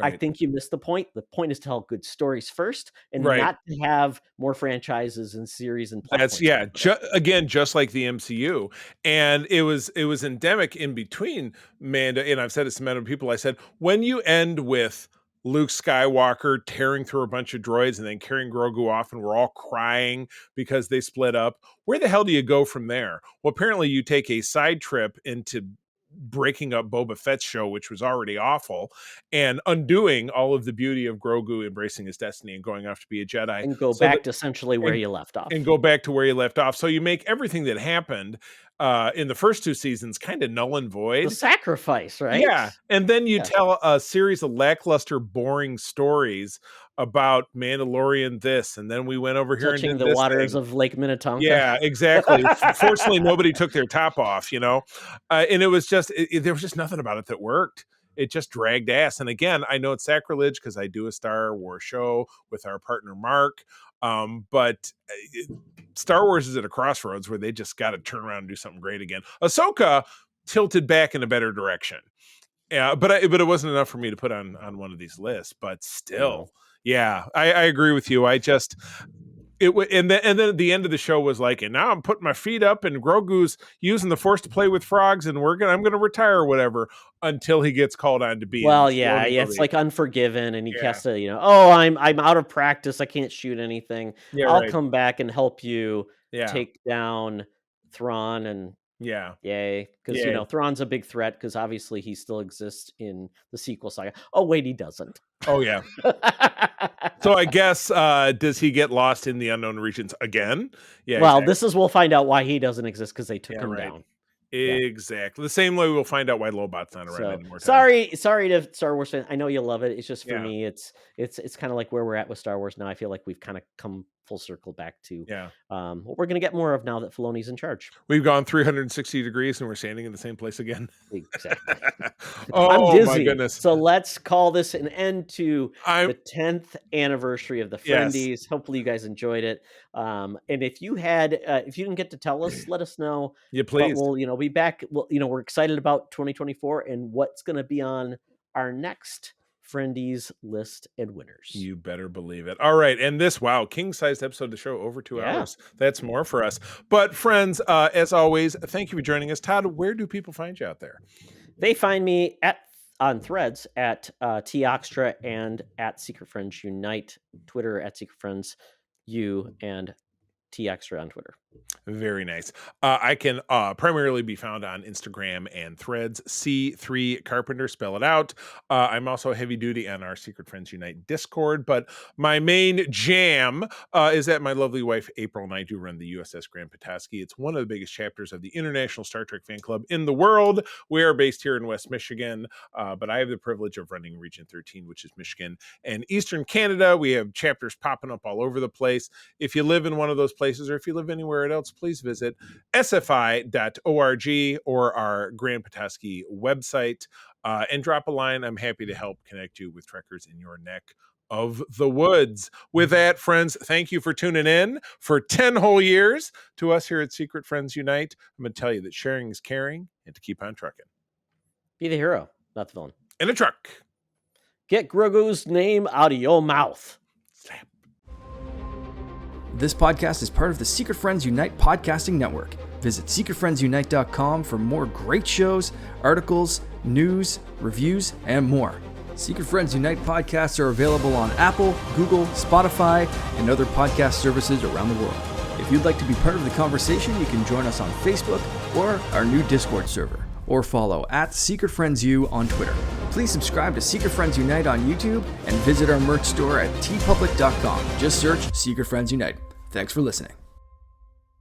B: I think you missed the point. The point is to tell good stories first and not to have more franchises and series and
C: platforms. That's again, just like the MCU. And it was endemic in between, Manda, and I've said it to many people. I said, when you end with Luke Skywalker tearing through a bunch of droids and then carrying Grogu off, and we're all crying because they split up, where the hell do you go from there? Well, apparently you take a side trip into breaking up Boba Fett's show, which was already awful, and undoing all of the beauty of Grogu embracing his destiny and going off to be a Jedi.
B: And go back to essentially where you left off.
C: And go back to where you left off. So you make everything that happened in the first two seasons kind of null and void.
B: The sacrifice, right?
C: Yeah. And then you tell a series of lackluster, boring stories about Mandalorian this, and then we went over here
B: touching
C: and
B: the waters of Lake Minnetonka.
C: Yeah, exactly. Fortunately, nobody took their top off, and it was just there was just nothing about it that worked. It just dragged ass. And again, I know it's sacrilege because I do a Star Wars show with our partner Mark, but Star Wars is at a crossroads where they just got to turn around and do something great again. Ahsoka tilted back in a better direction. Yeah, but it wasn't enough for me to put on one of these lists. But still, I agree with you. And then at the end of the show was like, and now I'm putting my feet up, and Grogu's using the Force to play with frogs, and I'm gonna retire or whatever until he gets called on to be.
B: Well, it's like Unforgiven, and he has to, I'm out of practice. I can't shoot anything. I'll come back and help you take down Thrawn and. Yay. Because, Thrawn's a big threat because obviously he still exists in the sequel saga. Oh, wait, he doesn't.
C: Oh, yeah. So I guess, does he get lost in the unknown regions again? Yeah.
B: Well, we'll find out why he doesn't exist because they took him down.
C: Exactly. The same way we'll find out why Lobot's not around anymore.
B: Sorry to Star Wars fans. I know you love it. It's just for me, it's kind of like where we're at with Star Wars now. I feel like we've kind of come full circle back to what we're going to get more of now that Filoni's in charge.
C: We've gone 360 degrees and we're standing in the same place again.
B: Exactly.
C: I'm
B: dizzy.
C: My goodness.
B: So let's call this an end to the 10th anniversary of the Friendies. Yes. Hopefully you guys enjoyed it. And if you didn't get to tell us, let us know.
C: Yeah, please.
B: But we'll be back. We're excited about 2024 and what's going to be on our next Friendies list and winners.
C: You better believe it. All right. And this, king-sized episode of the show, over 2 hours. That's more for us. But friends, as always, thank you for joining us. Todd, where do people find you out there?
B: They find me on Threads at Toxtra and at Secret Friends Unite, Twitter at Secret Friends U, and T-Extra on Twitter.
C: Very nice. I can primarily be found on Instagram and Threads, C3 Carpenter, spell it out. I'm also heavy duty on our Secret Friends Unite Discord, but my main jam is that my lovely wife, April, and I do run the USS Grand Petoskey. It's one of the biggest chapters of the International Star Trek Fan Club in the world. We are based here in West Michigan, but I have the privilege of running Region 13, which is Michigan and Eastern Canada. We have chapters popping up all over the place. If you live in one of those places, or if you live anywhere else, please visit sfi.org or our Grand Petoskey website and drop a line. I'm happy to help connect you with trekkers in your neck of the woods. With that, friends, thank you for tuning in for 10 whole years to us here at Secret Friends Unite. I'm going to tell you that sharing is caring and to keep on trucking.
B: Be the hero, not the villain.
C: In a truck.
B: Get Grogu's name out of your mouth.
C: Slap.
F: This podcast is part of the Secret Friends Unite podcasting network. Visit secretfriendsunite.com for more great shows, articles, news, reviews, and more. Secret Friends Unite podcasts are available on Apple, Google, Spotify, and other podcast services around the world. If you'd like to be part of the conversation, you can join us on Facebook or our new Discord server, or follow @SecretFriendsU on Twitter. Please subscribe to Secret Friends Unite on YouTube and visit our merch store at tpublic.com. Just search Secret Friends Unite. Thanks for listening.